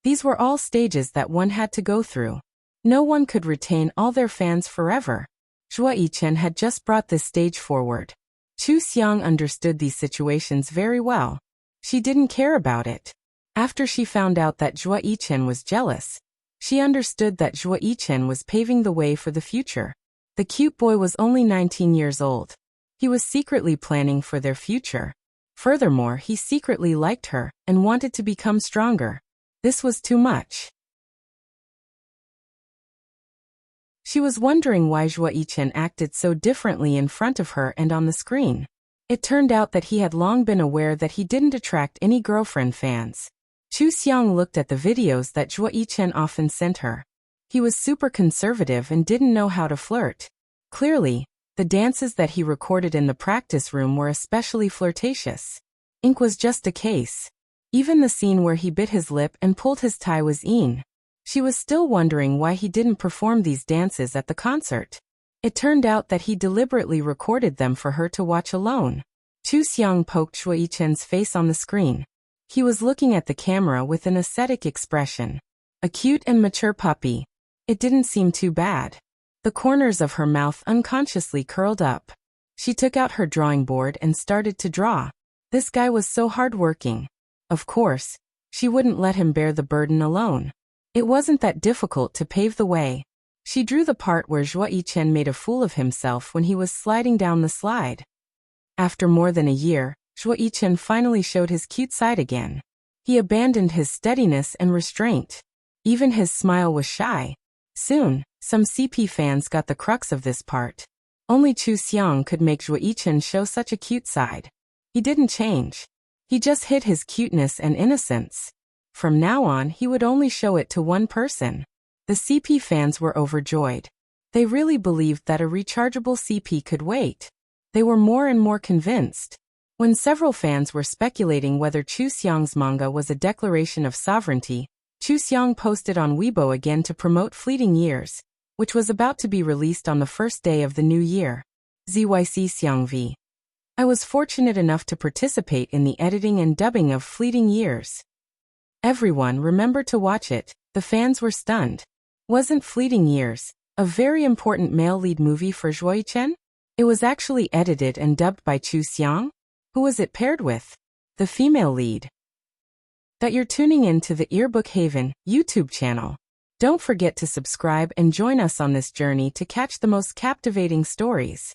These were all stages that one had to go through. No one could retain all their fans forever. Zhuo Yichen had just brought this stage forward. Chu Xiang understood these situations very well. She didn't care about it. After she found out that Zhuo Yichen was jealous, she understood that Zhuo Yichen was paving the way for the future. The cute boy was only 19 years old. He was secretly planning for their future. Furthermore, he secretly liked her and wanted to become stronger. This was too much. She was wondering why Zhuo Yichen acted so differently in front of her and on the screen. It turned out that he had long been aware that he didn't attract any girlfriend fans. Chu Xiang looked at the videos that Zhuo Yichen often sent her. He was super conservative and didn't know how to flirt. Clearly, the dances that he recorded in the practice room were especially flirtatious. Ink was just a case. Even the scene where he bit his lip and pulled his tie was in. She was still wondering why he didn't perform these dances at the concert. It turned out that he deliberately recorded them for her to watch alone. Chu Xiang poked Zhuo Yichen's face on the screen. He was looking at the camera with an ascetic expression. A cute and mature puppy. It didn't seem too bad. The corners of her mouth unconsciously curled up. She took out her drawing board and started to draw. This guy was so hardworking. Of course, she wouldn't let him bear the burden alone. It wasn't that difficult to pave the way. She drew the part where Zhuo Yichen made a fool of himself when he was sliding down the slide. After more than a year, Zhuo Yichen finally showed his cute side again. He abandoned his steadiness and restraint. Even his smile was shy. Soon, some CP fans got the crux of this part. Only Chu Xiang could make Zhuo Yichen show such a cute side. He didn't change. He just hid his cuteness and innocence. From now on, he would only show it to one person. The CP fans were overjoyed. They really believed that a rechargeable CP could wait. They were more and more convinced. When several fans were speculating whether Chu Xiang's manga was a declaration of sovereignty, Chu Xiang posted on Weibo again to promote Fleeting Years, which was about to be released on the first day of the new year. ZYC Xiang V. I was fortunate enough to participate in the editing and dubbing of Fleeting Years. Everyone remembered to watch it. The fans were stunned. Wasn't Fleeting Years a very important male lead movie for Zhuo Yichen? It was actually edited and dubbed by Chu Xiang. Who was it paired with? The female lead. that you're tuning in to the Earbook Haven YouTube channel. Don't forget to subscribe and join us on this journey to catch the most captivating stories.